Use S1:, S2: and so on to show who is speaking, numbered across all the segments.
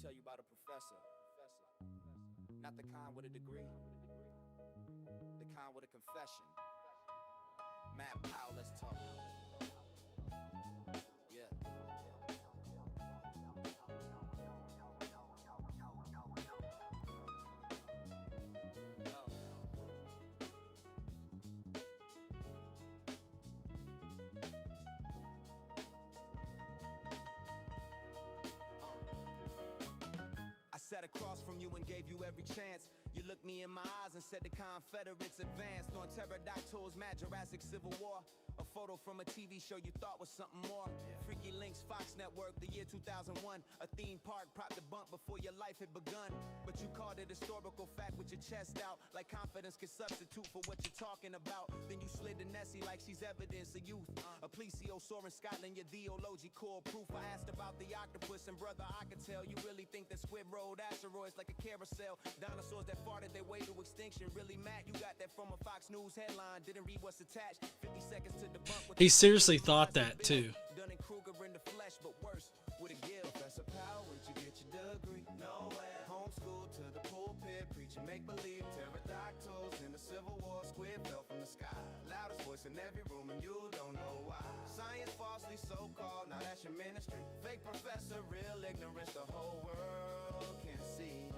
S1: tell you about a professor. Not the kind with a degree, the kind with a confession. Matt Powell, let's talk. Yeah. I sat across from you and gave you every chance. You looked me in my eyes and said the Confederates advanced on pterodactyls, mad Jurassic Civil War. A photo from a TV show you thought was something more. Freaky Links, Fox Network, the year 2001. A theme park propped the bump before your life had begun. But you called it historical fact with your chest out, like confidence could substitute for what you're talking about. Then you slid to Nessie like she's evidence of youth. A plesiosaur in Scotland, your theological proof. I asked about the octopus, and brother, I could tell you really think that squid rode asteroids like a carousel. Dinosaurs that farted their way to extinction. Really, Matt, you got that from a Fox News headline. Didn't read what's attached. 50 seconds to debunk.
S2: He seriously thought that too.
S1: Dunning-Kruger in the flesh, but worse with a gill. Professor Powell, where'd you get your degree? Nowhere. Homeschooled to the pulpit, preaching make-believe. Pterodactyls in the Civil War, squid fell from the sky. Loudest voice in every room, and you don't know why. Science falsely so-called, now that's your ministry. Fake professor, real ignorance, the whole world can see.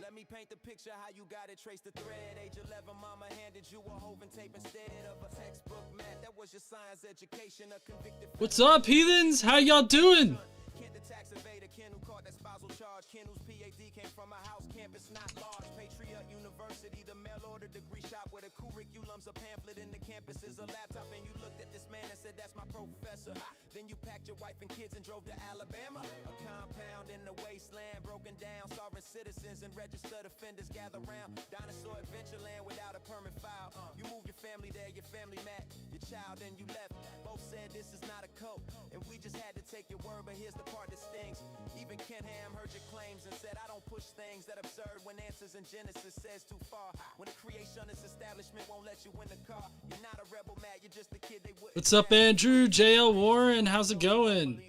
S1: Let me paint the picture how you got it, trace the thread. Age 11, mama handed you a Hovind tape instead of a textbook, Matt. That was your science education, a convicted.
S2: What's up, heathens? How y'all doing?
S1: Kent the tax evader, Ken who caught that spousal charge, Ken whose PhD came from a house campus not large. Patriot University, the mail order degree shop where the curriculum's a pamphlet and the campus is a laptop. And you looked at this man and said, that's my professor. Then you packed your wife and kids and drove to Alabama. A compound in the wasteland, broken down. Sovereign citizens and registered offenders gather round. Dinosaur adventure land without a permit file. You moved your family there, your family met your child, and you left. Both said this is not a cult, and we just had to take your word. But here's the part that stings. Even Ken Ham heard your claims and said, I don't push things that absurd when answers in Genesis says too far. When the creationist establishment won't let you in the car, you're not a rebel, Matt, you're just a kid they wouldn't.
S2: What's up, Andrew? JL Warren, how's it going?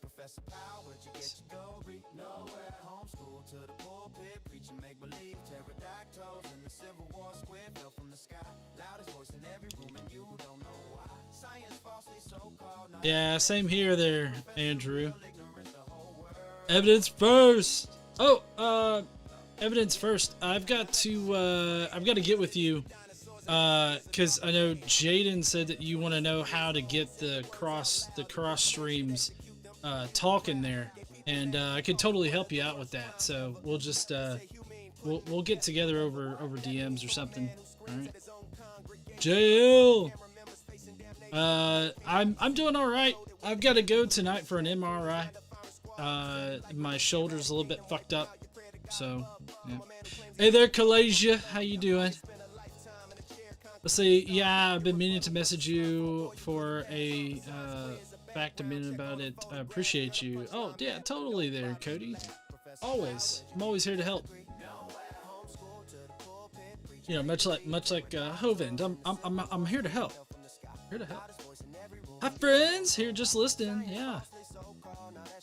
S1: Professor Powell, where'd you get your degree? Nowhere. Homeschooled to the pulpit, preaching make-believe. Pterodactyls in the Civil War, squid fell from the sky. Loudest voice in every room, and you don't know why. Science falsely so-called.
S2: Yeah, same here there, Andrew. Evidence first. Oh, evidence first. I've got to get with you, because I know Jaden said that you want to know how to get the cross streams talking there, and I could totally help you out with that. So we'll just we'll get together over DMs or something. All right. JL. I'm doing all right. I've got to go tonight for an MRI. My shoulder's a little bit fucked up, so yeah. Hey there, Kalasia, how you doing? Let's see. Yeah, I've been meaning to message you for a fact a minute about it. I appreciate you. Oh yeah, totally there, Cody. Always, I'm always here to help. You know, much like Hovind, I'm here to help. Here to help. Hi friends, here just listening. Yeah.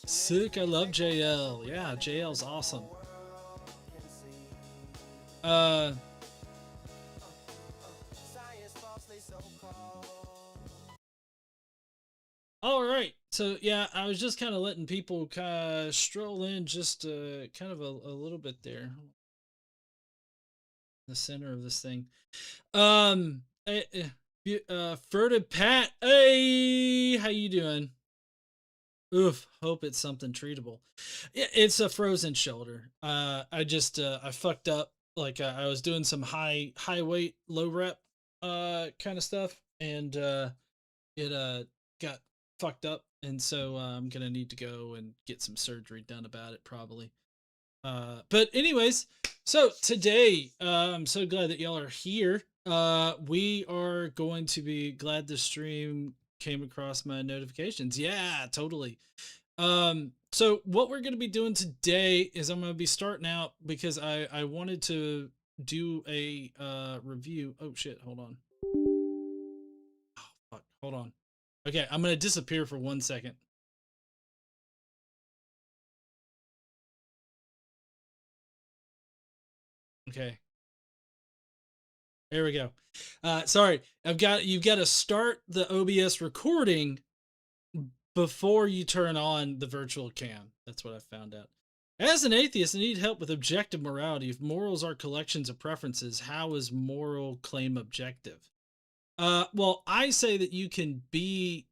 S2: Sick, I love JL. Yeah, JL's awesome. All right. So yeah, I was just kind of letting people stroll in just kind of a little bit there. The center of this thing. Furtive Pat. Hey, how you doing? Oof, hope it's something treatable. Yeah, it's a frozen shoulder. I fucked up. Like I was doing some high weight, low rep kind of stuff, and it got fucked up, and so I'm gonna need to go and get some surgery done about it probably. But anyways, so today I'm so glad that y'all are here. We are going to be glad the stream came across my notifications. Yeah, totally. So what we're going to be doing today is I'm going to be starting out because I wanted to do a review. Oh shit, hold on. Oh fuck, hold on. Okay, I'm going to disappear for 1 second. Okay. There we go. Sorry, you've got to start the OBS recording before you turn on the virtual cam. That's what I found out. As an atheist, I need help with objective morality. If morals are collections of preferences, how is moral claim objective? Well, I say that you can be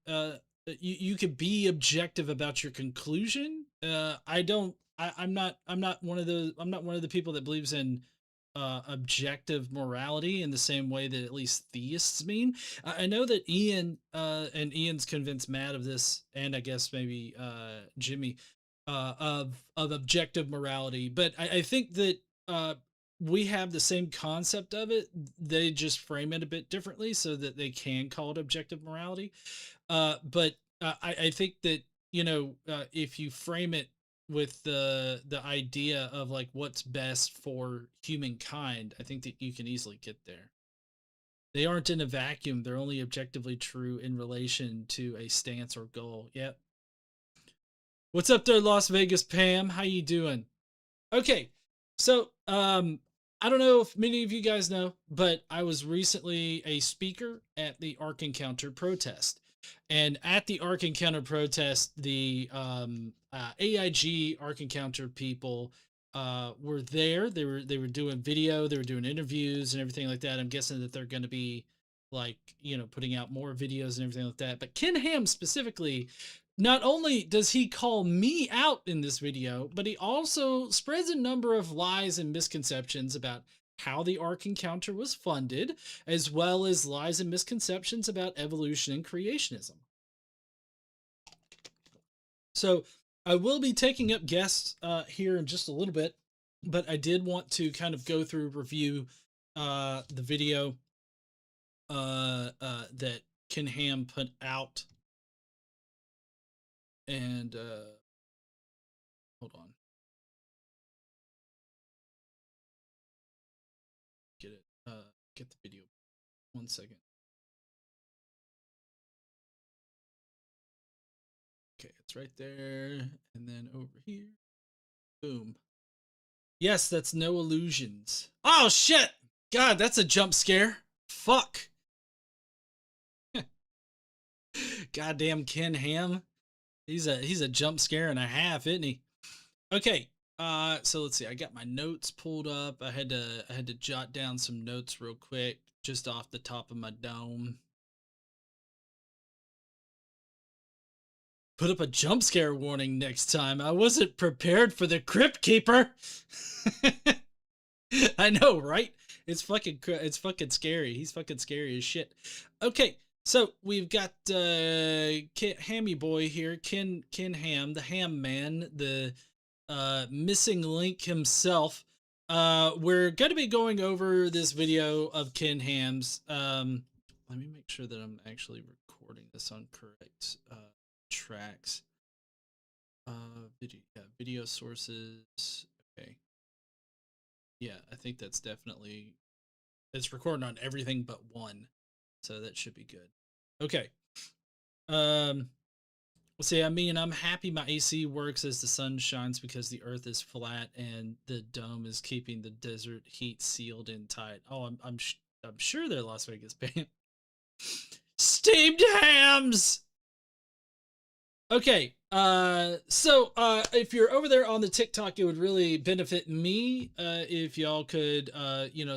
S2: you can be objective about your conclusion. I don't. I'm not. I'm not one of the. I'm not one of the people that believes in objective morality in the same way that at least theists mean. I know that Ian and Ian's convinced Matt of this, and I guess maybe Jimmy of objective morality. But I think that we have the same concept of it. They just frame it a bit differently so that they can call it objective morality. But I think that if you frame it with the idea of like what's best for humankind, I think that you can easily get there. They aren't in a vacuum. They're only objectively true in relation to a stance or goal. Yep. What's up there, Las Vegas Pam? How you doing? Okay, so I don't know if many of you guys know, but I was recently a speaker at the Ark Encounter protest. And at the Ark Encounter protest, the AIG Ark Encounter people were there. They were doing video, they were doing interviews and everything like that. I'm guessing that they're going to be like putting out more videos and everything like that. But Ken Ham specifically, not only does he call me out in this video, but he also spreads a number of lies and misconceptions about how the Ark Encounter was funded, as well as lies and misconceptions about evolution and creationism. So I will be taking up guests here in just a little bit, but I did want to kind of go through, review the video that Ken Ham put out. And hold on. Get it. Get the video. 1 second. Okay, it's right there. And then over here. Boom. Yes, that's no illusions. Oh shit! God, that's a jump scare. Fuck. Goddamn Ken Ham. He's a jump scare and a half, isn't he? Okay. So let's see. I got my notes pulled up. I had to jot down some notes real quick, just off the top of my dome. Put up a jump scare warning next time. I wasn't prepared for the Crypt Keeper. I know, right? It's fucking scary. He's fucking scary as shit. Okay, so we've got Hammy Boy here, Ken Ham, the Ham Man, the missing link himself. We're going to be going over this video of Ken Ham's. Let me make sure that I'm actually recording this on correct tracks. Video sources. Okay. Yeah, I think that's definitely, it's recording on everything but one, so that should be good. Okay. Let's see. I mean, I'm happy my AC works as the sun shines because the Earth is flat and the dome is keeping the desert heat sealed in tight. Oh, I'm sure they're Las Vegas band. Steamed hams. Okay, so if you're over there on the TikTok, it would really benefit me if y'all could,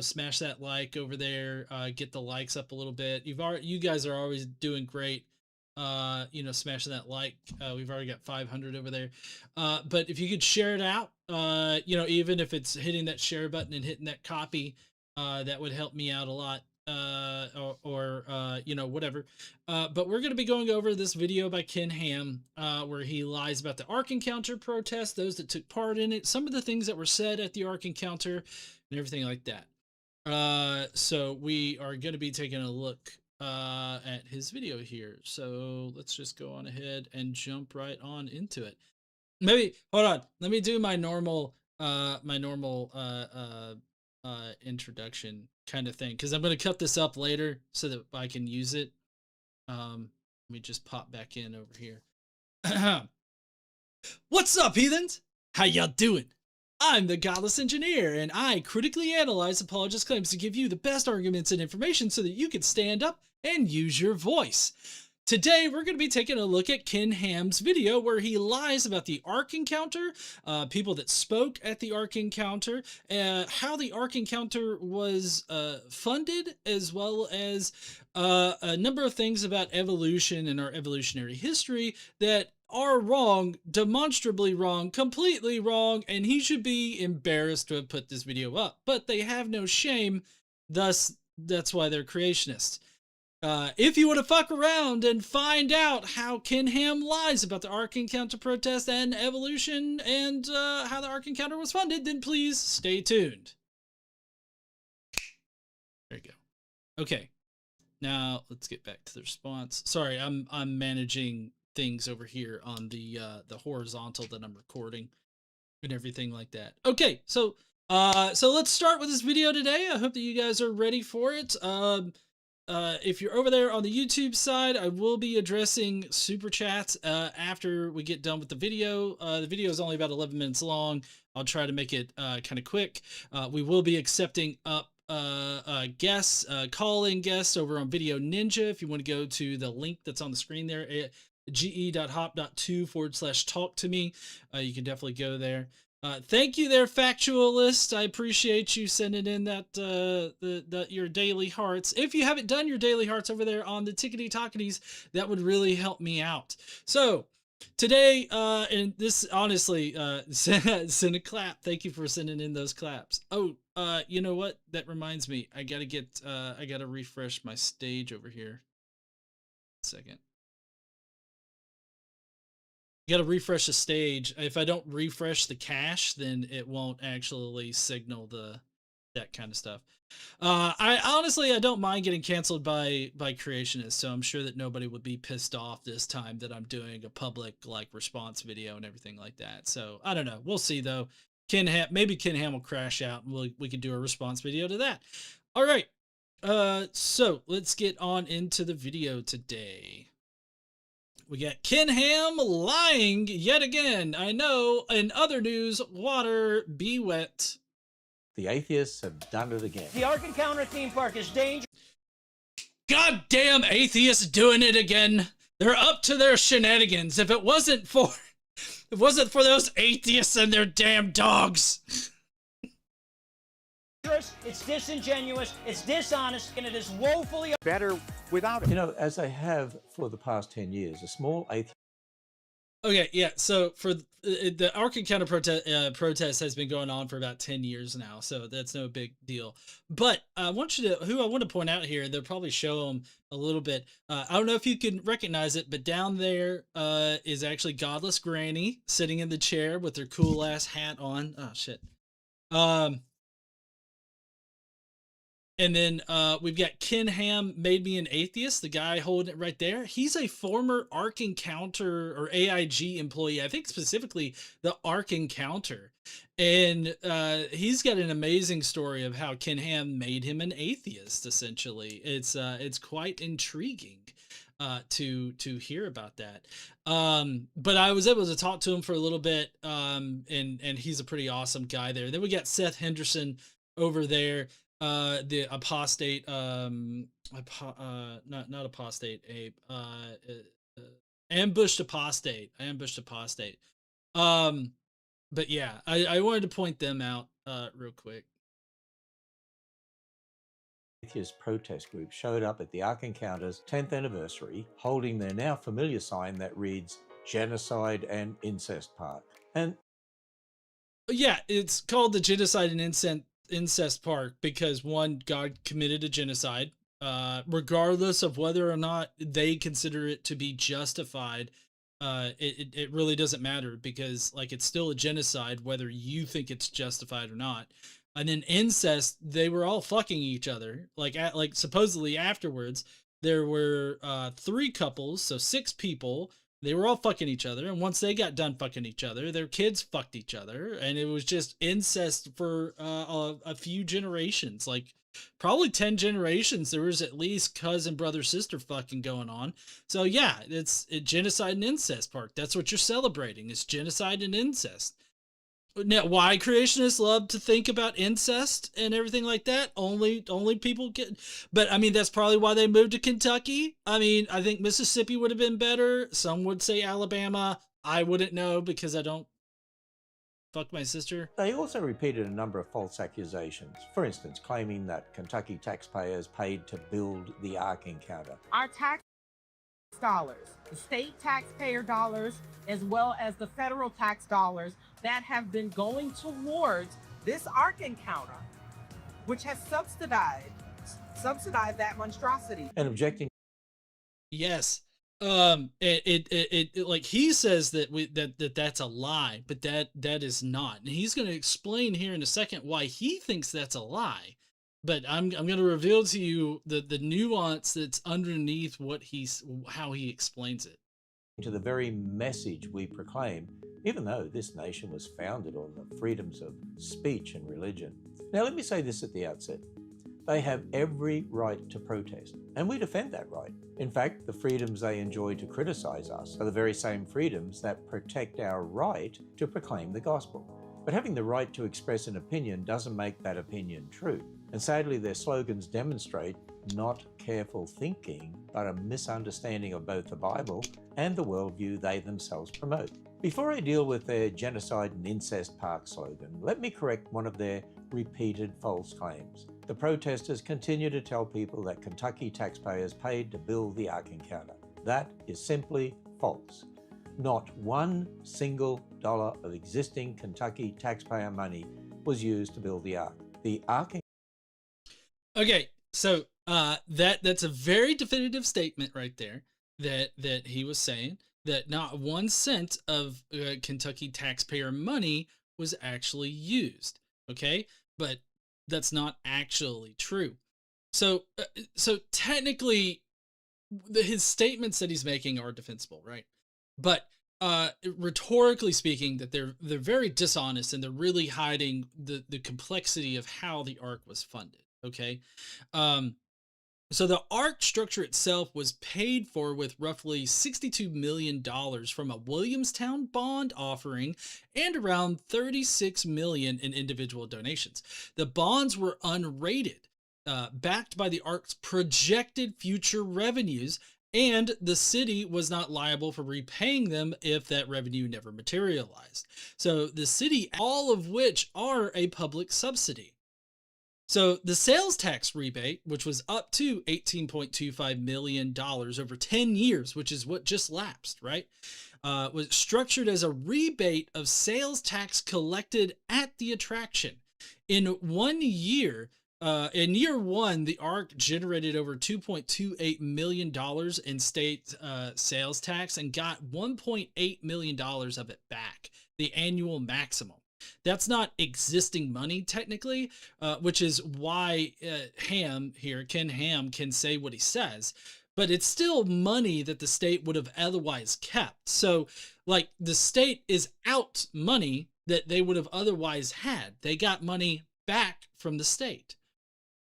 S2: smash that like over there, get the likes up a little bit. You guys are always doing great, smashing that like. We've already got 500 over there, but if you could share it out, even if it's hitting that share button and hitting that copy, that would help me out a lot. Whatever. But we're going to be going over this video by Ken Ham, where he lies about the Ark Encounter protest, those that took part in it, some of the things that were said at the Ark Encounter, and everything like that. So we are going to be taking a look at his video here. So let's just go on ahead and jump right on into it. Maybe, hold on, let me do my normal introduction kind of thing, because I'm going to cut this up later so that I can use it. Let me just pop back in over here. What's up, heathens? How y'all doing? I'm the Godless Engineer, and I critically analyze apologist claims to give you the best arguments and information so that you can stand up and use your voice. Today, we're going to be taking a look at Ken Ham's video where he lies about the Ark Encounter, people that spoke at the Ark Encounter, how the Ark Encounter was funded, as well as a number of things about evolution and our evolutionary history that are wrong, demonstrably wrong, completely wrong, and he should be embarrassed to have put this video up. But they have no shame, thus that's why they're creationists. If you want to fuck around and find out how Ken Ham lies about the Ark Encounter protest and evolution and how the Ark Encounter was funded, then please stay tuned. There you go. Okay, now let's get back to the response. Sorry, I'm managing things over here on the horizontal that I'm recording and everything like that. Okay, so let's start with this video today. I hope that you guys are ready for it. If you're over there on the YouTube side, I will be addressing super chats after we get done with the video. The video is only about 11 minutes long. I'll try to make it kind of quick. We will be accepting up guests, call-in guests over on Video Ninja. If you want to go to the link that's on the screen there, ge.hop.2/talk to me, you can definitely go there. Thank you there, Factualist. I appreciate you sending in that your daily hearts. If you haven't done your daily hearts over there on the Tickety Talkities, that would really help me out. So today, and this honestly, send a clap. Thank you for sending in those claps. Oh, you know what? That reminds me. I gotta refresh my stage over here. Second. You got to refresh the stage. If I don't refresh the cache, then it won't actually signal that kind of stuff. I honestly don't mind getting canceled by creationists, so I'm sure that nobody would be pissed off this time that I'm doing a public response video and everything like that. So I don't know. We'll see though. Maybe Ken Ham will crash out and we can do a response video to that. All right. So let's get on into the video today. We got Ken Ham lying yet again. I know. In other news, water be wet.
S3: The atheists have done it again.
S4: The Ark Encounter theme park is dangerous.
S2: Goddamn atheists doing it again. They're up to their shenanigans. If it wasn't for those atheists and their damn dogs.
S4: It's disingenuous, it's dishonest, and it is woefully
S3: Better without it. You know, as they have for the past 10 years, a small atheist.
S2: Okay, yeah, so for the Ark Encounter protest has been going on for about 10 years now, so that's no big deal. But I want to point out here, they'll probably show them a little bit. I don't know if you can recognize it, but down there is actually Godless Granny sitting in the chair with her cool ass hat on. Oh shit. And then we've got Ken Ham made me an atheist, the guy holding it right there. He's a former Ark Encounter or AIG employee, I think specifically the Ark Encounter. And he's got an amazing story of how Ken Ham made him an atheist, essentially. It's quite intriguing to hear about that. But I was able to talk to him for a little bit, and he's a pretty awesome guy there. Then we got Seth Henderson over there. The apostate, not apostate ape, ambushed apostate. But yeah, I wanted to point them out, real quick.
S3: Atheist protest group showed up at the Ark Encounter's 10th anniversary, holding their now familiar sign that reads Genocide and Incest Park. And
S2: yeah, it's called the Genocide and Incest Park because one, God committed a genocide, regardless of whether or not they consider it to be justified. It really doesn't matter because it's still a genocide whether you think it's justified or not. And then incest, they were all fucking each other. Supposedly afterwards there were 3 couples, so 6 people. They were all fucking each other, and once they got done fucking each other, their kids fucked each other, and it was just incest for a few generations, probably 10 generations. There was at least cousin, brother, sister fucking going on. So yeah, it's Genocide and Incest Park. That's what you're celebrating. It's genocide and incest. Now, why creationists love to think about incest and everything like that? Only people get. But I mean, that's probably why they moved to Kentucky. I mean, I think Mississippi would have been better. Some would say Alabama. I wouldn't know because I don't fuck my sister.
S3: They also repeated a number of false accusations. For instance, claiming that Kentucky taxpayers paid to build the Ark encounter.
S5: Our tax dollars, the state taxpayer dollars, as well as the federal tax dollars that have been going towards this Ark encounter, which has subsidized that monstrosity.
S3: And objecting.
S2: Yes. It like he says that that's a lie, but that is not. And he's going to explain here in a second why he thinks that's a lie. But I'm going to reveal to you the nuance that's underneath how he explains it.
S3: To the very message we proclaim, even though this nation was founded on the freedoms of speech and religion. Now, let me say this at the outset. They have every right to protest, and we defend that right. In fact, the freedoms they enjoy to criticize us are the very same freedoms that protect our right to proclaim the gospel. But having the right to express an opinion doesn't make that opinion true. And sadly, their slogans demonstrate not careful thinking, but a misunderstanding of both the Bible and the worldview they themselves promote. Before I deal with their genocide and incest park slogan, let me correct one of their repeated false claims. The protesters continue to tell people that Kentucky taxpayers paid to build the Ark encounter. That is simply false. Not one single dollar of existing Kentucky taxpayer money was used to build the Ark. The Ark.
S2: Okay, so that's a very definitive statement right there that he was saying that not 1 cent of Kentucky taxpayer money was actually used. Okay, but that's not actually true. So technically, his statements that he's making are defensible, right? But rhetorically speaking, that they're very dishonest and they're really hiding the complexity of how the Ark was funded. Okay, so the Ark structure itself was paid for with roughly $62 million from a Williamstown bond offering and around $36 million in individual donations. The bonds were unrated, backed by the Ark's projected future revenues, and the city was not liable for repaying them if that revenue never materialized. So the city, all of which are a public subsidy. So the sales tax rebate, which was up to $18.25 million over 10 years, which is what just lapsed, right, was structured as a rebate of sales tax collected at the attraction. In 1 year, in year one, the Ark generated over $2.28 million in state sales tax and got $1.8 million of it back, the annual maximum. That's not existing money technically, which is why Ken Ham can say what he says, but it's still money that the state would have otherwise kept. So like the state is out money that they would have otherwise had. They got money back from the state.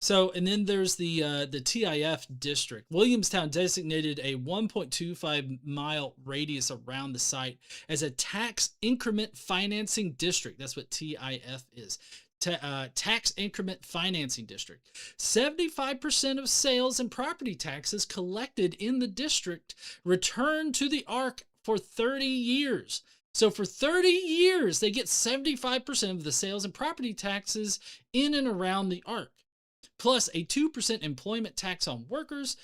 S2: So, and then there's the TIF district. Williamstown designated a 1.25 mile radius around the site as a tax increment financing district. That's what TIF is. Tax increment financing district. 75% of sales and property taxes collected in the district returned to the Ark for 30 years. So for 30 years, they get 75% of the sales and property taxes in and around the Ark, plus a 2% employment tax on workers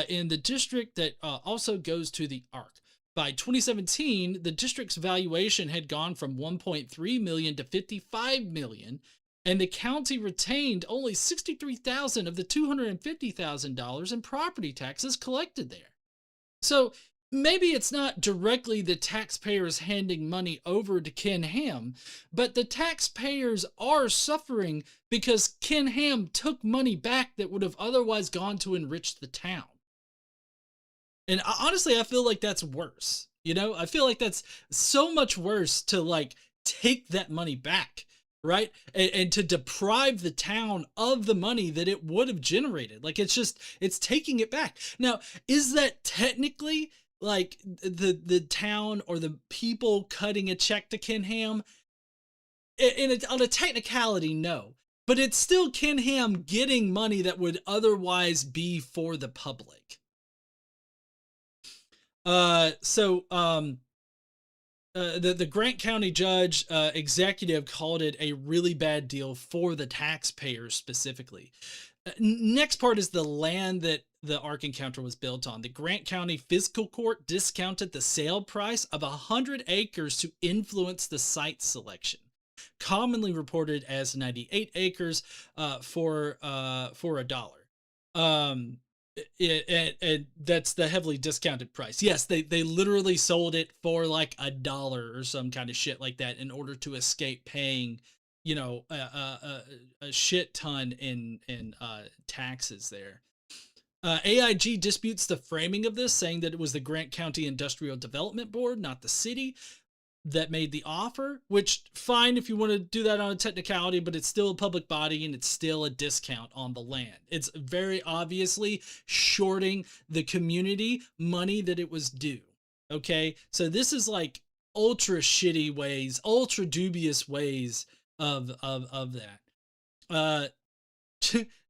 S2: in the district that also goes to the Ark. By 2017, the district's valuation had gone from $1.3 million to $55 million, and the county retained only $63,000 of the $250,000 in property taxes collected there. So maybe it's not directly the taxpayers handing money over to Ken Ham, but the taxpayers are suffering because Ken Ham took money back that would have otherwise gone to enrich the town. And honestly, I feel like that's worse. You know, I feel like that's so much worse to like take that money back, right? And to deprive the town of the money that it would have generated. Like it's taking it back. Now, is that technically like the town or the people cutting a check to Ken Ham? on a technicality, no. But it's still Ken Ham getting money that would otherwise be for the public. The Grant County judge executive called it a really bad deal for the taxpayers specifically. Next part is the land that the Ark Encounter was built on. The Grant County Fiscal Court discounted the sale price of 100 acres to influence the site selection, commonly reported as 98 acres for $1. And that's the heavily discounted price. Yes, they literally sold it for like $1 or some kind of shit like that in order to escape paying, you know, a shit ton in taxes there. AIG disputes the framing of this, saying that it was the Grant County Industrial Development Board, not the city, that made the offer, which fine if you want to do that on a technicality, but it's still a public body and it's still a discount on the land. It's very obviously shorting the community money that it was due. Okay, so this is like ultra shitty ways, ultra dubious ways of that.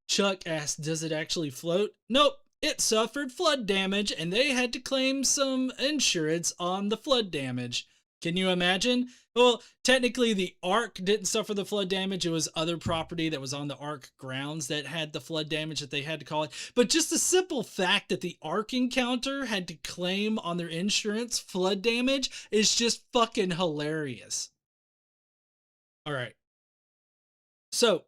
S2: Chuck asked, does it actually float? Nope. It suffered flood damage and they had to claim some insurance on the flood damage. Can you imagine? Well, technically the Ark didn't suffer the flood damage. It was other property that was on the Ark grounds that had the flood damage that they had to call it. But just the simple fact that the Ark Encounter had to claim on their insurance flood damage is just fucking hilarious. All right. So,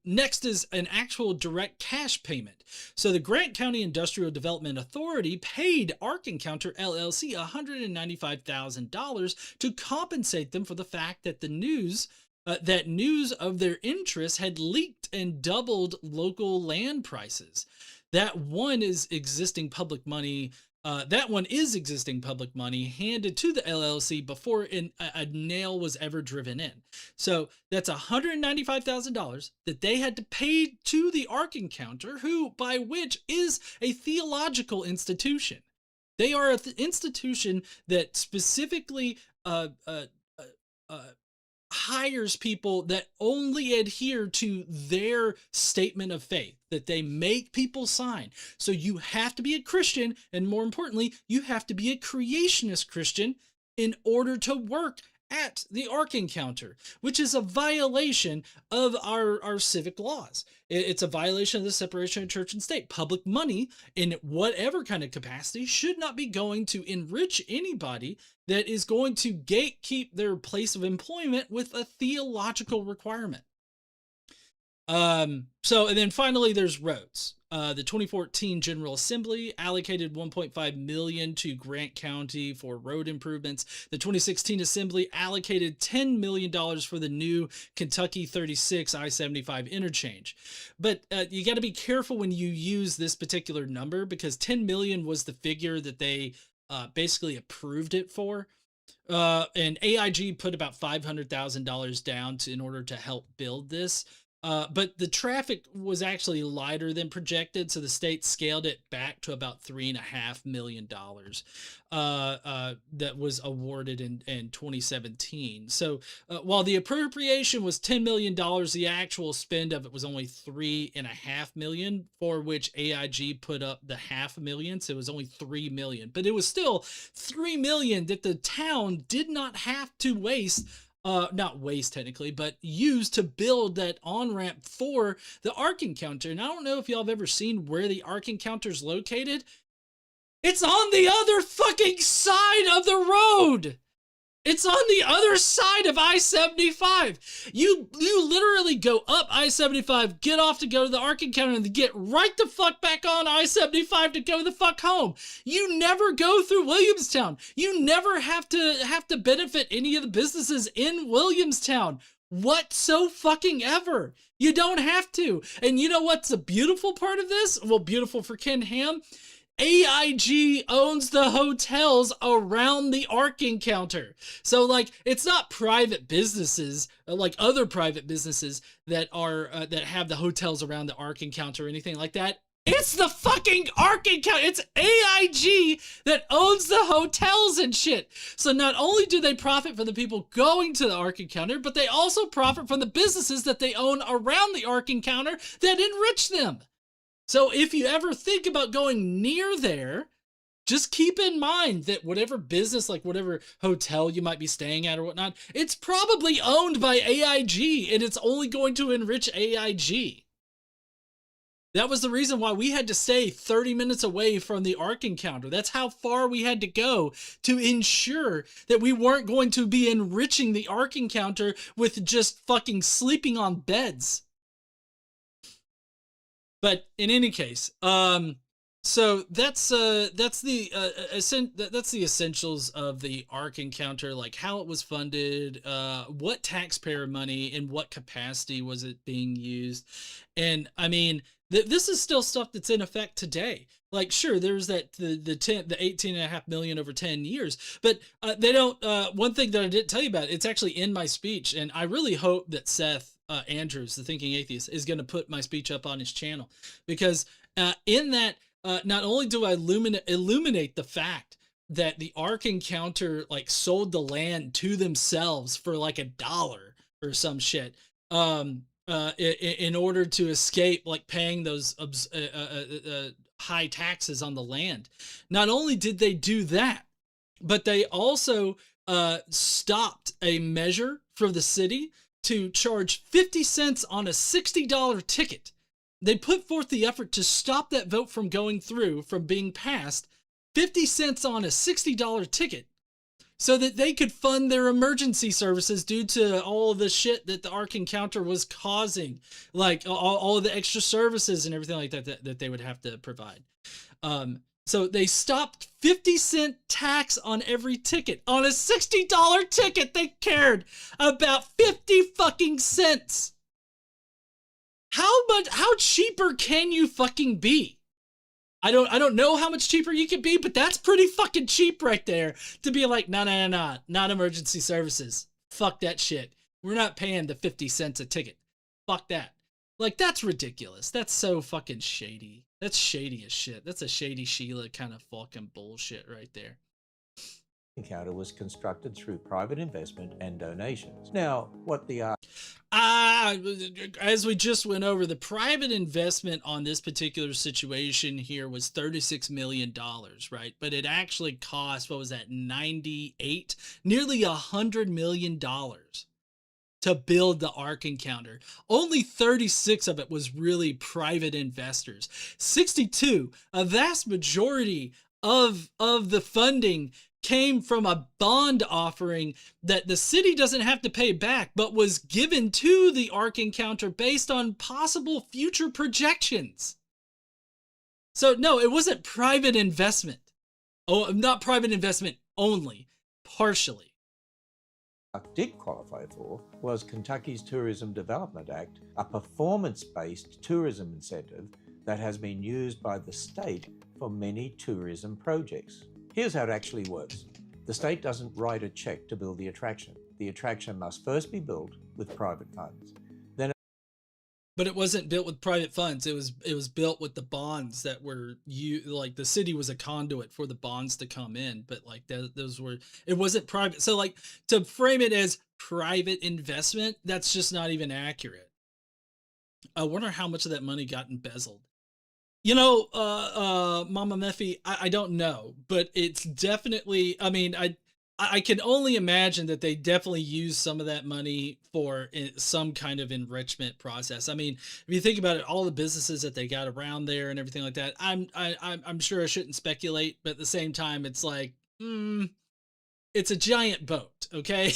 S2: next is an actual direct cash payment. So the Grant County Industrial Development Authority paid Ark Encounter LLC $195,000 to compensate them for the fact that news of their interest had leaked and doubled local land prices. That one is existing public money. That one is existing public money handed to the LLC before a nail was ever driven in. So that's $195,000 that they had to pay to the Ark Encounter, who, by which, is a theological institution. They are an institution that specifically hires people that only adhere to their statement of faith that they make people sign. So you have to be a Christian, and more importantly, you have to be a creationist Christian in order to work at the Ark Encounter, which is a violation of our civic laws. It's a violation of the separation of church and state. Public money in whatever kind of capacity should not be going to enrich anybody that is going to gatekeep their place of employment with a theological requirement. And then finally there's roads. The 2014 General Assembly allocated $1.5 million to Grant County for road improvements. The 2016 Assembly allocated $10 million for the new Kentucky 36 I-75 interchange. But you got to be careful when you use this particular number, because $10 million was the figure that they basically approved it for. And AIG put about $500,000 down in order to help build this. But the traffic was actually lighter than projected, so the state scaled it back to about $3.5 million that was awarded in 2017. So while the appropriation was $10 million, the actual spend of it was only $3.5 million, for which AIG put up the $500,000, so it was only $3 million. But it was still $3 million that the town did not have to waste. Not waste technically, but use to build that on-ramp for the Ark Encounter. And I don't know if y'all have ever seen where the Ark Encounter is located. It's on the other fucking side of the road. It's on the other side of I-75. You literally go up I-75, get off to go to the Ark Encounter, and get right the fuck back on I-75 to go the fuck home. You never go through Williamstown. You never have to benefit any of the businesses in Williamstown whatsoever. You don't have to. And you know what's the beautiful part of this? Well, beautiful for Ken Ham. AIG owns the hotels around the Ark Encounter. So, like, it's not private businesses, like other private businesses that are that have the hotels around the Ark Encounter or anything like that. It's the fucking Ark Encounter. It's AIG that owns the hotels and shit. So not only do they profit from the people going to the Ark Encounter, but they also profit from the businesses that they own around the Ark Encounter that enrich them. So if you ever think about going near there, just keep in mind that whatever business, like whatever hotel you might be staying at or whatnot, it's probably owned by AIG, and it's only going to enrich AIG. That was the reason why we had to stay 30 minutes away from the Ark Encounter. That's how far we had to go to ensure that we weren't going to be enriching the Ark Encounter with just fucking sleeping on beds. But in any case, so that's the essentials of the Ark Encounter, like how it was funded, what taxpayer money, in what capacity was it being used, and I mean this is still stuff that's in effect today. Like, sure, there's the 18.5 million over 10 years, but they don't. One thing that I didn't tell you about, it's actually in my speech, and I really hope that Seth Andrews, the Thinking Atheist, is going to put my speech up on his channel, because in that. Not only do I illuminate the fact that the Ark Encounter like sold the land to themselves for like $1 or some shit, in order to escape like paying those high taxes on the land. Not only did they do that, but they also stopped a measure for the city to charge 50 cents on a $60 ticket. They put forth the effort to stop that vote from going through, from being passed, 50 cents on a $60 ticket, so that they could fund their emergency services due to all of the shit that the Ark Encounter was causing, like all of the extra services and everything like that they would have to provide. So they stopped 50-cent tax on every ticket. On a $60 ticket, they cared about 50 fucking cents. How cheaper can you fucking be? I don't know how much cheaper you can be, but that's pretty fucking cheap right there to be like, no, not emergency services. Fuck that shit. We're not paying the 50 cents a ticket. Fuck that. Like, that's ridiculous. That's so fucking shady. That's shady as shit. That's a Shady Sheila kind of fucking bullshit right there.
S3: Encounter was constructed through private investment and donations. Now, what the
S2: as we just went over, the private investment on this particular situation here was $36 million, right? But it actually cost, what was that, 98, nearly $100 million to build the Ark Encounter. Only 36 of it was really private investors. 62, a vast majority of the funding came from a bond offering that the city doesn't have to pay back, but was given to the Ark Encounter based on possible future projections. So no, it wasn't private investment. Oh, not private investment only, partially.
S3: did qualify for was Kentucky's Tourism Development Act, a performance-based tourism incentive that has been used by the state for many tourism projects. Here's how it actually works. The state doesn't write a check to build the attraction. The attraction must first be built with private funds.
S2: But it wasn't built with private funds. It was built with the bonds that were like the city was a conduit for the bonds to come in. But like those were, it wasn't private. So like to frame it as private investment, that's just not even accurate. I wonder how much of that money got embezzled. You know, Mama Mephi, I don't know, but it's definitely, I mean, I can only imagine that they definitely use some of that money for some kind of enrichment process. I mean, if you think about it, all the businesses that they got around there and everything like that, I'm sure I shouldn't speculate, but at the same time, it's like, it's a giant boat, okay?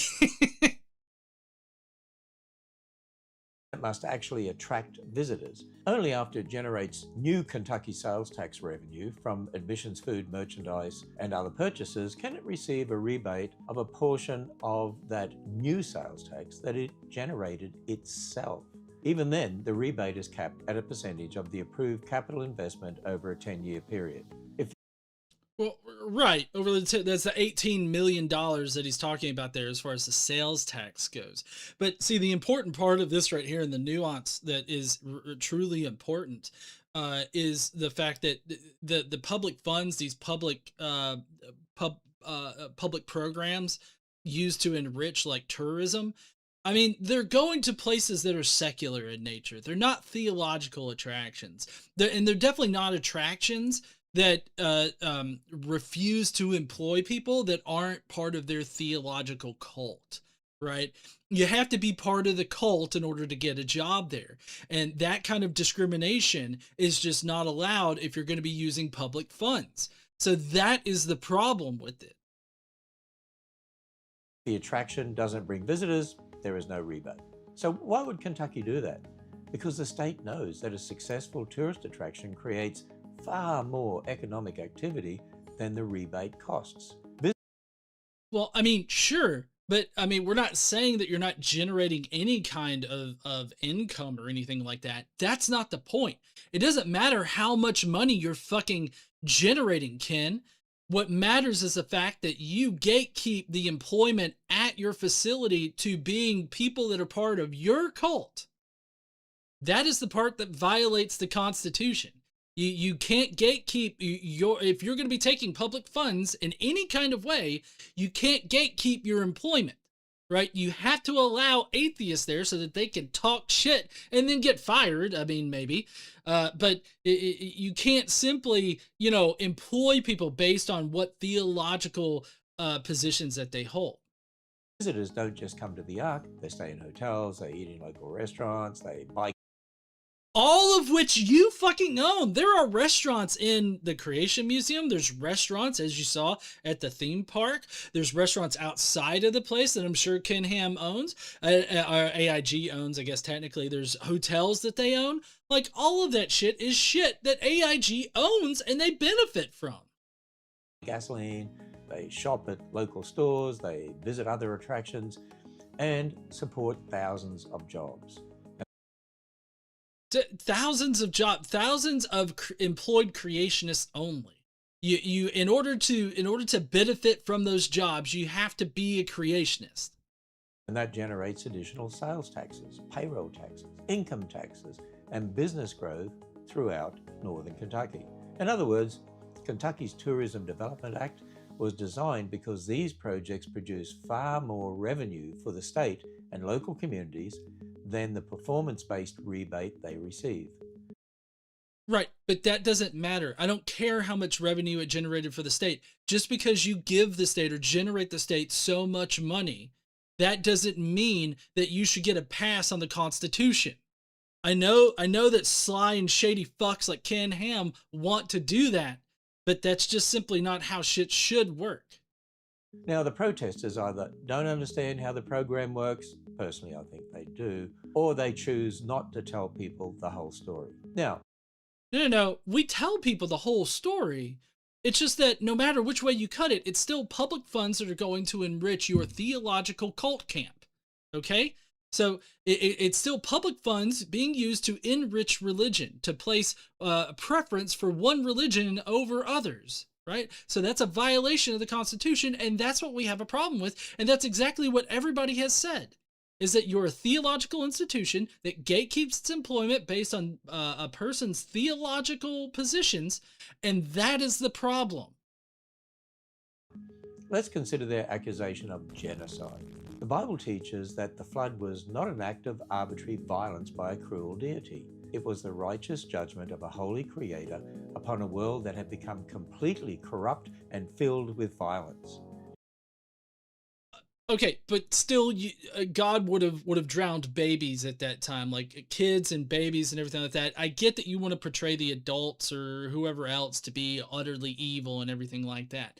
S3: It must actually attract visitors. Only after it generates new Kentucky sales tax revenue from admissions, food, merchandise, and other purchases can it receive a rebate of a portion of that new sales tax that it generated itself. Even then, the rebate is capped at a percentage of the approved capital investment over a 10-year period.
S2: Well, right. That's the $18 million that he's talking about there as far as the sales tax goes. But see, the important part of this right here and the nuance that is truly important is the fact that the public funds, these public public programs used to enrich like tourism. I mean, they're going to places that are secular in nature. They're not theological attractions. And they're definitely not attractions that refuse to employ people that aren't part of their theological cult, right? You have to be part of the cult in order to get a job there. And that kind of discrimination is just not allowed if you're going to be using public funds. So that is the problem with it.
S3: The attraction doesn't bring visitors, there is no rebate. So why would Kentucky do that? Because the state knows that a successful tourist attraction creates far more economic activity than the rebate costs.
S2: Well, I mean, sure, but I mean, we're not saying that you're not generating any kind of income or anything like that. That's not the point. It doesn't matter how much money you're fucking generating, Ken. What matters is the fact that you gatekeep the employment at your facility to being people that are part of your cult. That is the part that violates the Constitution. You can't gatekeep if you're going to be taking public funds in any kind of way, you can't gatekeep your employment, right? You have to allow atheists there so that they can talk shit and then get fired. I mean, maybe. But you can't simply, employ people based on what theological positions that they hold.
S3: Visitors don't just come to the Ark, they stay in hotels, they eat in local restaurants, they buy.
S2: All of which you fucking own. There are restaurants in the Creation Museum. There's restaurants, as you saw, at the theme park. There's restaurants outside of the place that I'm sure Ken Ham owns, or AIG owns, I guess technically. There's hotels that they own. Like, all of that shit is shit that AIG owns and they benefit from.
S3: Gasoline, they shop at local stores, they visit other attractions, and support thousands of jobs.
S2: Thousands of jobs, thousands of employed creationists only. You in order to benefit from those jobs, you have to be a creationist.
S3: And that generates additional sales taxes, payroll taxes, income taxes, and business growth throughout northern Kentucky. In other words, Kentucky's Tourism Development Act was designed because these projects produce far more revenue for the state and local communities than the performance-based rebate they receive.
S2: Right, but that doesn't matter. I don't care how much revenue it generated for the state. Just because you give the state or generate the state so much money, that doesn't mean that you should get a pass on the Constitution. I know that sly and shady fucks like Ken Ham want to do that, but that's just simply not how shit should work.
S3: Now, the protesters either don't understand how the program works, personally I think they do, or they choose not to tell people the whole story. Now,
S2: No, we tell people the whole story. It's just that no matter which way you cut it, it's still public funds that are going to enrich your theological cult camp, okay? So it's still public funds being used to enrich religion, to place a preference for one religion over others. Right? So that's a violation of the Constitution, and that's what we have a problem with, and that's exactly what everybody has said, is that you're a theological institution that gatekeeps its employment based on a person's theological positions, and that is the problem.
S3: let's consider their accusation of genocide. The Bible teaches that the flood was not an act of arbitrary violence by a cruel deity. It was the righteous judgment of a holy creator upon a world that had become completely corrupt and filled with violence.
S2: Okay, but still, God would have drowned babies at that time, like kids and babies and everything like that. I get that you want to portray the adults or whoever else to be utterly evil and everything like that.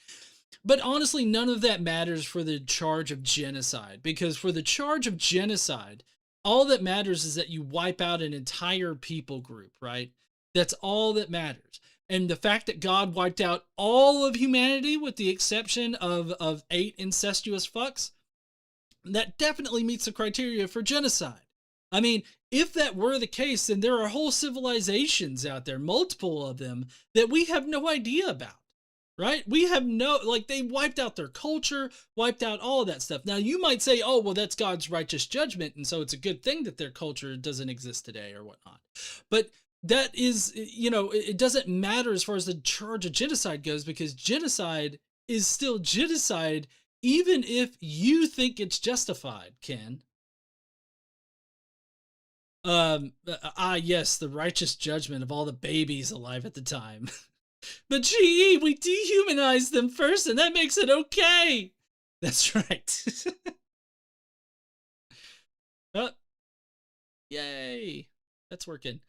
S2: But honestly, none of that matters for the charge of genocide, because for the charge of genocide, all that matters is that you wipe out an entire people group, right? That's all that matters. And the fact that God wiped out all of humanity with the exception of 8 incestuous fucks, that definitely meets the criteria for genocide. I mean, if that were the case, then there are whole civilizations out there, multiple of them, that we have no idea about, right? We have no, like, they wiped out their culture, wiped out all of that stuff. Now, you might say, oh, well, that's God's righteous judgment, and so it's a good thing that their culture doesn't exist today or whatnot. But that is, you know, it doesn't matter as far as the charge of genocide goes, because genocide is still genocide, even if you think it's justified, Ken. Yes, the righteous judgment of all the babies alive at the time. But gee, we dehumanized them first, and that makes it okay. That's right. Oh, yay. That's working.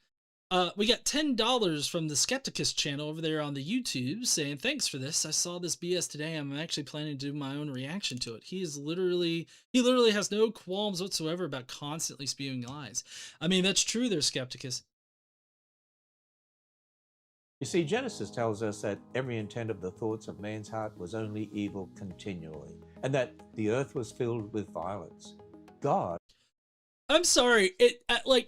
S2: We got $10 from the Skepticus channel over there on the YouTube saying, thanks for this. I saw this BS today. I'm actually planning to do my own reaction to it. He literally has no qualms whatsoever about constantly spewing lies. I mean, that's true there, Skepticus.
S3: You see, Genesis tells us that every intent of the thoughts of man's heart was only evil continually, and that the earth was filled with violence. God...
S2: I'm sorry,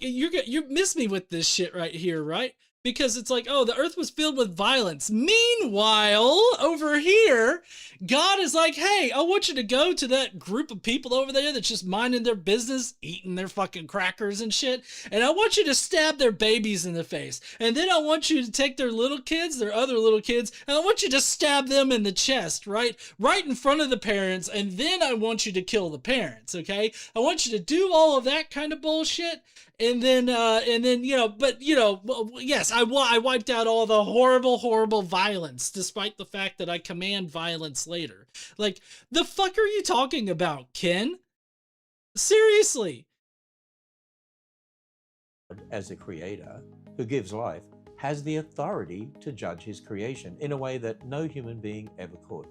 S2: you miss me with this shit right here, right? Because it's like, oh, the earth was filled with violence. Meanwhile, over here, God is like, hey, I want you to go to that group of people over there that's just minding their business, eating their fucking crackers and shit, and I want you to stab their babies in the face. And then I want you to take their little kids, their other little kids, and I want you to stab them in the chest, right in front of the parents, and then I want you to kill the parents, okay? I want you to do all of that kind of bullshit. And then, you know, but, you know, yes, I wiped out all the horrible violence, despite the fact that I command violence later. Like, the fuck are you talking about, Ken? Seriously.
S3: As a creator who gives life, has the authority to judge his creation in a way that no human being ever could.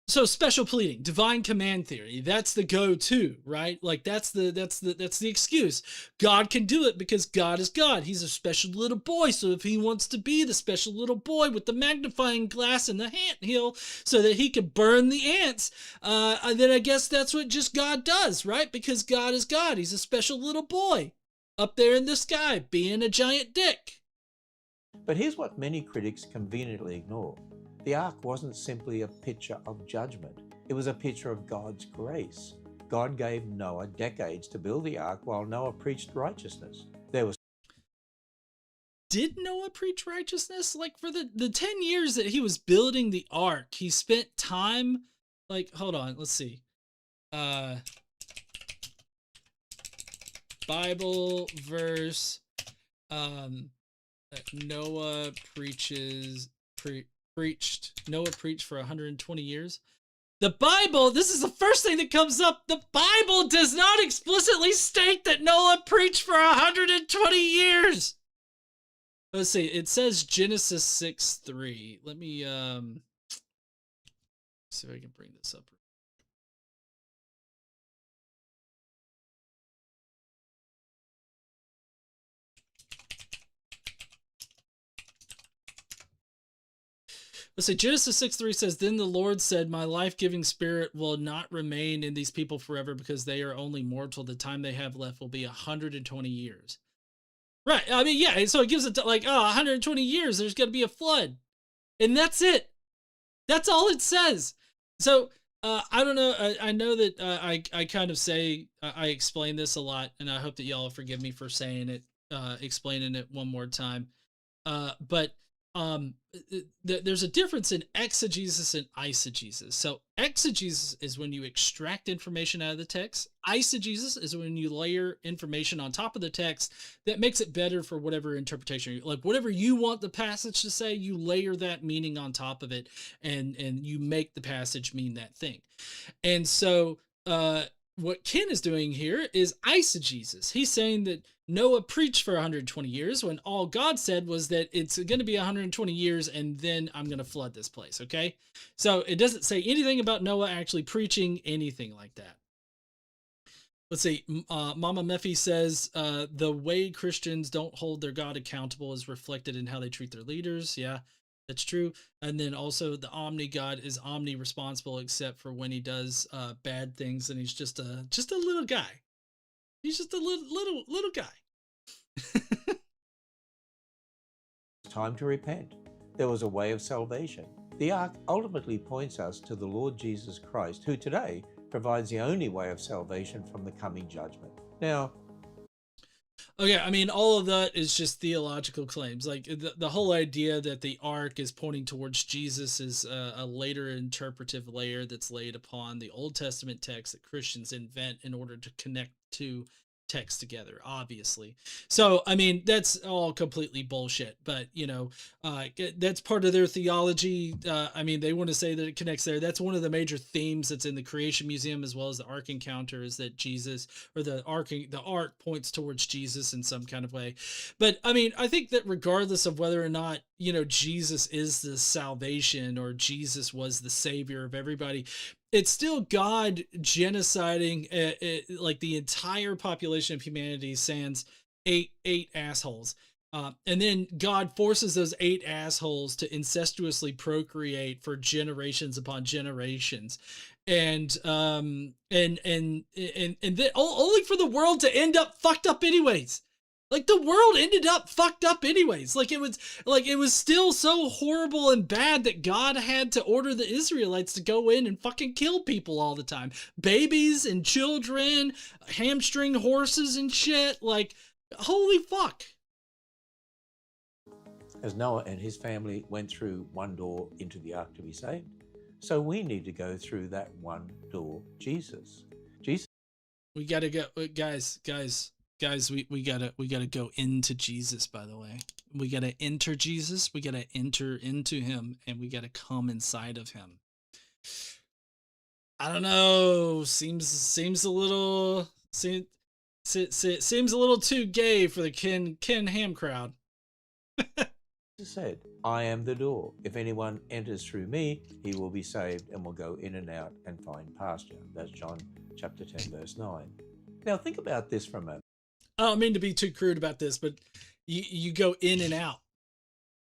S2: So special pleading, divine command theory, that's the go-to, right? Like that's the excuse. God can do it because God is God. He's a special little boy. So if he wants to be the special little boy with the magnifying glass and the anthill so that he could burn the ants, then I guess that's what just God does, right? Because God is God. He's a special little boy up there in the sky being a giant dick.
S3: But here's what many critics conveniently ignore. The ark wasn't simply a picture of judgment. It was a picture of God's grace. God gave Noah decades to build the ark while Noah preached righteousness.
S2: Did Noah preach righteousness? Like for the 10 years that he was building the ark, he spent time, like, hold on, let's see. Bible verse, Noah Noah preached for 120 years. The Bible, this is the first thing that comes up. The Bible does not explicitly state that Noah preached for 120 years. Let's see. It says Genesis 6:3. Let me see if I can bring this up. Let's see, Genesis 6:3 says, then the Lord said, my life-giving spirit will not remain in these people forever because they are only mortal. The time they have left will be 120 years. Right. I mean, yeah. So it gives it like, 120 years, there's going to be a flood. And that's it. That's all it says. So I don't know. I know that I kind of say, I explain this a lot, and I hope that y'all forgive me for saying it, explaining it one more time. But there's a difference in exegesis and eisegesis. So exegesis is when you extract information out of the text. Eisegesis is when you layer information on top of the text that makes it better for whatever interpretation, like whatever you want the passage to say, you layer that meaning on top of it, and you make the passage mean that thing. And so what Ken is doing here is eisegesis. He's saying that Noah preached for 120 years when all God said was that it's going to be 120 years and then I'm going to flood this place, okay? So it doesn't say anything about Noah actually preaching anything like that. Let's see, Mama Mephi says, the way Christians don't hold their God accountable is reflected in how they treat their leaders. Yeah, that's true. And then also the omni-God is omni-responsible except for when he does bad things, and he's just a little guy. He's just a little guy.
S3: It's time to repent. There was a way of salvation. The ark ultimately points us to the Lord Jesus Christ, who today provides the only way of salvation from the coming judgment. Now,
S2: Okay, I mean, all of that is just theological claims. Like the whole idea that the ark is pointing towards Jesus is a later interpretive layer that's laid upon the Old Testament text that Christians invent in order to connect two texts together, obviously. So, I mean, that's all completely bullshit, but, that's part of their theology. I mean, they want to say that it connects there. That's one of the major themes that's in the Creation Museum as well as the Ark Encounter, is that Jesus, or the ark points towards Jesus in some kind of way. But I mean, I think that regardless of whether or not, Jesus is the salvation or Jesus was the savior of everybody, it's still God genociding like the entire population of humanity, sans eight assholes. And then God forces those eight assholes to incestuously procreate for generations upon generations, and then only for the world to end up fucked up anyways. Like, the world ended up fucked up anyways. Like, it was still so horrible and bad that God had to order the Israelites to go in and fucking kill people all the time. Babies and children, hamstring horses and shit. Like, holy fuck.
S3: As Noah and his family went through one door into the ark to be saved, so we need to go through that one door, Jesus.
S2: We gotta go, guys, we gotta go into Jesus, by the way. We gotta enter Jesus, we gotta enter into him, and we gotta come inside of him. I don't know, seems a little too gay for the Ken Ham crowd.
S3: Jesus said, I am the door. If anyone enters through me, he will be saved and will go in and out and find pasture. That's John chapter 10, verse 9. Now think about this for a moment.
S2: I don't mean to be too crude about this, but you go in and out,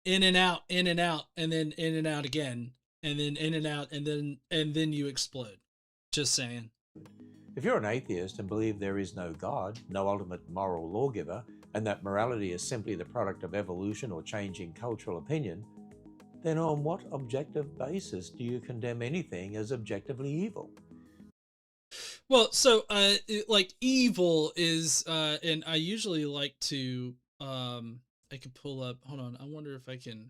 S2: in and out, in and out, and then in and out again, and then in and out, and then you explode. Just saying.
S3: If you're an atheist and believe there is no God, no ultimate moral lawgiver, and that morality is simply the product of evolution or changing cultural opinion, then on what objective basis do you condemn anything as objectively evil?
S2: Well, so like, evil is and I usually like to I can pull up, hold on, I wonder if I can,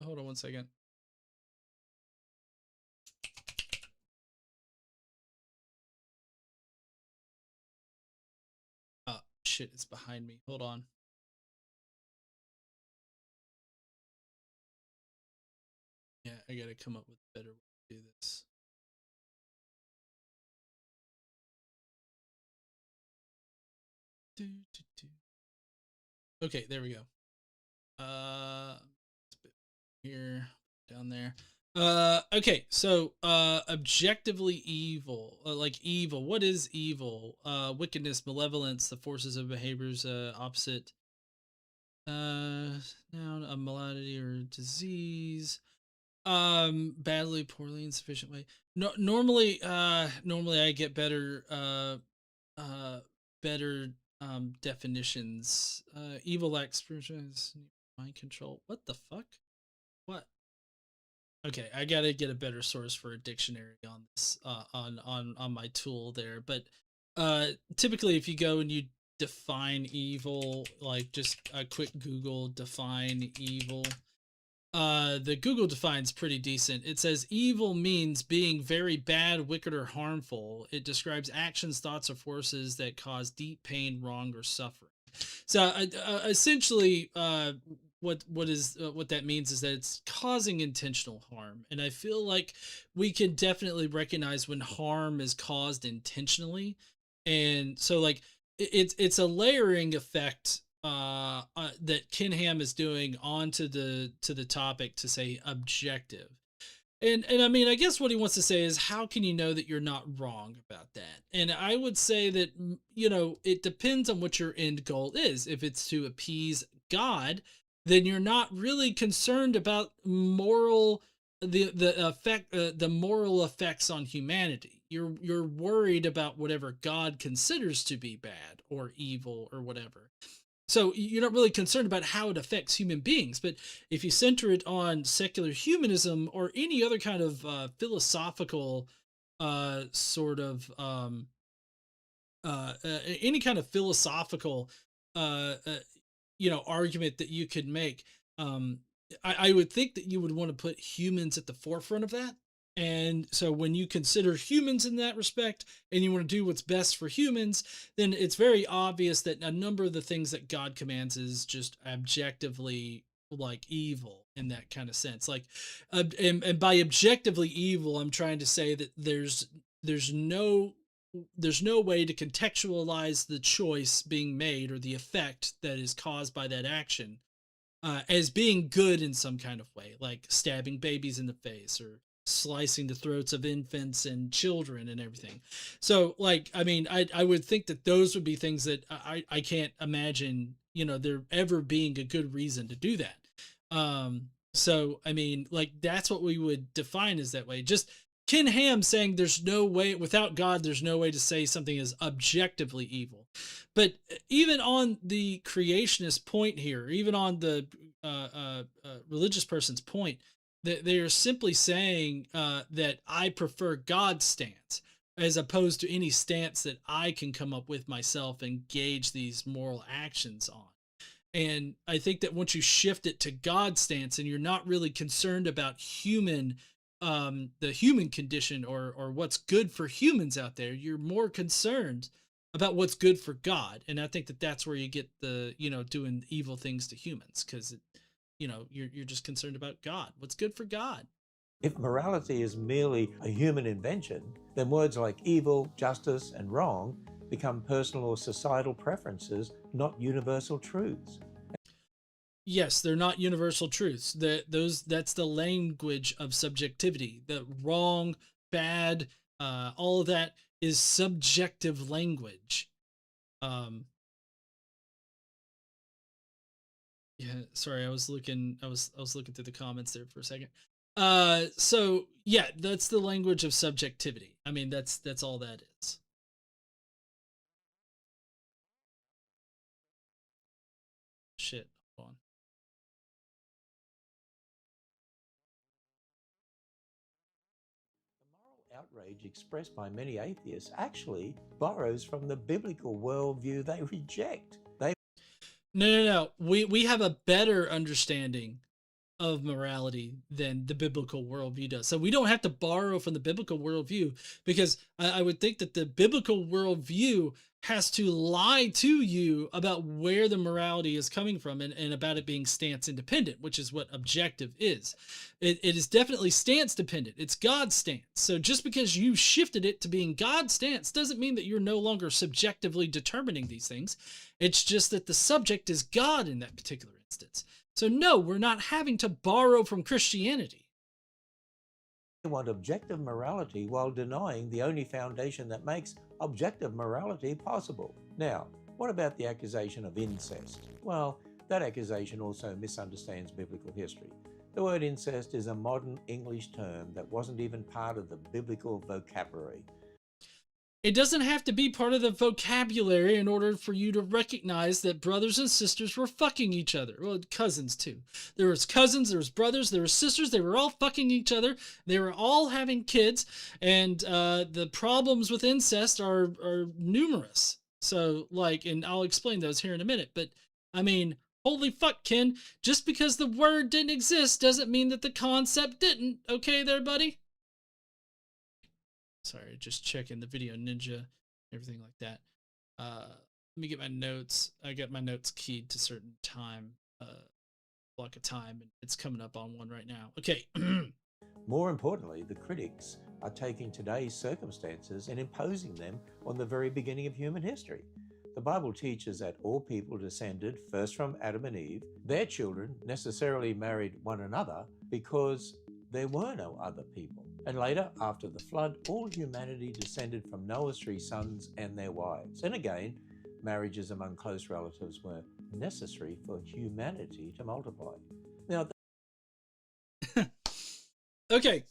S2: hold on one second. Oh shit, it's behind me, hold on. Yeah, I gotta come up with a better way to do this. Okay, there we go. Here, down there. Okay, so objectively evil, like evil. What is evil? Wickedness, malevolence, the forces of behaviors opposite. Noun, a malady or disease. Badly, poorly, insufficient way. No, normally I get better definitions. Evil expressions, mind control. What the fuck? What? Okay, I gotta get a better source for a dictionary on this, on my tool there. But typically, if you go and you define evil, like just a quick Google define evil, the Google defines pretty decent. It says evil means being very bad, wicked, or harmful. It describes actions, thoughts, or forces that cause deep pain, wrong, or suffering. So essentially, what that means is that it's causing intentional harm, and I feel like we can definitely recognize when harm is caused intentionally, and so like it's a layering effect that Ken Ham is doing onto the topic to say objective. And I mean, I guess what he wants to say is, how can you know that you're not wrong about that? And I would say that, it depends on what your end goal is. If it's to appease God, then you're not really concerned about the moral effects on humanity. You're worried about whatever God considers to be bad or evil or whatever. So you're not really concerned about how it affects human beings. But if you center it on secular humanism or any other kind of philosophical sort of any kind of philosophical argument that you could make. I would think that you would want to put humans at the forefront of that. And so when you consider humans in that respect and you want to do what's best for humans, then it's very obvious that a number of the things that God commands is just objectively like evil in that kind of sense. Like, and by objectively evil, I'm trying to say that there's no way to contextualize the choice being made or the effect that is caused by that action as being good in some kind of way, like stabbing babies in the face or slicing the throats of infants and children and everything. So, like, I mean, I would think that those would be things that I can't imagine, there ever being a good reason to do that. So, I mean, like, that's what we would define as that way. Just Ken Ham saying there's no way, without God, there's no way to say something is objectively evil. But even on the creationist point here, even on the religious person's point, that they are simply saying that I prefer God's stance as opposed to any stance that I can come up with myself and gauge these moral actions on. And I think that once you shift it to God's stance and you're not really concerned about the human condition or what's good for humans out there, you're more concerned about what's good for God. And I think that that's where you get the, doing evil things to humans, because you're just concerned about God, what's good for God.
S3: If morality is merely a human invention, then words like evil, justice, and wrong become personal or societal preferences, not universal truths.
S2: Yes, they're not universal truths. That's the language of subjectivity. The wrong, bad, all of that is subjective language. Yeah, sorry, I was looking through the comments there for a second. So yeah, that's the language of subjectivity. I mean, that's all that is. Shit, hold on.
S3: Outrage expressed by many atheists actually borrows from the biblical worldview they reject.
S2: No. We have a better understanding of morality than the biblical worldview does. So we don't have to borrow from the biblical worldview, because I would think that the biblical worldview has to lie to you about where the morality is coming from and about it being stance independent, which is what objective is. It is definitely stance dependent. It's God's stance. So just because you shifted it to being God's stance doesn't mean that you're no longer subjectively determining these things. It's just that the subject is God in that particular instance. So no, we're not having to borrow from Christianity.
S3: They want objective morality while denying the only foundation that makes objective morality possible. Now, what about the accusation of incest? Well, that accusation also misunderstands biblical history. The word incest is a modern English term that wasn't even part of the biblical vocabulary.
S2: It doesn't have to be part of the vocabulary in order for you to recognize that brothers and sisters were fucking each other. Well, cousins too. There was cousins, there was brothers, there were sisters. They were all fucking each other. They were all having kids. And the problems with incest are numerous. So, like, and I'll explain those here in a minute. But, I mean, holy fuck, Ken. Just because the word didn't exist doesn't mean that the concept didn't. Okay there, buddy? Sorry, just checking the Video Ninja, everything like that. Let me get my notes. I got my notes keyed to certain time, block of time, and it's coming up on one right now. Okay.
S3: More importantly, the critics are taking today's circumstances and imposing them on the very beginning of human history. The Bible teaches that all people descended first from Adam and Eve. Their children necessarily married one another because there were no other people. And later, after the flood, all humanity descended from Noah's 3 sons and their wives. And again, marriages among close relatives were necessary for humanity to multiply. Now,
S2: okay.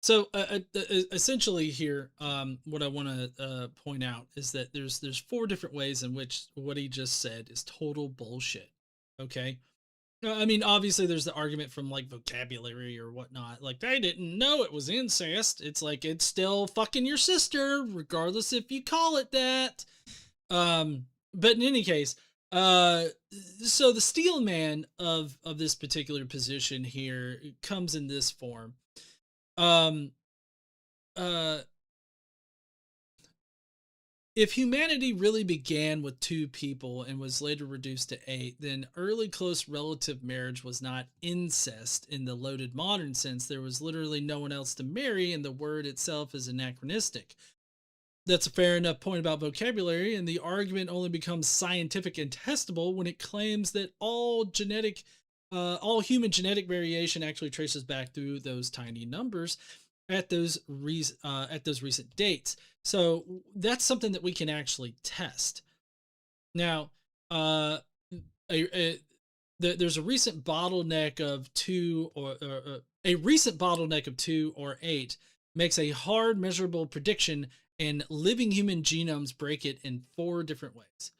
S2: So essentially here, what I want to point out is that there's 4 different ways in which what he just said is total bullshit. Okay. I mean, obviously, there's the argument from like vocabulary or whatnot. Like, they didn't know it was incest. It's like it's still fucking your sister, regardless if you call it that. But in any case, so the steel man of this particular position here comes in this form. Um, uh, If humanity really began with 2 people and was later reduced to 8, then early close relative marriage was not incest in the loaded modern sense. There was literally no one else to marry, and the word itself is anachronistic. That's a fair enough point about vocabulary, and the argument only becomes scientific and testable when it claims that all human genetic variation actually traces back through those tiny numbers at those recent dates. So that's something that we can actually test. Now, there's a recent bottleneck of 2 or 8 makes a hard measurable prediction, and living human genomes break it in 4 different ways.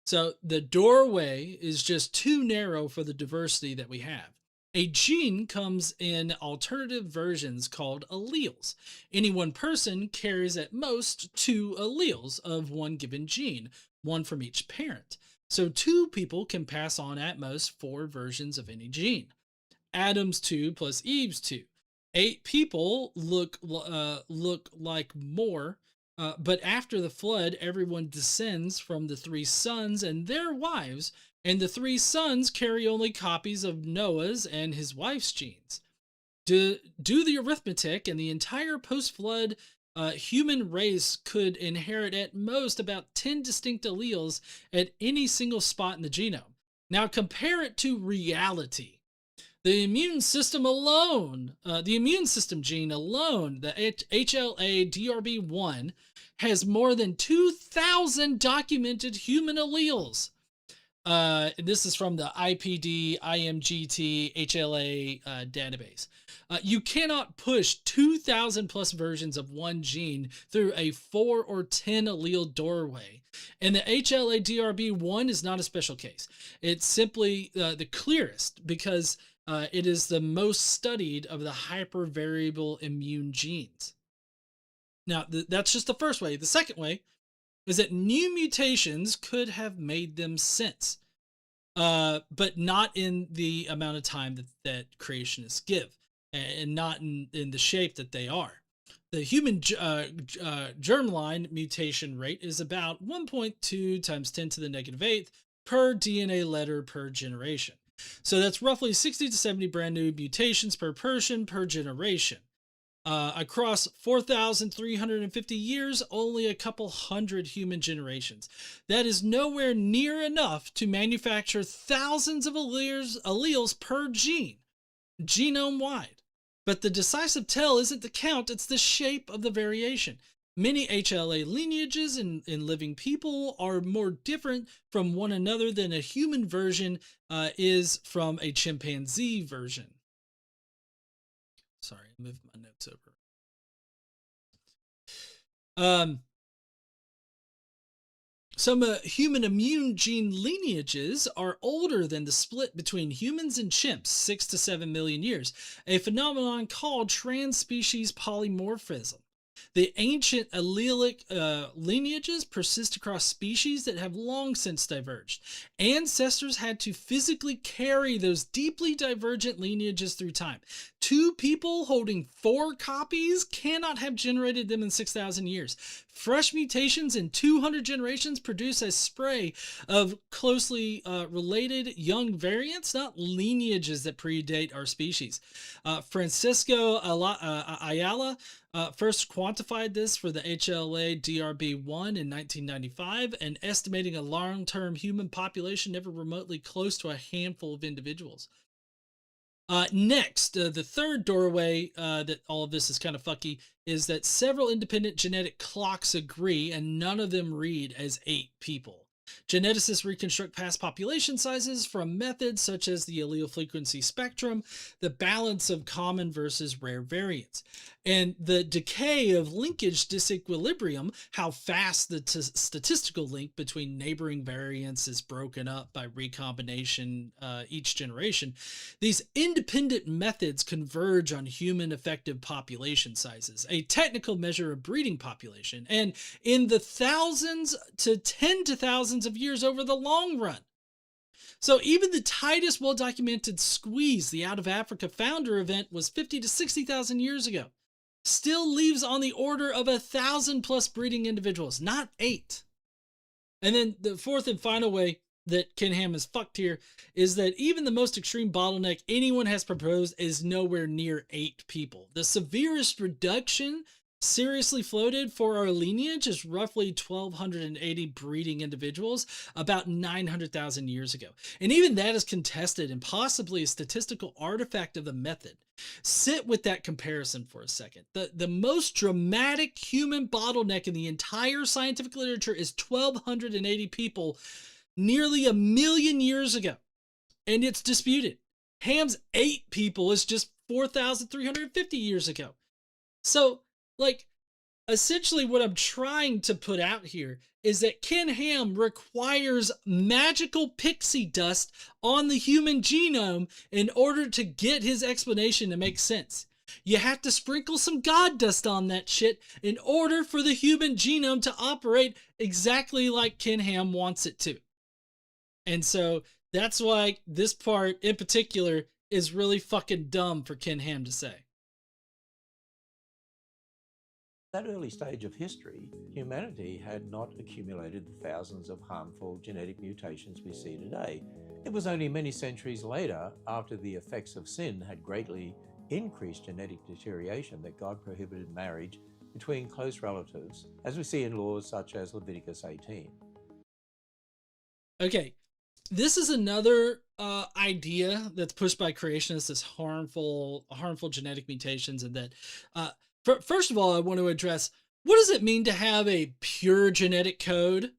S2: So the doorway is just too narrow for the diversity that we have. A gene comes in alternative versions called alleles. Any one person carries at most 2 alleles of one given gene, one from each parent. So 2 people can pass on at most 4 versions of any gene. Adam's 2 plus Eve's 2. 8 people look like more, but after the flood, everyone descends from the 3 sons and their wives, and the 3 sons carry only copies of Noah's and his wife's genes. Do the arithmetic, and the entire post-flood human race could inherit at most about 10 distinct alleles at any single spot in the genome. Now compare it to reality. The immune system gene alone, the HLA-DRB1, has more than 2,000 documented human alleles. This is from the IPD-IMGT HLA database. You cannot push 2,000 plus versions of one gene through a 4 or 10 allele doorway. And the HLA-DRB1 is not a special case. It's simply the clearest because it is the most studied of the hypervariable immune genes. Now, that's just the first way. The second way is that new mutations could have made them sense, but not in the amount of time that creationists give, and not in the shape that they are. The human germline mutation rate is about 1.2 times 10 to the negative 8th per DNA letter per generation. So that's roughly 60 to 70 brand new mutations per person per generation. Across 4,350 years, only a couple hundred human generations. That is nowhere near enough to manufacture thousands of alleles per gene, genome-wide. But the decisive tell isn't the count, it's the shape of the variation. Many HLA lineages in living people are more different from one another than a human version is from a chimpanzee version. Sorry, I moved my notes over. Some human immune gene lineages are older than the split between humans and chimps, 6 to 7 million years, a phenomenon called transspecies polymorphism. The ancient allelic lineages persist across species that have long since diverged. Ancestors had to physically carry those deeply divergent lineages through time. 2 people holding 4 copies cannot have generated them in 6,000 years. Fresh mutations in 200 generations produce a spray of closely related young variants, not lineages that predate our species. Francisco Ayala first quantified this for the HLA-DRB1 in 1995, and estimating a long-term human population never remotely close to a handful of individuals. Next, the third doorway that all of this is kind of fucky is that several independent genetic clocks agree, and none of them read as 8 people. Geneticists reconstruct past population sizes from methods such as the allele frequency spectrum, the balance of common versus rare variants. And the decay of linkage disequilibrium, how fast the statistical link between neighboring variants is broken up by recombination each generation, these independent methods converge on human effective population sizes, a technical measure of breeding population, and in the thousands to 10 to thousands of years over the long run. So even the tightest well-documented squeeze, the out of Africa founder event, was 50 to 60,000 years ago. Still leaves on the order of 1,000 plus breeding individuals, not 8. And then the fourth and final way that Ken Ham is fucked here is that even the most extreme bottleneck anyone has proposed is nowhere near 8 people. The severest reduction seriously floated for our lineage is roughly 1,280 breeding individuals about 900,000 years ago. And even that is contested and possibly a statistical artifact of the method. Sit with that comparison for a second. The most dramatic human bottleneck in the entire scientific literature is 1,280 people nearly 1 million years ago. And it's disputed. Ham's 8 people is just 4,350 years ago. So, like, essentially what I'm trying to put out here is that Ken Ham requires magical pixie dust on the human genome in order to get his explanation to make sense. You have to sprinkle some god dust on that shit in order for the human genome to operate exactly like Ken Ham wants it to. And so that's why this part in particular is really fucking dumb for Ken Ham to say.
S3: At that early stage of history, humanity had not accumulated the thousands of harmful genetic mutations we see today. It was only many centuries later, after the effects of sin had greatly increased genetic deterioration, that God prohibited marriage between close relatives, as we see in laws such as Leviticus 18.
S2: Okay, this is another idea that's pushed by creationists as harmful genetic mutations, and that first of all, I want to address, what does it mean to have a pure genetic code?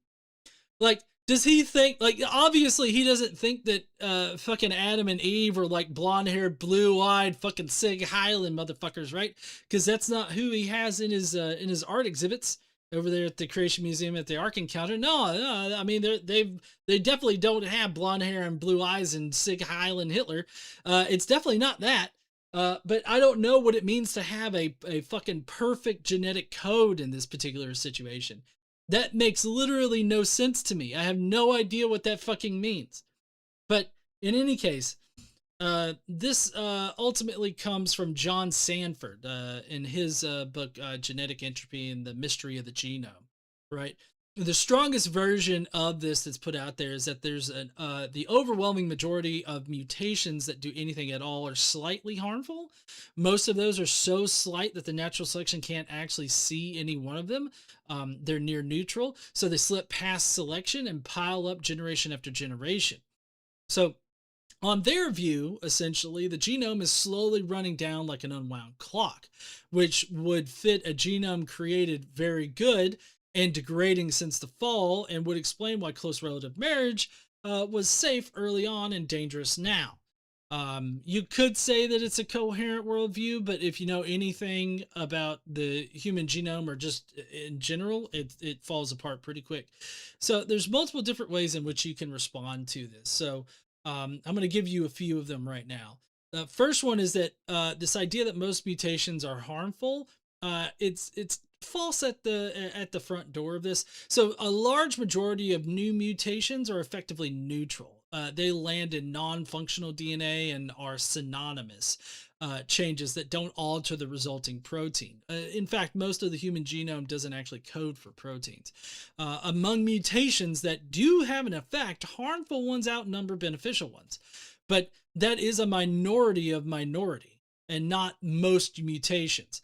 S2: Like, does he think, like, obviously he doesn't think that fucking Adam and Eve are like blonde-haired, blue-eyed fucking Sig Highland motherfuckers, right? Because that's not who he has in his art exhibits over there at the Creation Museum at the Ark Encounter. No, I mean, they definitely don't have blonde hair and blue eyes and Sig Highland Hitler. It's definitely not that. But I don't know what it means to have a fucking perfect genetic code in this particular situation. That makes literally no sense to me. I have no idea what that fucking means. But in any case, this ultimately comes from John Sanford in his book, Genetic Entropy and the Mystery of the Genome, right? The strongest version of this that's put out there is that there's the overwhelming majority of mutations that do anything at all are slightly harmful. Most of those are so slight that the natural selection can't actually see any one of them. They're near neutral, so they slip past selection and pile up generation after generation. So on their view, essentially, the genome is slowly running down like an unwound clock, which would fit a genome created very good and degrading since the fall, and would explain why close relative marriage was safe early on and dangerous now. You could say that it's a coherent worldview, but if you know anything about the human genome or just in general, it falls apart pretty quick. So there's multiple different ways in which you can respond to this. So I'm going to give you a few of them right now. The first one is that this idea that most mutations are harmful, it's false at the front door of this. So a large majority of new mutations are effectively neutral. They land in non-functional DNA and are synonymous changes that don't alter the resulting protein. In fact, most of the human genome doesn't actually code for proteins. Among mutations that do have an effect, harmful ones outnumber beneficial ones. But that is a minority of minority and not most mutations.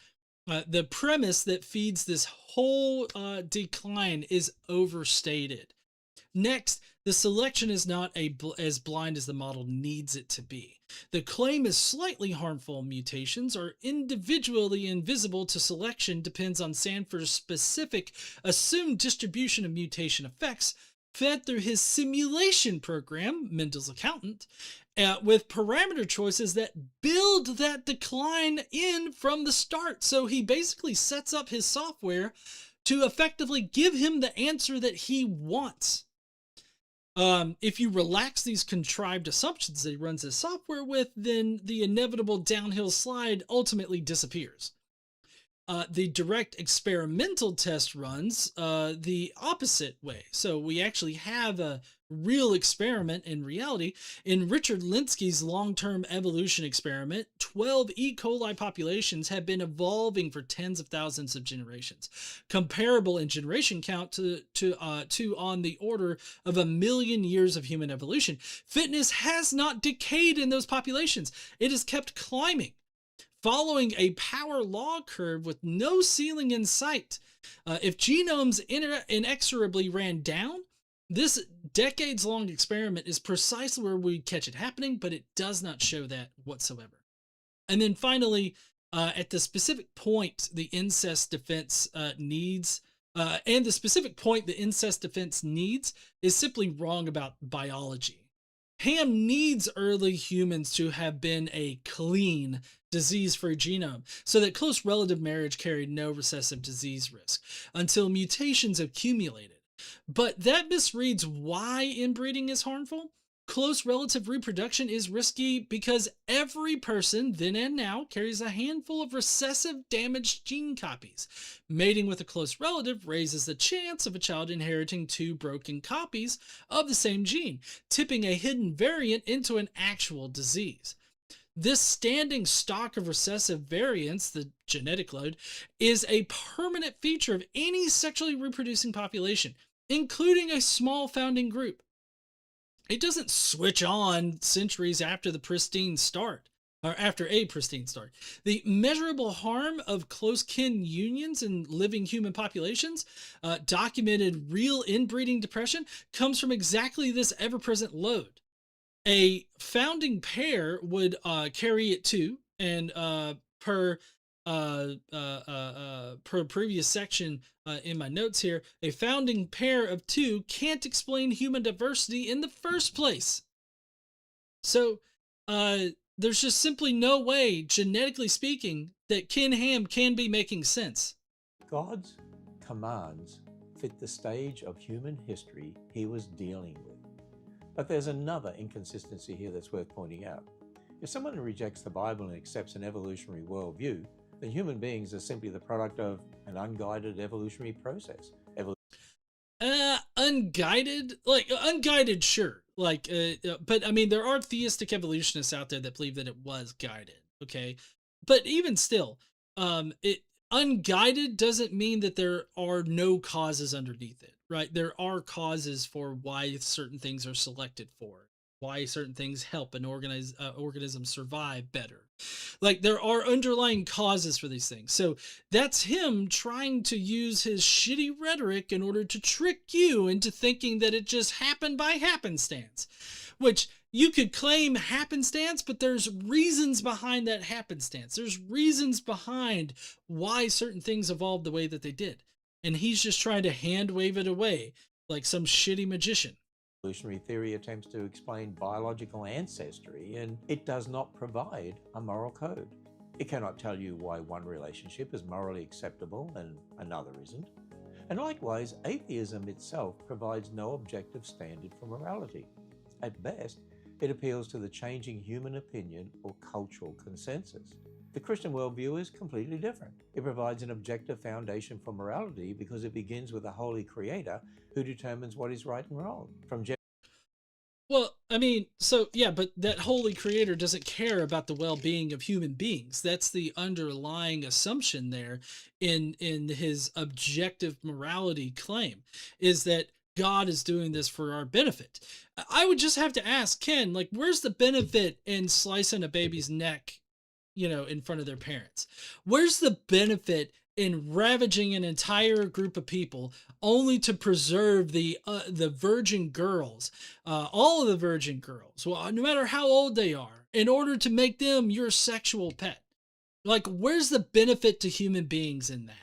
S2: The premise that feeds this whole decline is overstated. Next, the selection is not as blind as the model needs it to be. The claim is slightly harmful mutations are individually invisible to selection depends on Sanford's specific assumed distribution of mutation effects fed through his simulation program, Mendel's accountant, with parameter choices that build that decline in from the start. So he basically sets up his software to effectively give him the answer that he wants. If you relax these contrived assumptions that he runs his software with, then the inevitable downhill slide ultimately disappears. The direct experimental test runs the opposite way. So we actually have a real experiment in reality. In Richard Linsky's long-term evolution experiment, 12 E. coli populations have been evolving for tens of thousands of generations, comparable in generation count to on the order of 1 million years of human evolution. Fitness has not decayed in those populations. It has kept climbing, following a power law curve with no ceiling in sight. If genomes inexorably ran down, this decades-long experiment is precisely where we catch it happening, but it does not show that whatsoever. And then finally, at the specific point the incest defense needs, is simply wrong about biology. Ham needs early humans to have been a clean, disease-free genome so that close relative marriage carried no recessive disease risk until mutations accumulated. But that misreads why inbreeding is harmful. Close relative reproduction is risky because every person, then and now, carries a handful of recessive damaged gene copies. Mating with a close relative raises the chance of a child inheriting 2 broken copies of the same gene, tipping a hidden variant into an actual disease. This standing stock of recessive variants, the genetic load, is a permanent feature of any sexually reproducing population, including a small founding group. It doesn't switch on centuries after the pristine start, or after a pristine start. The measurable harm of close kin unions in living human populations, documented real inbreeding depression, comes from exactly this ever-present load. A founding pair would carry it too, and per previous section in my notes here, a founding pair of 2 can't explain human diversity in the first place. So there's just simply no way, genetically speaking, that Ken Ham can be making sense.
S3: God's commands fit the stage of human history he was dealing with. But there's another inconsistency here that's worth pointing out. If someone rejects the Bible and accepts an evolutionary worldview, then human beings are simply the product of an unguided evolutionary process.
S2: Unguided, sure. But I mean, there are theistic evolutionists out there that believe that it was guided, okay? But even still, unguided doesn't mean that there are no causes underneath it, right? There are causes for why certain things are selected for, why certain things help an organism survive better. Like, there are underlying causes for these things. So that's him trying to use his shitty rhetoric in order to trick you into thinking that it just happened by happenstance, which you could claim happenstance, but there's reasons behind that happenstance. There's reasons behind why certain things evolved the way that they did. And he's just trying to hand wave it away like some shitty magician.
S3: Evolutionary theory attempts to explain biological ancestry, and it does not provide a moral code. It cannot tell you why one relationship is morally acceptable and another isn't. And likewise, atheism itself provides no objective standard for morality. At best, it appeals to the changing human opinion or cultural consensus. The Christian worldview is completely different. It provides an objective foundation for morality because it begins with a holy creator who determines what is right and wrong.
S2: Well, I mean, so yeah, but that holy creator doesn't care about the well-being of human beings. That's the underlying assumption there in his objective morality claim, is that God is doing this for our benefit. I would just have to ask Ken, like, where's the benefit in slicing a baby's neck, in front of their parents? Where's the benefit in ravaging an entire group of people only to preserve the virgin girls, all of the virgin girls, well, no matter how old they are, in order to make them your sexual pet? Like, where's the benefit to human beings in that?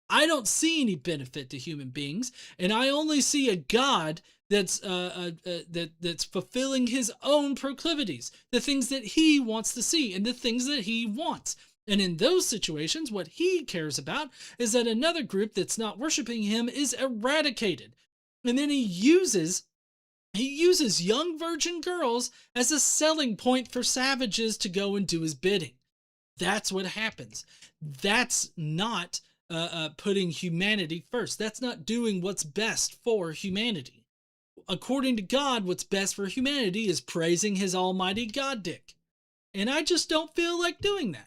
S2: I don't see any benefit to human beings, and I only see a God that's that's fulfilling his own proclivities, the things that he wants to see and the things that he wants. And in those situations, what he cares about is that another group that's not worshiping him is eradicated. And then he uses young virgin girls as a selling point for savages to go and do his bidding. That's what happens. That's not putting humanity first. That's not doing what's best for humanity. According to God, what's best for humanity is praising his almighty God dick. And I just don't feel like doing that.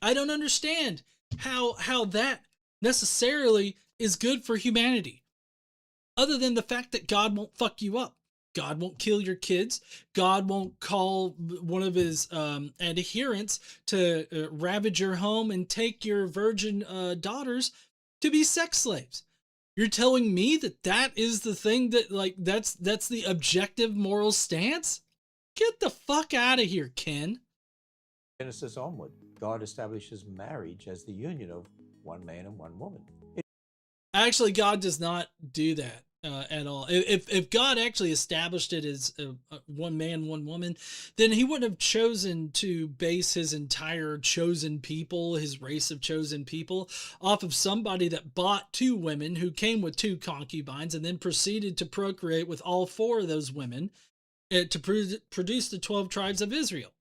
S2: I don't understand how that necessarily is good for humanity. Other than the fact that God won't fuck you up. God won't kill your kids. God won't call one of his adherents to ravage your home and take your virgin daughters to be sex slaves. You're telling me that is the thing that, like, that's the objective moral stance? Get the fuck out of here, Ken.
S3: Genesis onward, God establishes marriage as the union of one man and one woman.
S2: Actually, God does not do that at all. If God actually established it as one man, one woman, then he wouldn't have chosen to base his entire chosen people, his race of chosen people, off of somebody that bought 2 women who came with 2 concubines and then proceeded to procreate with all 4 of those women to produce the 12 tribes of Israel.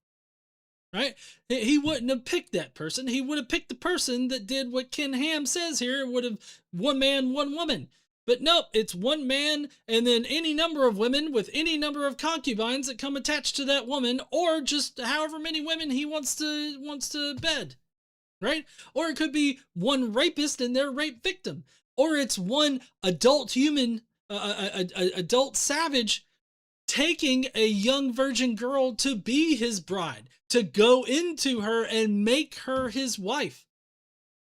S2: Right? He wouldn't have picked that person. He would have picked the person that did what Ken Ham says here, would have one man, one woman. But nope, it's one man and then any number of women with any number of concubines that come attached to that woman, or just however many women he wants to bed. Right? Or it could be one rapist and their rape victim. Or it's one adult human, adult savage taking a young virgin girl to be his bride, to go into her and make her his wife.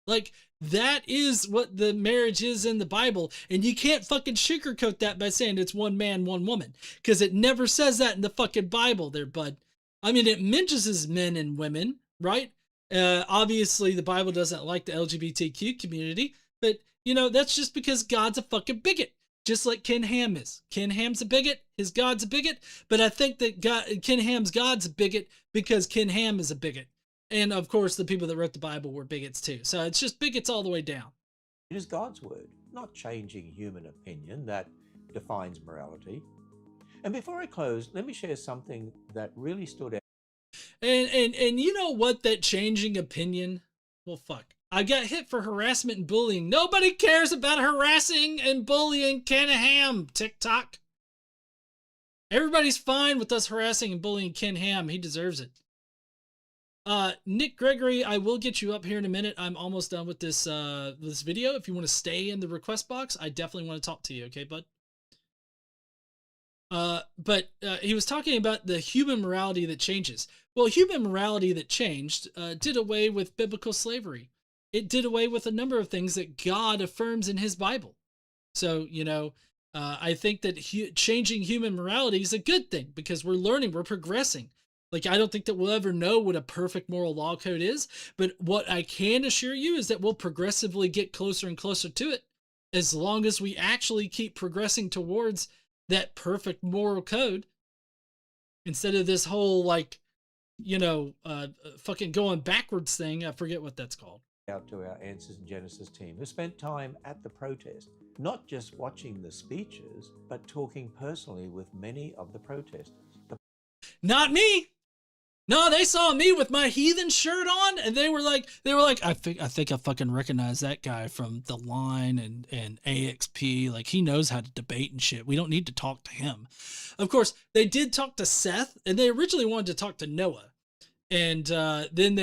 S2: Like, that is what the marriage is in the Bible. And you can't fucking sugarcoat that by saying it's one man, one woman. Because it never says that in the fucking Bible there, bud. I mean, it mentions men and women, right? Obviously, the Bible doesn't like the LGBTQ community. But, you know, that's just because God's a fucking bigot. Just like Ken Ham is. Ken Ham's a bigot. His God's a bigot. But I think that Ken Ham's God's a bigot because Ken Ham is a bigot. And, of course, the people that wrote the Bible were bigots, too. So it's just bigots all the way down.
S3: It is God's word, not changing human opinion, that defines morality. And before I close, let me share something that really stood out.
S2: And you know what? That changing opinion? Well, fuck. I got hit for harassment and bullying. Nobody cares about harassing and bullying Ken Ham, TikTok. Everybody's fine with us harassing and bullying Ken Ham. He deserves it. Nick Gregory, I will get you up here in a minute. I'm almost done with this this video. If you want to stay in the request box, I definitely want to talk to you, okay, bud? But he was talking about the human morality that changes. Well, human morality that changed did away with biblical slavery. It did away with a number of things that God affirms in his Bible. So, you know, I think that changing human morality is a good thing because we're learning, we're progressing. Like, I don't think that we'll ever know what a perfect moral law code is, but what I can assure you is that we'll progressively get closer and closer to it as long as we actually keep progressing towards that perfect moral code instead of this whole, like, you know, fucking going backwards thing. I forget what that's called.
S3: Out to our Answers in Genesis team who spent time at the protest, not just watching the speeches, but talking personally with many of the protesters.
S2: Not me. No, they saw me with my heathen shirt on, and they were like, I think I fucking recognize that guy from The Line and AXP. Like, he knows how to debate and shit. We don't need to talk to him. Of course, they did talk to Seth, and they originally wanted to talk to Noah, and then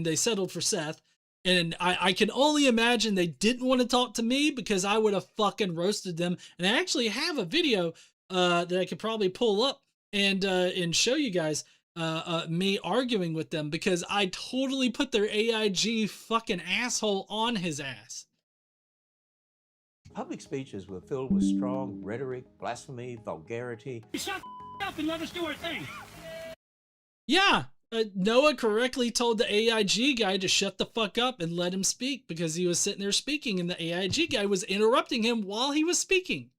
S2: they settled for Seth. And I can only imagine they didn't want to talk to me because I would have fucking roasted them. And I actually have a video that I could probably pull up and show you guys me arguing with them because I totally put their AIG fucking asshole on his ass.
S3: Public speeches were filled with strong rhetoric, blasphemy, vulgarity.
S4: Shut up and let us do our thing.
S2: Yeah, Noah correctly told the AIG guy to shut the fuck up and let him speak because he was sitting there speaking and the AIG guy was interrupting him while he was speaking.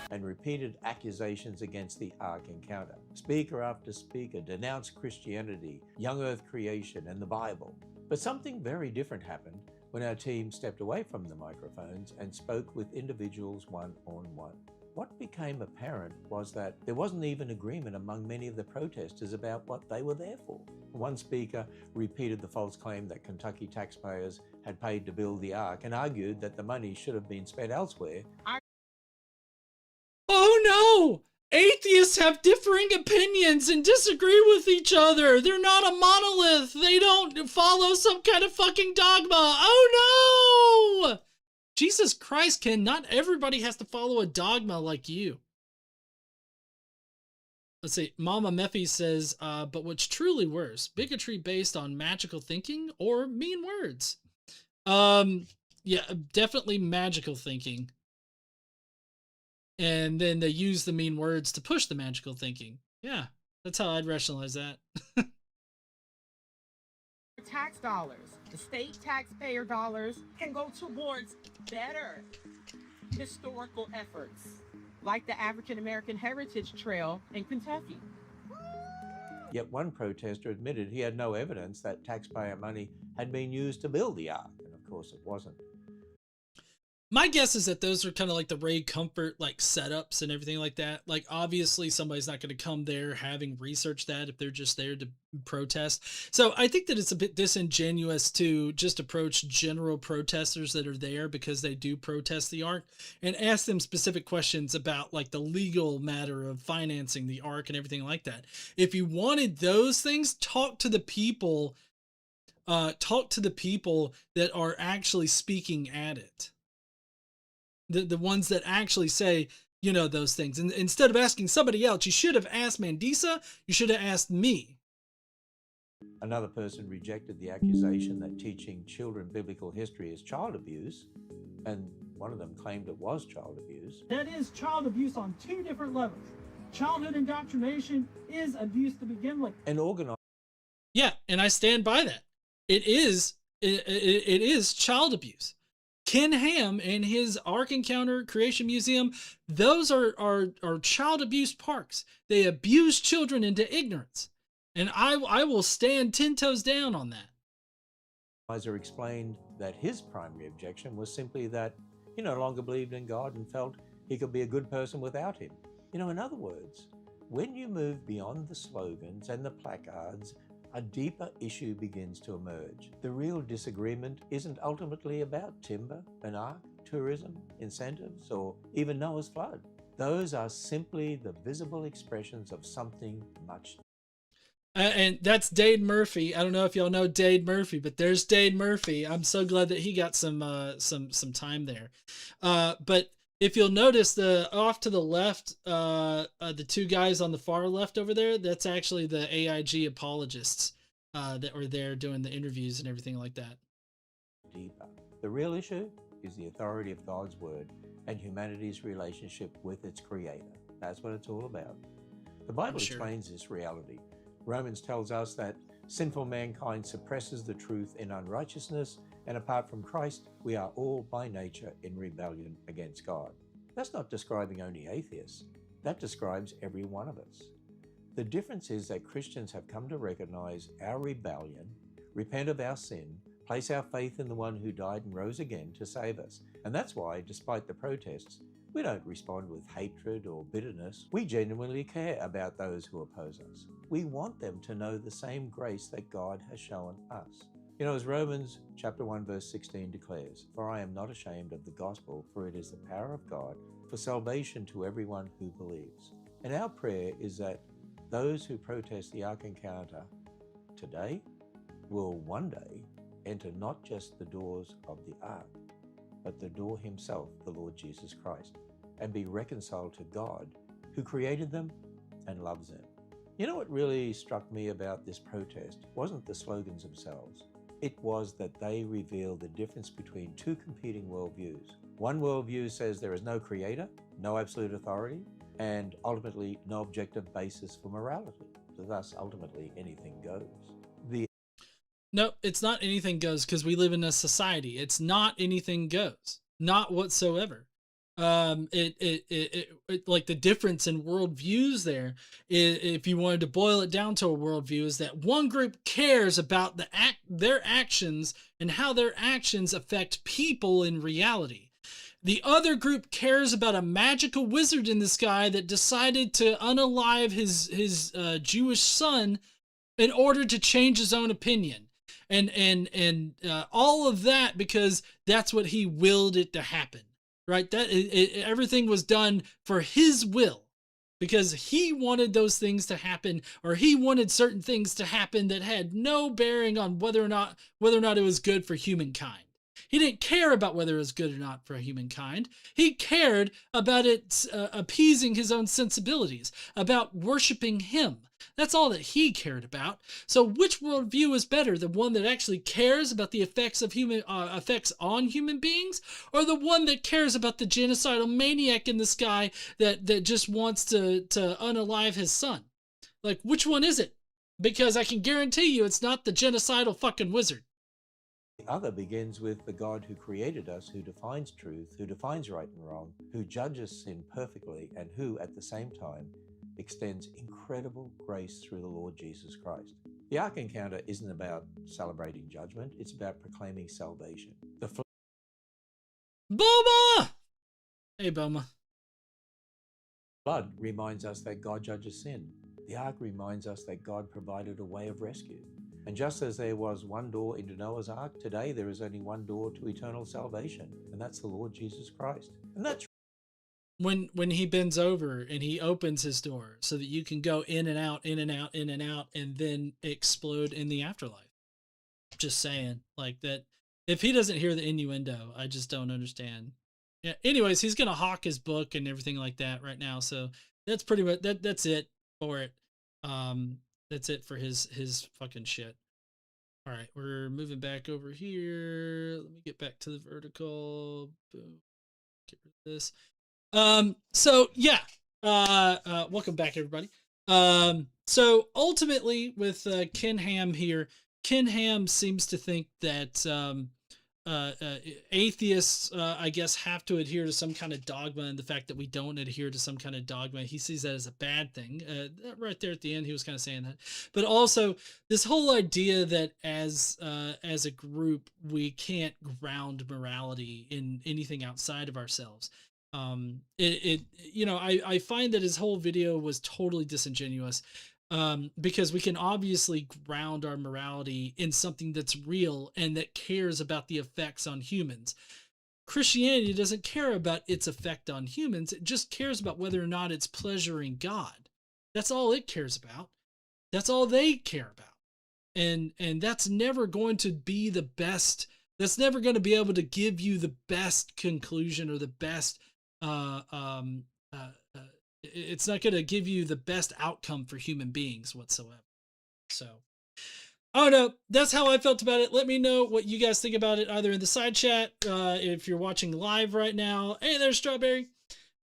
S3: And repeated accusations against the Ark encounter. Speaker after speaker denounced Christianity, young earth creation, and the Bible. But something very different happened when our team stepped away from the microphones and spoke with individuals one-on-one. What became apparent was that there wasn't even agreement among many of the protesters about what they were there for. One speaker repeated the false claim that Kentucky taxpayers had paid to build the Ark and argued that the money should have been spent elsewhere.
S2: Oh no! Atheists have differing opinions and disagree with each other. They're not a monolith. They don't follow some kind of fucking dogma. Oh no! Jesus Christ, Ken, not everybody has to follow a dogma like you. Let's see. Mama Mephi says, but what's truly worse, bigotry based on magical thinking or mean words? Yeah, definitely magical thinking. And then they use the mean words to push the magical thinking. Yeah, that's how I'd rationalize that.
S5: Tax dollars, the state taxpayer dollars, can go towards better historical efforts, like the African American Heritage Trail in Kentucky.
S3: Yet one protester admitted he had no evidence that taxpayer money had been used to build the Ark, and of course it wasn't.
S2: My guess is that those are kind of like the Ray Comfort like setups and everything like that. Like obviously somebody's not going to come there having researched that if they're just there to protest. So I think that it's a bit disingenuous to just approach general protesters that are there because they do protest the Ark and ask them specific questions about like the legal matter of financing the Ark and everything like that. If you wanted those things, talk to the people that are actually speaking at it. The ones that actually say, you know, those things. And instead of asking somebody else, you should have asked Mandisa, you should have asked me.
S3: Another person rejected the accusation that teaching children biblical history is child abuse, and one of them claimed it was child abuse.
S6: That is child abuse on two different levels. Childhood indoctrination is abuse to begin with.
S3: And organized.
S2: Yeah, and I stand by that. It is child abuse. Ken Ham and his Ark Encounter Creation Museum, those are child abuse parks. They abuse children into ignorance. And I will stand 10 toes down on that.
S3: Organizer explained that his primary objection was simply that he no longer believed in God and felt he could be a good person without him. You know, in other words, when you move beyond the slogans and the placards, a deeper issue begins to emerge. The real disagreement isn't ultimately about timber, an ark, tourism, incentives, or even Noah's flood. Those are simply the visible expressions of something much.
S2: And that's Dade Murphy. I don't know if y'all know Dade Murphy, but there's Dade Murphy. I'm so glad that he got some time there. But if you'll notice, the off to the left, the two guys on the far left over there, that's actually the AIG apologists that were there doing the interviews and everything like that.
S3: Deeper. The real issue is the authority of God's word and humanity's relationship with its creator. That's what it's all about. The Bible explains this reality. Romans tells us that sinful mankind suppresses the truth in unrighteousness, and apart from Christ, we are all by nature in rebellion against God. That's not describing only atheists. That describes every one of us. The difference is that Christians have come to recognize our rebellion, repent of our sin, place our faith in the one who died and rose again to save us. And that's why, despite the protests, we don't respond with hatred or bitterness. We genuinely care about those who oppose us. We want them to know the same grace that God has shown us. You know, as Romans chapter 1 verse 16 declares, "For I am not ashamed of the gospel, for it is the power of God for salvation to everyone who believes." And our prayer is that those who protest the Ark Encounter today will one day enter not just the doors of the Ark, but the door himself, the Lord Jesus Christ, and be reconciled to God who created them and loves them. You know what really struck me about this protest wasn't the slogans themselves. It was that they reveal the difference between two competing worldviews. One worldview says there is no creator, no absolute authority, and ultimately no objective basis for morality. thus ultimately anything goes. The
S2: No, it's not anything goes because we live in a society. It's not anything goes, not whatsoever. Like the difference in worldviews there, if you wanted to boil it down to a worldview, is that one group cares about their actions and how their actions affect people in reality. The other group cares about a magical wizard in the sky that decided to unalive his Jewish son in order to change his own opinion. And all of that because that's what he willed it to happen, right? Everything was done for his will because he wanted those things to happen, or he wanted certain things to happen that had no bearing on whether or not it was good for humankind. He didn't care about whether it was good or not for humankind. He cared about it appeasing his own sensibilities, about worshiping him. That's all that he cared about. So which worldview is better? The one that actually cares about the effects of effects on human beings, or the one that cares about the genocidal maniac in the sky that just wants to unalive his son? Like, which one is it? Because I can guarantee you it's not the genocidal fucking wizard.
S3: The other begins with the God who created us, who defines truth, who defines right and wrong, who judges sin perfectly, and who, at the same time, extends incredible grace through the Lord Jesus Christ. The Ark encounter isn't about celebrating judgment, it's about proclaiming salvation. The
S2: Boma! Hey, Boma.
S3: flood reminds us that God judges sin. The Ark reminds us that God provided a way of rescue. And just as there was one door into Noah's Ark, today there is only one door to eternal salvation, and that's the Lord Jesus Christ. And that's
S2: when he bends over and he opens his door so that you can go in and out, in and out, in and out, and then explode in the afterlife. Just saying, like that. If he doesn't hear the innuendo, I just don't understand. Yeah. Anyways, he's gonna hawk his book and everything like that right now. So that's pretty much that's it for it. That's it for his fucking shit. All right, we're moving back over here. Let me get back to the vertical. Boom. Get rid of this. So yeah. Welcome back, everybody. So ultimately with Ken Ham here, Ken Ham seems to think that atheists, I guess, have to adhere to some kind of dogma, and the fact that we don't adhere to some kind of dogma, he sees that as a bad thing. Right there at the end, he was kind of saying that. But also, this whole idea that as a group, we can't ground morality in anything outside of ourselves. I find that his whole video was totally disingenuous. Because we can obviously ground our morality in something that's real and that cares about the effects on humans. Christianity doesn't care about its effect on humans. It just cares about whether or not it's pleasuring God. That's all it cares about. That's all they care about. And that's never going to be the best. That's never going to be able to give you the best conclusion or the best it's not going to give you the best outcome for human beings whatsoever. So, I don't know. That's how I felt about it. Let me know what you guys think about it, either in the side chat, if you're watching live right now. Hey, there's Strawberry.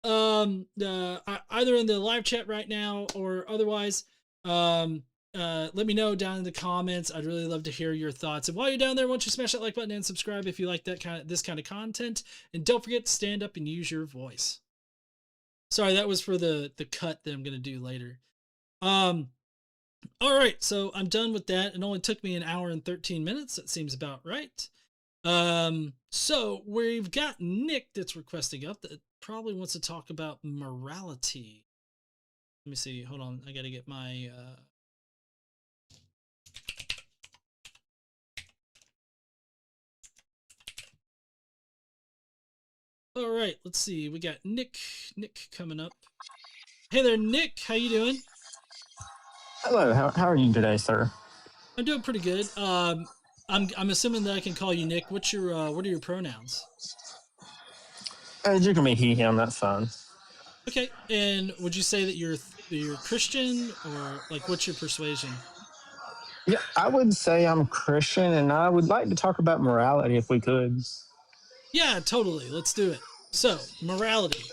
S2: Either in the live chat right now or otherwise. Let me know down in the comments. I'd really love to hear your thoughts. And while you're down there, why don't you smash that like button and subscribe if you like this kind of content. And don't forget to stand up and use your voice. Sorry, that was for the cut that I'm going to do later. All right, so I'm done with that. It only took me 1 hour and 13 minutes. That seems about right. So we've got Nick that's requesting up that probably wants to talk about morality. Let me see. Hold on. I got to get my... All right, let's see. We got Nick coming up. Hey there, Nick. How you doing?
S7: Hello. How are you today, sir?
S2: I'm doing pretty good. I'm assuming that I can call you Nick. What are your pronouns?
S7: You can be he, him. That's fine.
S2: Okay. And would you say that you're Christian, or like what's your persuasion?
S7: Yeah, I would say I'm Christian, and I would like to talk about morality if we could.
S2: Yeah, totally. Let's do it. So, morality.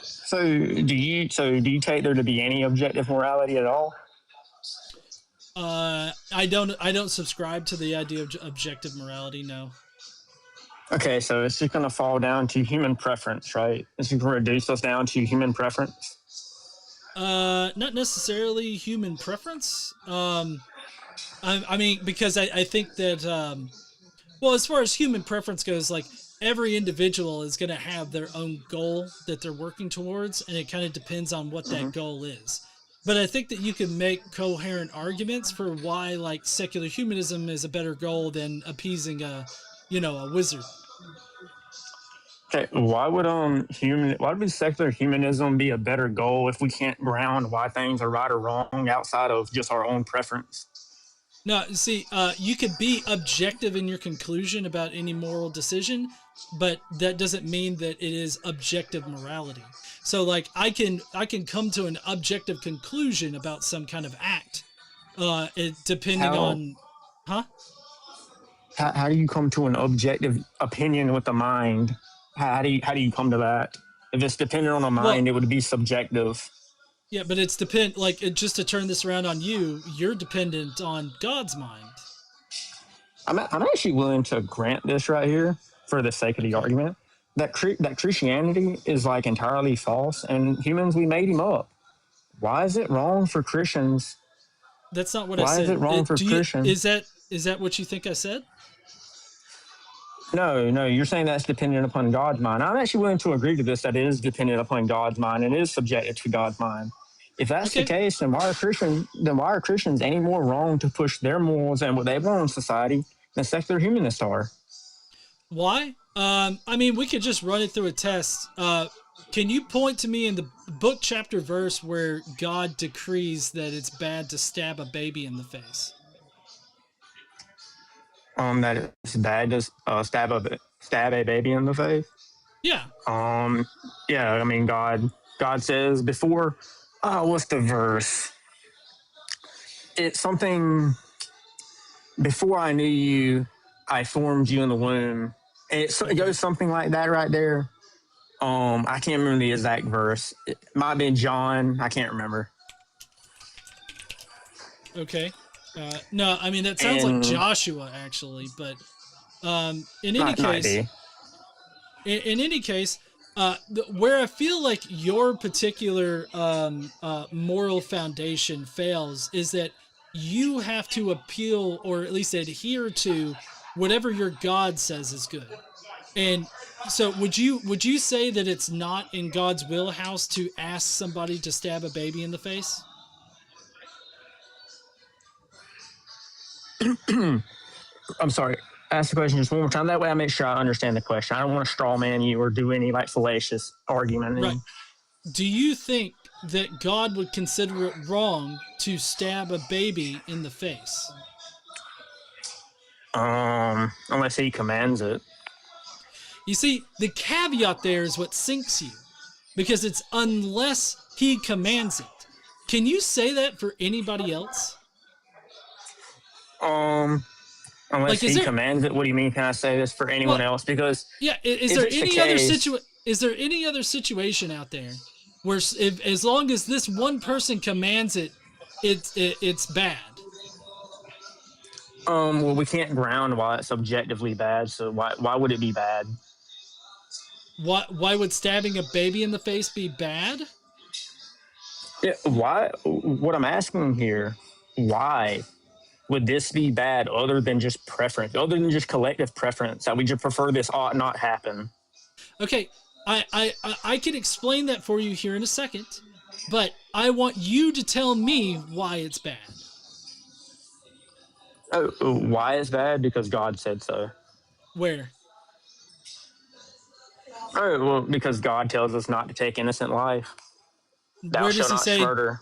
S7: So do you take there to be any objective morality at all?
S2: I don't subscribe to the idea of objective morality. No.
S7: Okay, so it's just going to fall down to human preference, right? It's going to reduce us down to human preference.
S2: Not necessarily human preference. I mean, because I think that well, as far as human preference goes, like every individual is going to have their own goal that they're working towards, and it kind of depends on what that goal is. But I think that you can make coherent arguments for why, like, secular humanism is a better goal than appeasing a wizard.
S7: Okay, why would secular humanism be a better goal if we can't ground why things are right or wrong outside of just our own preference?
S2: No, see, you could be objective in your conclusion about any moral decision, but that doesn't mean that it is objective morality. So, like, I can come to an objective conclusion about some kind of act, depending on, huh?
S7: How do you come to an objective opinion with the mind? How do you come to that? If it's dependent on the mind, it would be subjective.
S2: Yeah, but it's just to turn this around on you, you're dependent on God's mind.
S7: I'm actually willing to grant this right here for the sake of the argument that Christianity is like entirely false and humans, we made him up. Why is it wrong for Christians?
S2: That's not what I said.
S7: Why is it wrong for Christians?
S2: Is that what you think I said?
S7: No, you're saying that's dependent upon God's mind. I'm actually willing to agree to this, that it is dependent upon God's mind and is subjected to God's mind. If that's the case, then why are Christians any more wrong to push their morals and what they want in society than secular humanists are?
S2: Why? I mean, we could just run it through a test. Can you point to me in the book, chapter, verse where God decrees that it's bad to stab a baby in the face?
S7: That it's bad to stab a baby in the face?
S2: Yeah.
S7: Yeah, I mean, God says before, what's the verse? It's something, before I knew you, I formed you in the womb. It goes something like that right there. I can't remember the exact verse. It might be John. I can't remember.
S2: Okay. No, I mean, that sounds like Joshua, actually, but in any case, where I feel like your particular moral foundation fails is that you have to appeal or at least adhere to whatever your God says is good. And so would you say that it's not in God's wheelhouse to ask somebody to stab a baby in the face?
S7: I'm sorry. Ask the question just one more time. That way I make sure I understand the question. I don't want to straw man you or do any like fallacious argument.
S2: Right. Do you think that God would consider it wrong to stab a baby in the face?
S7: Unless he commands it.
S2: You see, the caveat there is what sinks you, because it's unless he commands it. Can you say that for anybody else?
S7: Unless he commands it. What do you mean? Can I say this for anyone else? Because
S2: is there any other situation out there where as long as this one person commands it, it's bad?
S7: Well, we can't ground why it's objectively bad. So why would it be bad?
S2: Why would stabbing a baby in the face be bad?
S7: Yeah, why? What I'm asking here, why would this be bad other than just preference, other than just collective preference that we just prefer this ought not happen?
S2: Okay, I can explain that for you here in a second, but I want you to tell me why it's bad.
S7: Why it's bad? Because God said so.
S2: Where?
S7: Oh, well, because God tells us not to take innocent life.
S2: Where does he say?
S7: Murder.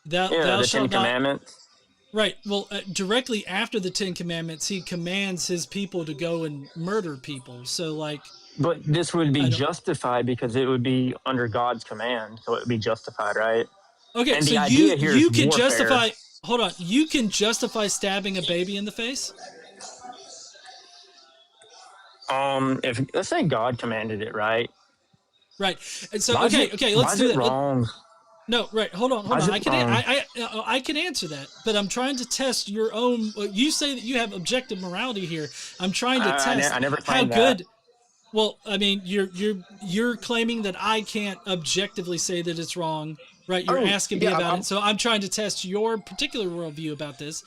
S2: Thou
S7: the
S2: shalt
S7: Ten Commandments.
S2: Right. Well, directly after the Ten Commandments, he commands his people to go and murder people. So, like.
S7: But this would be justified because it would be under God's command, so it would be justified, right?
S2: Okay,
S7: and
S2: so you can justify. Hold on. You can justify stabbing a baby in the face?
S7: If let's say God commanded it, right?
S2: Right. And so, okay, let's do that.
S7: Wrong?
S2: No, right. Hold on.
S7: Is it,
S2: I can answer that, but I'm trying to test your own. You say that you have objective morality here. I'm trying to test
S7: I never
S2: how
S7: claimed that.
S2: good. Well, I mean, you're claiming that I can't objectively say that it's wrong, right? You're asking me about it, so I'm trying to test your particular worldview about this.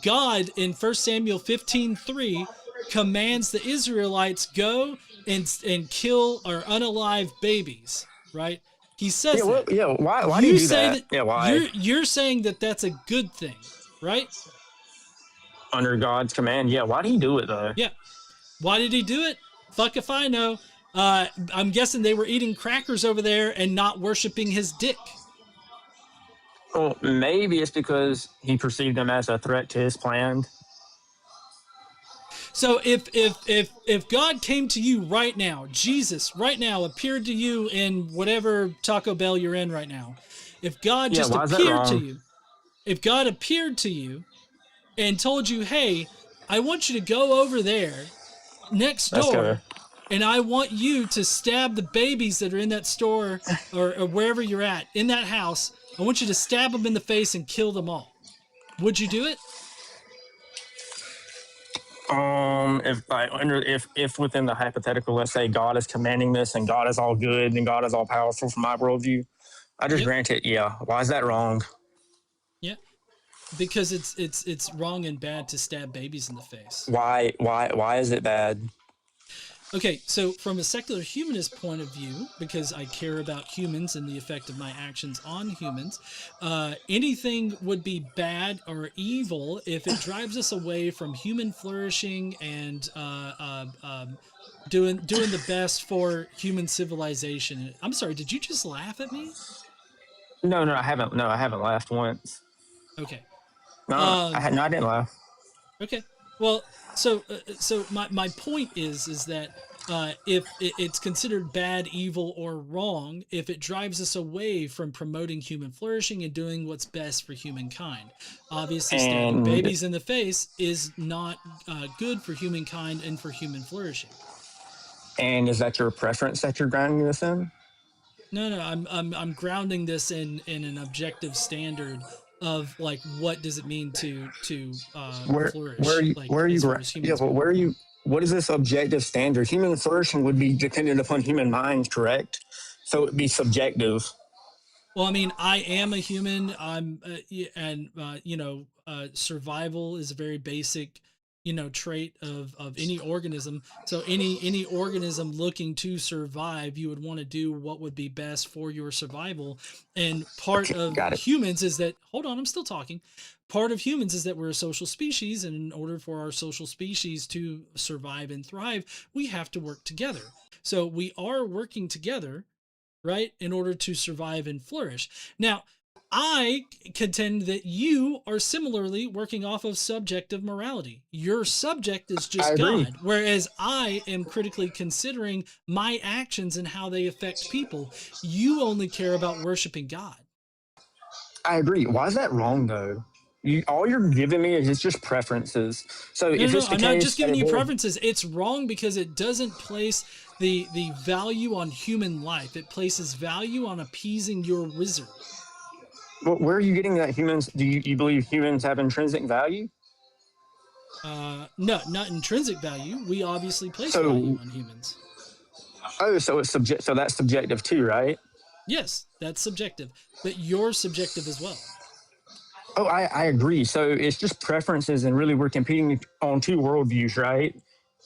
S2: God in 1 Samuel 15:3 commands the Israelites go and kill or unalive babies, right? He says
S7: Yeah, well,
S2: that.
S7: yeah. Why do you do
S2: say
S7: that? Yeah, why?
S2: You're saying that that's a good thing, right?
S7: Under God's command. Yeah, why do he do it though?
S2: Yeah. Why did he do it? Fuck if I know. I'm guessing they were eating crackers over there and not worshiping his dick.
S7: Well, maybe it's because he perceived them as a threat to his plan.
S2: So if God came to you right now, Jesus right now appeared to you in whatever Taco Bell you're in right now, if God just appeared to you, if God appeared to you and told you, hey, I want you to go over there next door and I want you to stab the babies that are in that store or wherever you're at in that house. I want you to stab them in the face and kill them all. Would you do it?
S7: If within the hypothetical, let's say God is commanding this and God is all good and God is all powerful from my worldview, I just grant it. Yeah. Why is that wrong?
S2: Yeah. Because it's wrong and bad to stab babies in the face.
S7: Why is it bad?
S2: Okay, so from a secular humanist point of view, because I care about humans and the effect of my actions on humans, anything would be bad or evil if it drives us away from human flourishing and doing the best for human civilization. I'm sorry, did you just laugh at me?
S7: No, I haven't. No, I haven't laughed once.
S2: Okay.
S7: No, I didn't laugh.
S2: Okay. Well, so my point is that if it's considered bad, evil, or wrong, if it drives us away from promoting human flourishing and doing what's best for humankind. Obviously, stabbing babies in the face is not good for humankind and for human flourishing. And
S7: is that your preference that you're grounding this in?
S2: No, I'm grounding this in an objective standard of like what does it mean to flourish?
S7: Where are you? What is this objective standard? Human flourishing would be dependent upon human minds, correct? So it'd be subjective.
S2: Well, I mean, I am a human. Survival is a very basic, trait of any organism. So any organism looking to survive, you would want to do what would be best for your survival. And part of humans is that, hold on, I'm still talking. Part of humans is that we're a social species. And in order for our social species to survive and thrive, we have to work together. So we are working together, right, in order to survive and flourish. Now, I contend that you are similarly working off of subjective morality. Your subject is just God, whereas I am critically considering my actions and how they affect people. You only care about worshiping God.
S7: I agree. Why is that wrong, though? All you're giving me is just preferences. So I'm
S2: not just giving you preferences. It's wrong because it doesn't place the value on human life. It places value on appeasing your wizard.
S7: Well, where are you getting that humans? Do you believe humans have intrinsic value?
S2: No, not intrinsic value. We obviously place value on humans.
S7: Oh, so it's so that's subjective too, right?
S2: Yes, that's subjective, but you're subjective as well.
S7: Oh, I agree. So it's just preferences, and really we're competing on two worldviews, right?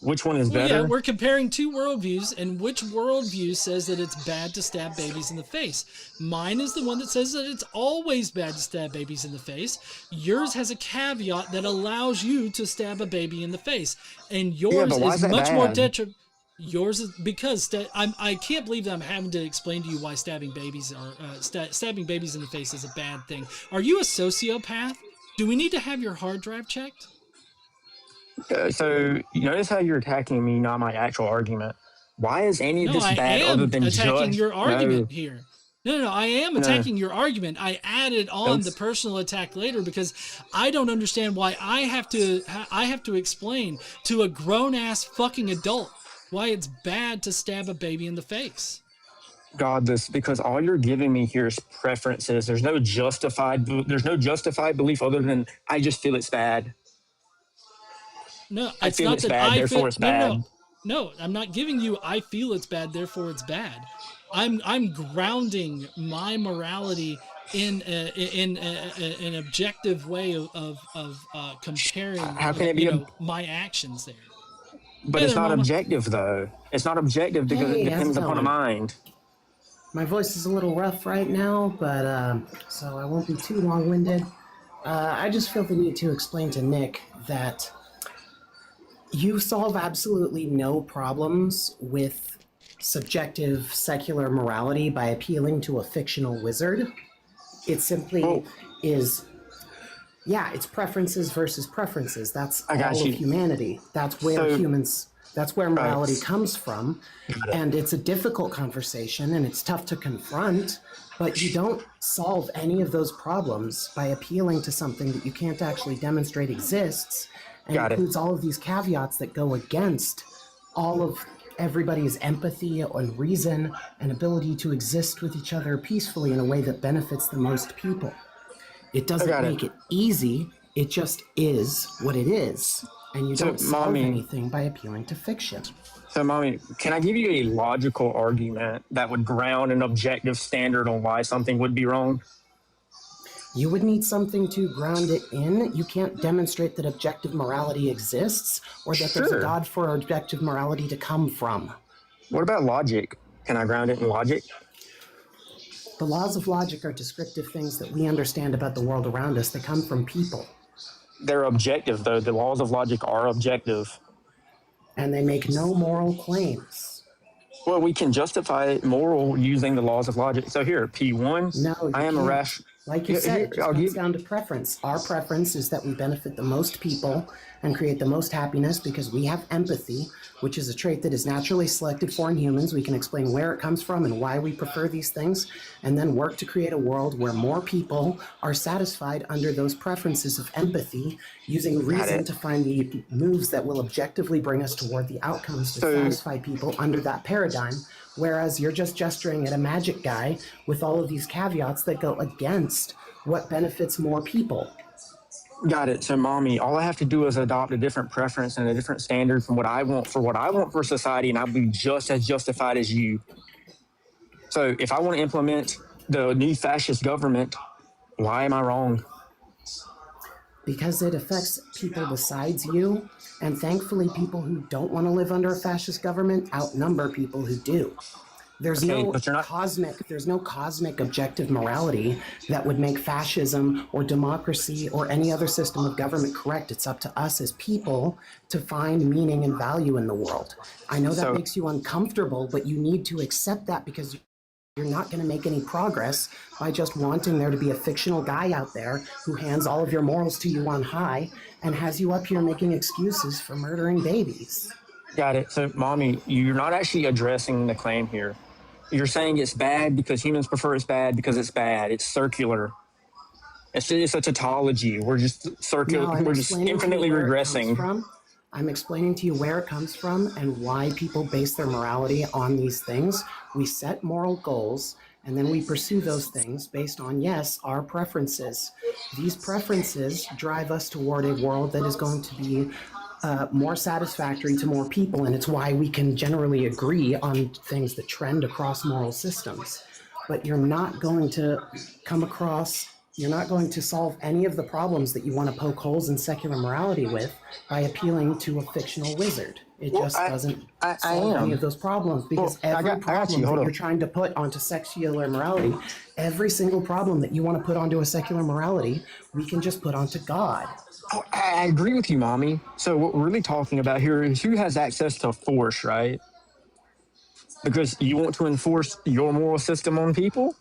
S7: Which one is better?
S2: Yeah, we're comparing two worldviews, and which worldview says that it's bad to stab babies in the face? Mine is the one that says that it's always bad to stab babies in the face. Yours has a caveat that allows you to stab a baby in the face, and yours is much more detrimental. Yours is because I can't believe that I'm having to explain to you why stabbing babies stabbing babies in the face is a bad thing. Are you a sociopath? Do we need to have your hard drive checked?
S7: So you notice how you're attacking me, not my actual argument. Why is any of this bad other than just...
S2: I am attacking your argument here. No, I am attacking your argument. I added on the personal attack later because I don't understand why I have to explain to a grown-ass fucking adult why it's bad to stab a baby in the face.
S7: Godless, because all you're giving me here is preferences. There's no justified belief other than I just feel it's bad.
S2: No,
S7: I
S2: it's
S7: feel
S2: not
S7: it's
S2: that
S7: bad,
S2: I feel.
S7: therefore it's
S2: No, no,
S7: bad.
S2: no, no. I'm not giving you. I feel it's bad, therefore it's bad. I'm grounding my morality in an objective way of comparing,
S7: How can it be?
S2: my actions there.
S7: But
S2: Hey
S7: it's
S2: there,
S7: not
S2: Mama.
S7: objective, though. It's not objective because it
S8: Hey, how's it
S7: depends upon a
S8: going?
S7: mind.
S8: My voice is a little rough right now, but so I won't be too long-winded. I just feel the need to explain to Nick that you solve absolutely no problems with subjective secular morality by appealing to a fictional wizard. It simply
S7: Well,
S8: is, yeah, it's preferences versus preferences. That's
S7: I got
S8: all of
S7: you.
S8: humanity. That's where that's where morality comes from. And it's a difficult conversation and it's tough to confront, but you don't solve any of those problems by appealing to something that you can't actually demonstrate exists and
S7: Got it.
S8: includes all of these caveats that go against all of everybody's empathy and reason and ability to exist with each other peacefully in a way that benefits the most people. It doesn't
S7: got it.
S8: make it easy, it just is what it is. And you
S7: So,
S8: don't solve
S7: Mommy-
S8: anything by appealing to fiction.
S7: So, Mommy, can I give you a logical argument that would ground an objective standard on why something would be wrong?
S8: You would need something to ground it in. You can't demonstrate that objective morality exists or that there's
S7: Sure.
S8: a God for objective morality to come from.
S7: What about logic? Can I ground it in logic?
S8: The laws of logic are descriptive things that we understand about the world around us that come from people,
S7: They're objective, though. The laws of logic are objective.
S8: and they make no moral claims.
S7: Well, we can justify moral using the laws of logic. So here, P1,
S8: No, you
S7: I am a
S8: can't.
S7: rash.
S8: Like you
S7: Here-
S8: said,
S7: here,
S8: it just
S7: I'll
S8: comes
S7: give-
S8: down to preference. Our preference is that we benefit the most people and create the most happiness because we have empathy, which is a trait that is naturally selected for in humans. We can explain where it comes from and why we prefer these things, and then work to create a world where more people are satisfied under those preferences of empathy, using reason
S7: it.
S8: to find the moves that will objectively bring us toward the outcomes to
S7: So-
S8: satisfy people under that paradigm. Whereas you're just gesturing at a magic guy with all of these caveats that go against what benefits more people.
S7: Got it. So, Mommy, all I have to do is adopt a different preference and a different standard from what I want for society, and I'll be just as justified as you. So, if I want to implement the new fascist government, why am I wrong?
S8: Because it affects people besides you, and thankfully people who don't want to live under a fascist government outnumber people who do. There's
S7: Okay,
S8: no
S7: but you're not-
S8: cosmic objective morality that would make fascism or democracy or any other system of government correct. It's up to us as people to find meaning and value in the world. I know that
S7: So-
S8: makes you uncomfortable, but you need to accept that because you're not going to make any progress by just wanting there to be a fictional guy out there who hands all of your morals to you on high and has you up here making excuses for murdering babies.
S7: Got it. So, Mommy, you're not actually addressing the claim here. You're saying it's bad because humans prefer it's bad because it's bad. It's circular. It's a tautology. We're just circular.
S8: No, I'm
S7: We're just
S8: explaining to you
S7: infinitely
S8: where it comes
S7: regressing.
S8: from. I'm explaining to you where it comes from and why people base their morality on these things. We set moral goals and then we pursue those things based on, yes, our preferences. These preferences drive us toward a world that is going to be more satisfactory to more people, and it's why we can generally agree on things that trend across moral systems. But you're not going to solve any of the problems that you want to poke holes in secular morality with by appealing to a fictional wizard. It just doesn't solve any of those problems because
S7: Well, I
S8: every
S7: got
S8: problem
S7: you. Hold
S8: that
S7: on.
S8: you're trying to put onto secular morality, every single problem that you want to put onto a secular morality, we can just put onto God.
S7: Oh, I agree with you, Mommy. So what we're really talking about here is who has access to force, right? Because you want to enforce your moral system on people.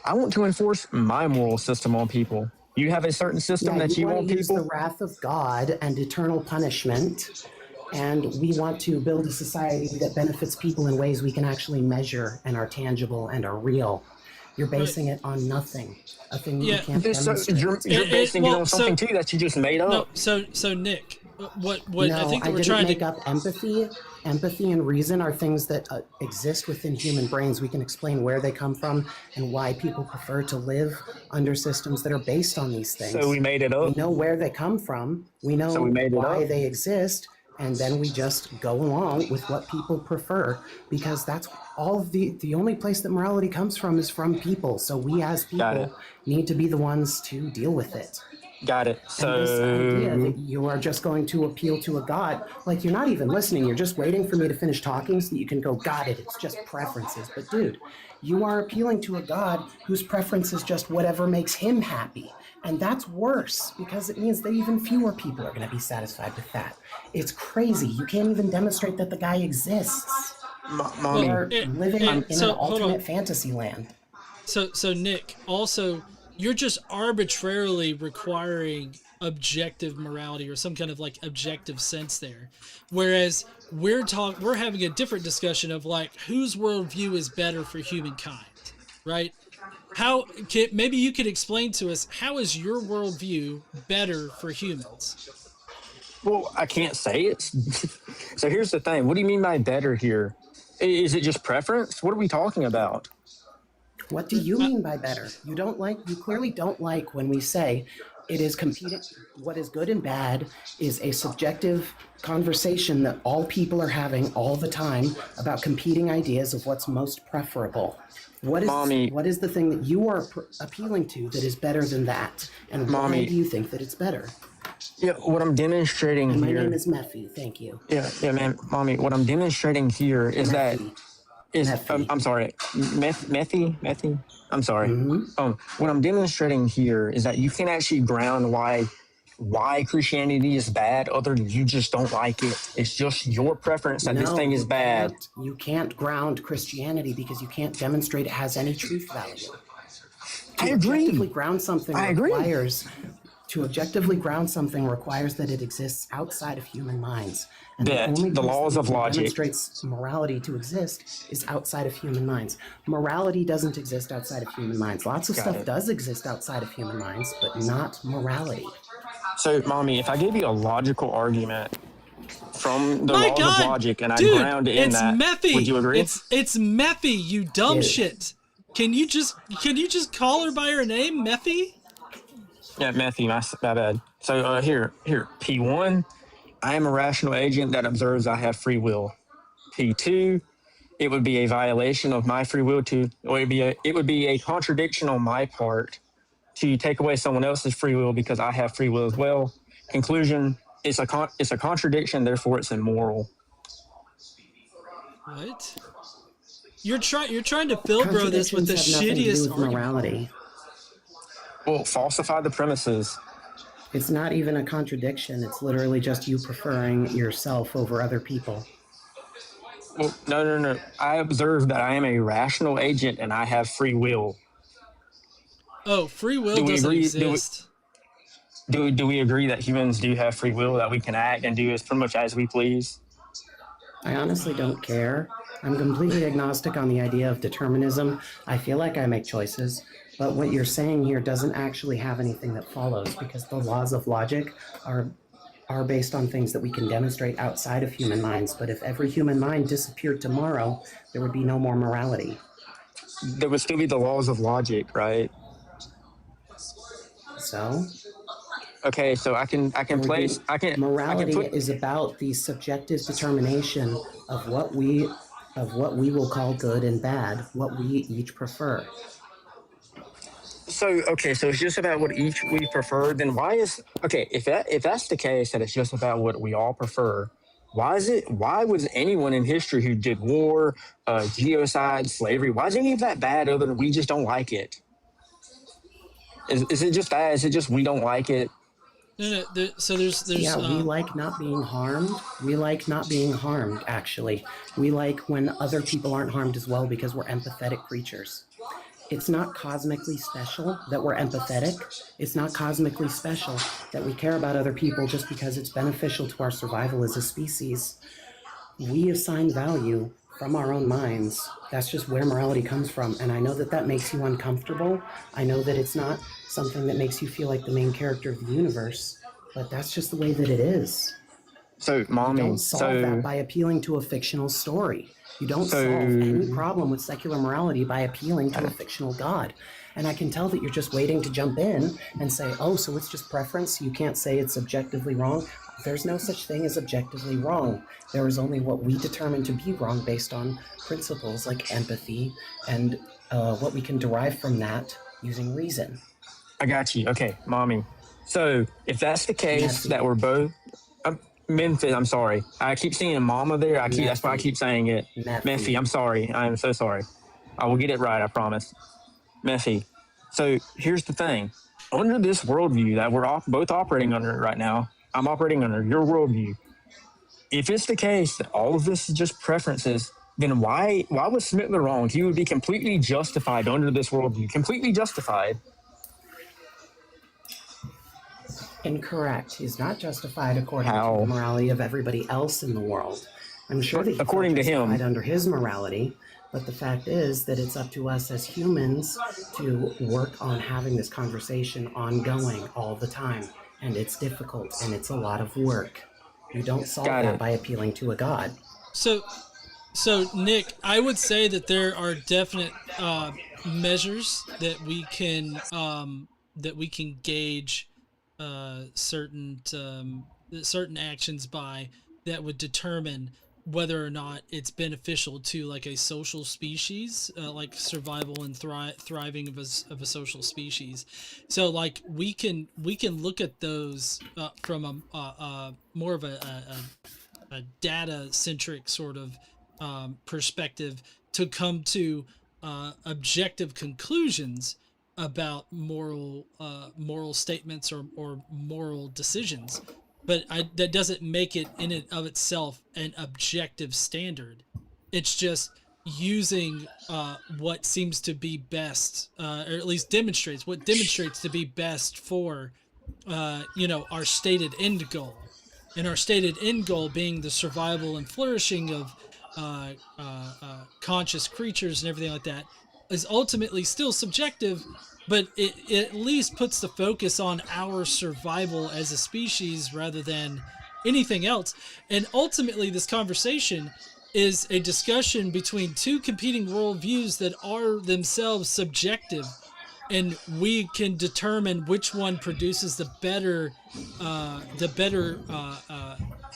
S7: I want to enforce my moral system on people. You have a certain system that you
S8: want
S7: want
S8: to use the
S7: people.
S8: wrath of God and eternal punishment, and we want to build a society that benefits people in ways we can actually measure and are tangible and are real. You're basing it on nothing, a thing you
S2: Yeah.
S8: can't
S7: So
S8: demonstrate.
S7: you're basing it
S2: well,
S7: on something too that you just made up.
S2: No, so Nick, what
S8: No,
S2: I think that
S8: I
S2: we're
S8: didn't
S2: trying
S8: make
S2: to.
S8: up empathy. Empathy and reason are things that exist within human brains. We can explain where they come from and why people prefer to live under systems that are based on these things.
S7: So we made it
S8: We
S7: up.
S8: know where they come from. We know
S7: So we made it
S8: why
S7: up.
S8: they exist, and then we just go along with what people prefer, because that's all of the only place that morality comes from is from people. So we as
S7: Got it.
S8: people need to be the ones to deal with it.
S7: Got it.
S8: And this idea
S7: So
S8: that you are just going to appeal to a God, like you're not even listening, you're just waiting for me to finish talking so that you can go, got it, it's just preferences. But dude, you are appealing to a God whose preference is just whatever makes him happy. And that's worse, because it means that even fewer people are going to be satisfied with that. It's crazy. You can't even demonstrate that the guy exists.
S7: mommy,
S8: You are living in
S2: so,
S8: an
S2: hold on.
S8: alternate fantasy land.
S2: So Nick, also, you're just arbitrarily requiring objective morality or some kind of like objective sense there, whereas we're having a different discussion of like whose worldview is better for humankind, right? Maybe you could explain to us, how is your worldview better for humans?
S7: well, I can't say it. So here's the thing. What do you mean by better here? Is it just preference? What are we talking about?
S8: What do you mean by better? You clearly don't like when we say it is competing. What is good and bad is a subjective conversation that all people are having all the time about competing ideas of what's most preferable.
S7: Mommy.
S8: What is the thing that you are appealing to that is better than that? And
S7: Mommy.
S8: why do you think that it's better?
S7: Yeah, what I'm demonstrating
S8: And my
S7: here.
S8: name is Mephi. Thank you.
S7: Yeah, man, mommy. What I'm demonstrating here is that
S8: Mephi.
S7: I'm sorry, Methy. I'm sorry.
S8: Mm-hmm.
S7: What I'm demonstrating here is that you can actually ground why Christianity is bad, other than you just don't like it. It's just your preference that this thing is bad.
S8: You can't ground Christianity because you can't demonstrate it has any truth value.
S7: I agree.
S8: Objectively ground something requires that it exists outside of human minds. And the only
S7: the
S8: place
S7: laws
S8: that
S7: of logic
S8: demonstrates morality to exist is outside of human minds. Morality doesn't exist outside of human minds. Lots of stuff does exist outside of human minds, but not morality.
S7: So, mommy, if I gave you a logical argument from the laws of logic and I ground it in that,
S2: Mephi.
S7: would you agree?
S2: It's Mephi, you dumb shit. Can you just call her by her name, Mephi?
S7: Yeah, Methy, my bad. So here, P1, I am a rational agent that observes I have free will. P2, it would be a violation of my free will it would be a contradiction on my part to take away someone else's free will because I have free will as well. Conclusion, it's a contradiction, therefore it's immoral.
S2: What? You're trying to Philbro this with the shittiest argument.
S8: Morality.
S7: Well, falsify the premises.
S8: It's not even a contradiction. It's literally just you preferring yourself over other people.
S7: Well, no. I observe that I am a rational agent and I have free will.
S2: Oh, free will doesn't exist.
S7: Do we agree that humans do have free will, that we can act and do as pretty much as we please?
S8: I honestly don't care. I'm completely agnostic on the idea of determinism. I feel like I make choices, but what you're saying here doesn't actually have anything that follows, because the laws of logic are based on things that we can demonstrate outside of human minds. But if every human mind disappeared tomorrow, there would be no more morality.
S7: There would still be the laws of logic, right?
S8: So?
S7: Okay, so I can place.
S8: Morality is about the subjective determination of what we will call good and bad, what we each prefer.
S7: So it's just about what each we prefer. Then why is if that's the case, that it's just about what we all prefer? Why was anyone in history who did war, genocide, slavery? Why is any of that bad? Other than we just don't like it. Is it just bad? Is it just we don't like it?
S2: No. So there's.
S8: Yeah, we like not being harmed. We like not being harmed. Actually, we like when other people aren't harmed as well because we're empathetic creatures. It's not cosmically special that we're empathetic. It's not cosmically special that we care about other people just because it's beneficial to our survival as a species. We assign value from our own minds. That's just where morality comes from. And I know that makes you uncomfortable. I know that it's not something that makes you feel like the main character of the universe, but that's just the way that it is.
S7: So,
S8: You
S7: mommy,
S8: don't solve that by appealing to a fictional story. You don't solve any problem with secular morality by appealing to a fictional God. And I can tell that you're just waiting to jump in and say, oh, so it's just preference. You can't say it's objectively wrong. There's no such thing as objectively wrong. There is only what we determine to be wrong based on principles like empathy and what we can derive from that using reason.
S7: I got you. Okay, mommy. So if that's the case,
S8: Messy.
S7: that we're both Memphis. I'm sorry. I keep seeing mama there. That's why I keep saying it. Messy. I'm sorry. I am so sorry. I will get it right. I promise. Messy. So here's the thing. Under this worldview that we're both operating under right now, I'm operating under your worldview. If it's the case that all of this is just preferences, then why was Smittler wrong? He would be completely justified under this worldview. Completely justified.
S8: Incorrect. He's not justified according to the morality of everybody else in the world. I'm sure that he's
S7: according to him
S8: under his morality, but the fact is that it's up to us as humans to work on having this conversation ongoing all the time. And it's difficult and it's a lot of work. You don't solve that by appealing to a God.
S2: So Nick, I would say that there are definite measures that we can gauge certain actions by that would determine whether or not it's beneficial to like a social species, like survival and thriving of a social species. So like we can look at those from a more of a data centric sort of perspective to come to objective conclusions about moral statements or moral decisions, but that doesn't make it in and of itself an objective standard. It's just using what seems to be best, or at least demonstrates to be best for our stated end goal, and our stated end goal being the survival and flourishing of conscious creatures and everything like that is ultimately still subjective, but it at least puts the focus on our survival as a species rather than anything else. And ultimately, this conversation is a discussion between two competing worldviews that are themselves subjective, and we can determine which one produces the better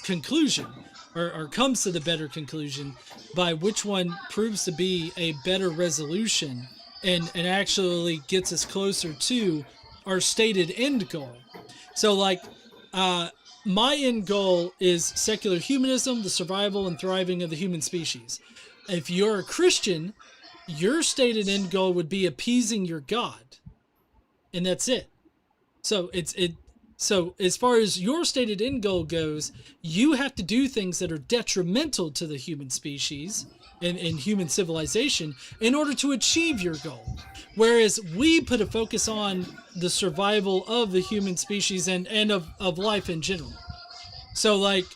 S2: conclusion, or comes to the better conclusion by which one proves to be a better resolution and actually gets us closer to our stated end goal. So like my end goal is secular humanism, the survival and thriving of the human species. If you're a Christian, your stated end goal would be appeasing your God, and that's it. So So as far as your stated end goal goes, you have to do things that are detrimental to the human species and human civilization in order to achieve your goal. Whereas we put a focus on the survival of the human species and of life in general. So like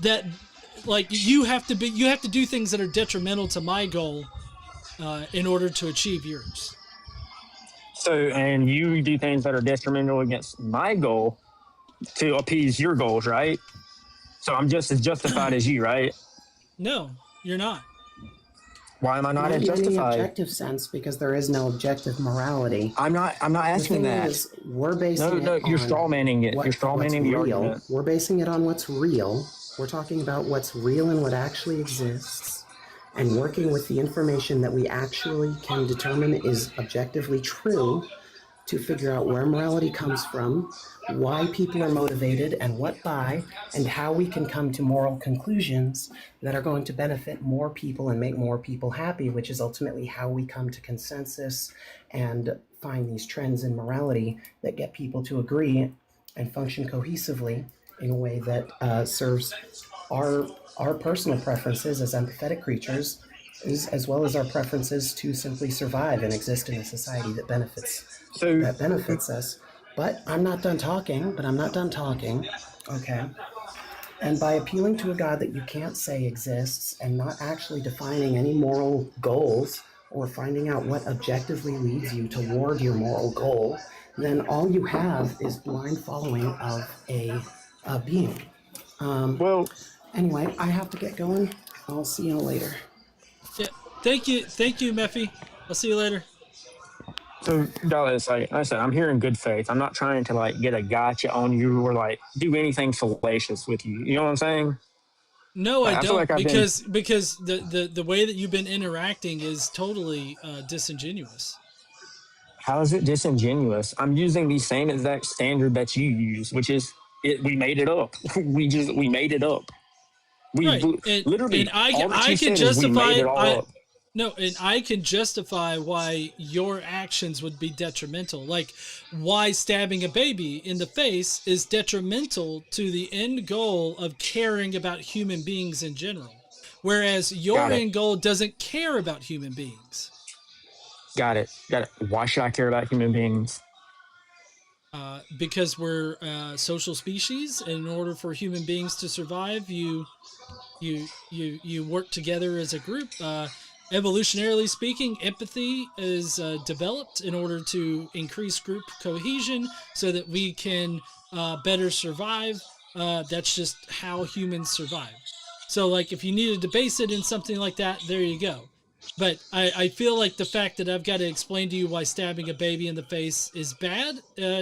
S2: that, like you have to do things that are detrimental to my goal in order to achieve yours.
S7: So, and you do things that are detrimental against my goal to appease your goals, right? So I'm just as justified as you, right?
S2: No, you're not.
S7: Why am I not as
S8: in any
S7: justified?
S8: objective sense, because there is no objective morality.
S7: I'm not asking that.
S8: We're basing
S7: No, you're strawmanning it. You're strawmanning the argument.
S8: We're basing it on what's real. We're talking about what's real and what actually exists, and working with the information that we actually can determine is objectively true to figure out where morality comes from, why people are motivated and what by, and how we can come to moral conclusions that are going to benefit more people and make more people happy, which is ultimately how we come to consensus and find these trends in morality that get people to agree and function cohesively in a way that serves our personal preferences as empathetic creatures, as well as our preferences to simply survive and exist in a society that benefits us. But I'm not done talking, okay? And by appealing to a God that you can't say exists and not actually defining any moral goals or finding out what objectively leads you toward your moral goal, then all you have is blind following of a being.
S7: Well,
S8: Anyway, I have to get going. I'll see you later.
S2: Yeah. Thank you, Mephi. I'll see you later.
S7: so Dallas, like I said, I'm here in good faith. I'm not trying to like get a gotcha on you or like do anything fallacious with you. You know what I'm saying?
S2: No, I
S7: Like, I feel
S2: don't,
S7: like I've been.
S2: because the way that you've been interacting is totally disingenuous.
S7: How is it disingenuous? I'm using the same exact standard that you use, which is we made it up. we made it up. We
S2: Right,
S7: literally
S2: and
S7: all that
S2: I
S7: you
S2: can
S7: said is we made
S2: justify
S7: it all up.
S2: No, and I can justify why your actions would be detrimental. Like why stabbing a baby in the face is detrimental to the end goal of caring about human beings in general. Whereas your
S7: Got it.
S2: end goal doesn't care about human beings.
S7: Got it. Why should I care about human beings?
S2: Because we're a social species, and in order for human beings to survive, you work together as a group. Evolutionarily speaking, empathy is developed in order to increase group cohesion so that we can better survive. That's just how humans survive. So, like, if you needed to base it in something like that, there you go. But I feel like the fact that I've got to explain to you why stabbing a baby in the face is bad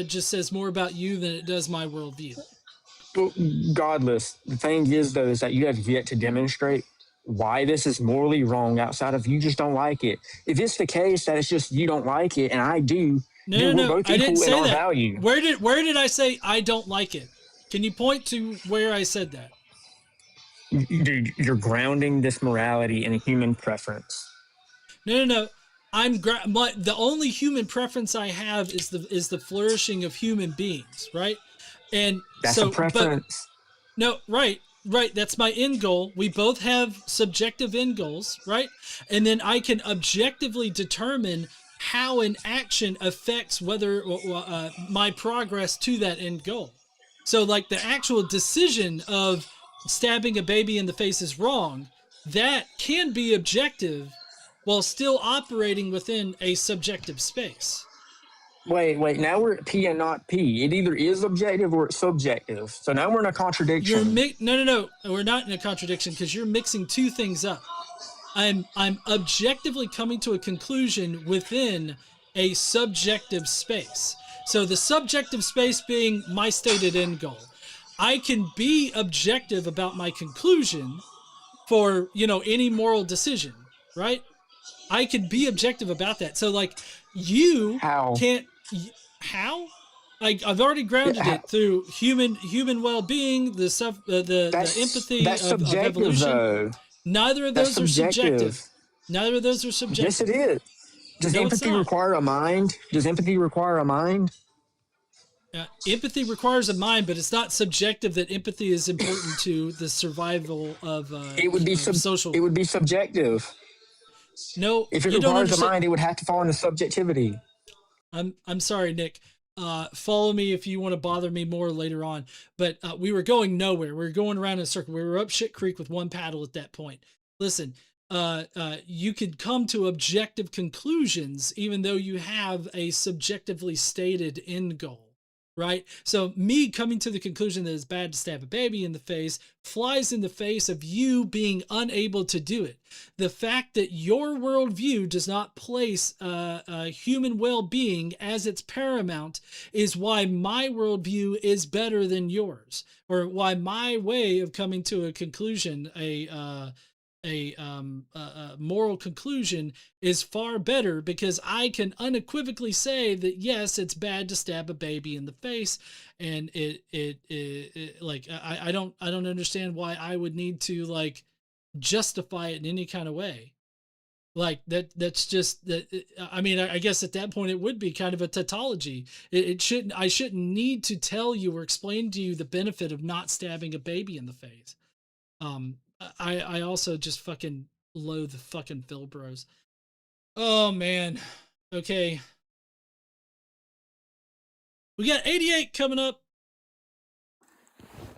S2: just says more about you than it does my worldview.
S7: Well, Godless. The thing is, though, is that you have yet to demonstrate why this is morally wrong outside of you just don't like it. If it's the case that it's just you don't like it and I do, then we're both
S2: I didn't
S7: equal in
S2: say
S7: our
S2: that.
S7: value.
S2: Where did I say I don't like it? Can you point to where I said that?
S7: Dude, you're grounding this morality in a human preference.
S2: No. The only human preference I have is the flourishing of human beings, right? And
S7: That's
S2: so,
S7: a preference.
S2: no, right. That's my end goal. We both have subjective end goals, right? And then I can objectively determine how an action affects whether my progress to that end goal. So, like the actual decision of stabbing a baby in the face is wrong, that can be objective while still operating within a subjective space.
S7: Wait. Now we're at P and not P. It either is objective or it's subjective. So now we're in a contradiction.
S2: No. We're not in a contradiction because you're mixing two things up. I'm objectively coming to a conclusion within a subjective space. So the subjective space being my stated end goal. I can be objective about my conclusion for, any moral decision, right? I can be objective about that. So like you can't how? I've already grounded it through human well-being, the stuff, the empathy of evolution.
S7: Though.
S2: Neither of those are subjective. Neither of those are subjective.
S7: Yes, it is. Does empathy require a mind?
S2: Empathy requires a mind, but it's not subjective that empathy is important to the survival of social.
S7: It would be subjective.
S2: No,
S7: if it requires a mind, it would have to fall into subjectivity.
S2: I'm sorry, Nick. Follow me if you want to bother me more later on. But we were going nowhere. We were going around in a circle. We were up shit creek with one paddle at that point. Listen, you could come to objective conclusions even though you have a subjectively stated end goal. Right? So me coming to the conclusion that it's bad to stab a baby in the face flies in the face of you being unable to do it. The fact that your worldview does not place human well-being as its paramount is why my worldview is better than yours, or why my way of coming to a conclusion, a moral conclusion, is far better, because I can unequivocally say that yes, it's bad to stab a baby in the face, and it like I don't understand why I would need to like justify it in any kind of way. Like that's just that. I mean, I guess at that point it would be kind of a tautology. I shouldn't need to tell you or explain to you the benefit of not stabbing a baby in the face. I also just fucking loathe the fucking Phil Bros. Oh man. Okay. We got 88 coming up.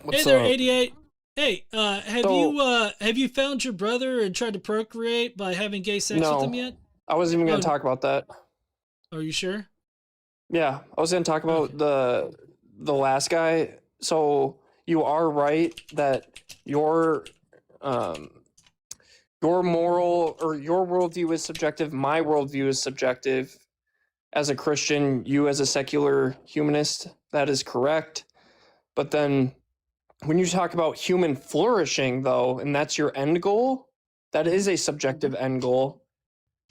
S9: What's
S2: hey there,
S9: up?
S2: 88. Hey, have you found your brother and tried to procreate by having gay sex with him yet?
S9: I wasn't even going to talk about that.
S2: Are you sure?
S9: Yeah, I was going to talk about the last guy. So you are right that your moral or your worldview is subjective. My worldview is subjective. As a Christian, you as a secular humanist, that is correct. But then when you talk about human flourishing, though, and that's your end goal, that is a subjective end goal,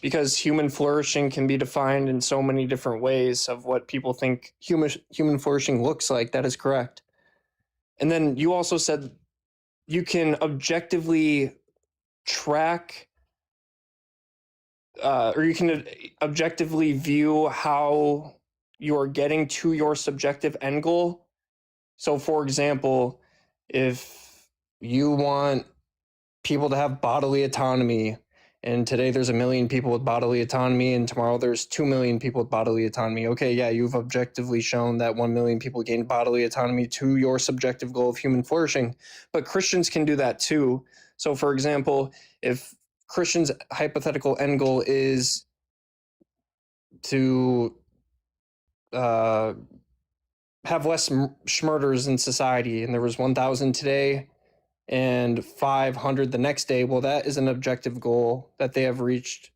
S9: because human flourishing can be defined in so many different ways of what people think human flourishing looks like. That is correct. And then you also said you can objectively track or you can objectively view how you're getting to your subjective end goal. So, for example, if you want people to have bodily autonomy, and today there's 1 million people with bodily autonomy, and tomorrow there's 2 million people with bodily autonomy. Okay, yeah, you've objectively shown that 1 million people gain bodily autonomy to your subjective goal of human flourishing. But Christians can do that too. So, for example, if Christians' hypothetical end goal is to have less murders in society, and there was 1,000 today and 500 the next day, well, that is an objective goal that they have reached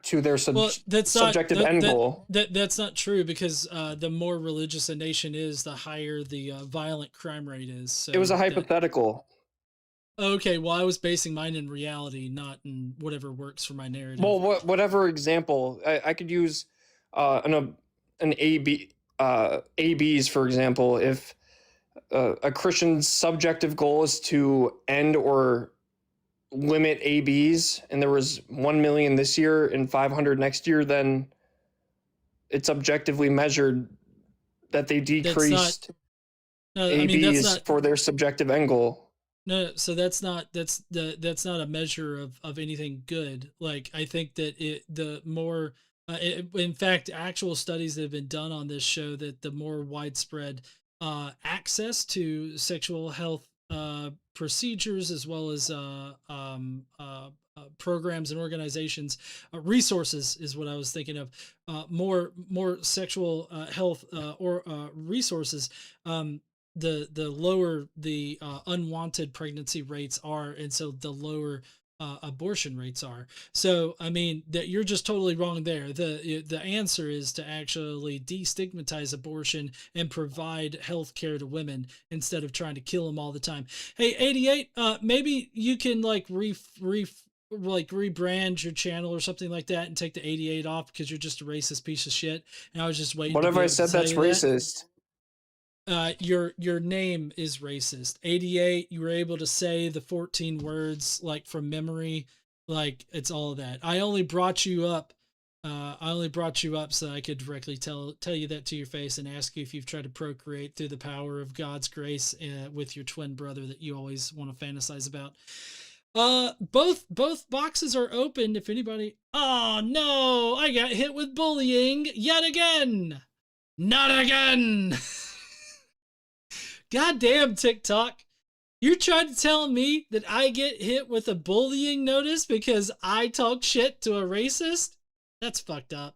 S9: to their subjective end goal.
S2: That's not true, because the more religious a nation is, the higher the violent crime rate is. So
S9: it was a hypothetical.
S2: Okay, well, I was basing mine in reality, not in whatever works for my narrative.
S9: Well, whatever example I could use, an ABs, for example. If a Christian's subjective goal is to end or limit ABs, and there was 1 million this year and 500 next year, then it's objectively measured that they decreased ABs for their subjective end goal.
S2: No, so that's not a measure of anything good. Like, I think that the more, in fact, actual studies that have been done on this show that the more widespread access to sexual health procedures, as well as programs and organizations, resources is what I was thinking of. More sexual health or resources. The lower the unwanted pregnancy rates are, and so the lower abortion rates are. So, I mean, that you're just totally wrong there. The answer is to actually destigmatize abortion and provide health care to women instead of trying to kill them all the time. Hey, 88, maybe you can like rebrand your channel or something like that and take the 88 off, because you're just a racist piece of shit. And I was just waiting.
S9: What have I said that's racist?
S2: Your name is racist. 88, you were able to say the 14 words like from memory, like it's all of that. I only brought you up so I could directly tell you that to your face and ask you if you've tried to procreate through the power of God's grace with your twin brother that you always want to fantasize about. Both boxes are open if anybody. Oh no, I got hit with bullying yet again. Not again. Goddamn TikTok. You're trying to tell me that I get hit with a bullying notice because I talk shit to a racist? That's fucked up.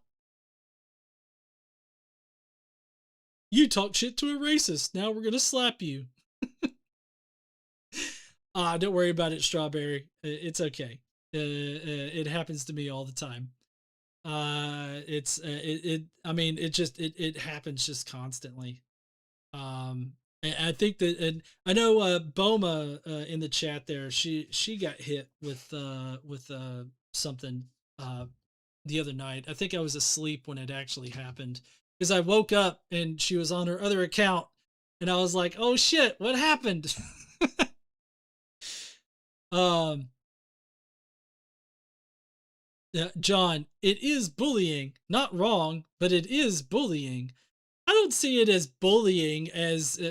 S2: You talk shit to a racist. Now we're going to slap you. Don't worry about it, Strawberry. It's okay. It happens to me all the time. It happens just constantly. And I think that, and I know Boma in the chat there, she got hit with something the other night. I think I was asleep when it actually happened, because I woke up and she was on her other account, and I was like, "Oh shit, what happened?" Yeah, John, it is bullying. Not wrong, but it is bullying. I don't see it as bullying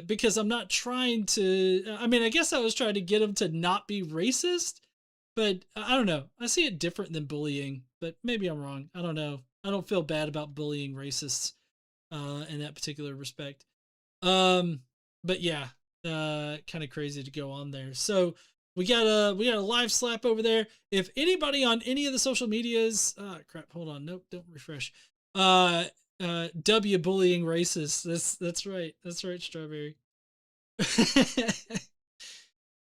S2: because I'm not trying to, I mean, I guess I was trying to get him to not be racist, but I don't know. I see it different than bullying, but maybe I'm wrong. I don't know. I don't feel bad about bullying racists in that particular respect. But yeah, kind of crazy to go on there. So we got a live slap over there. If anybody on any of the social medias, crap, hold on. Nope, don't refresh. W bullying racists. That's right. That's right, Strawberry.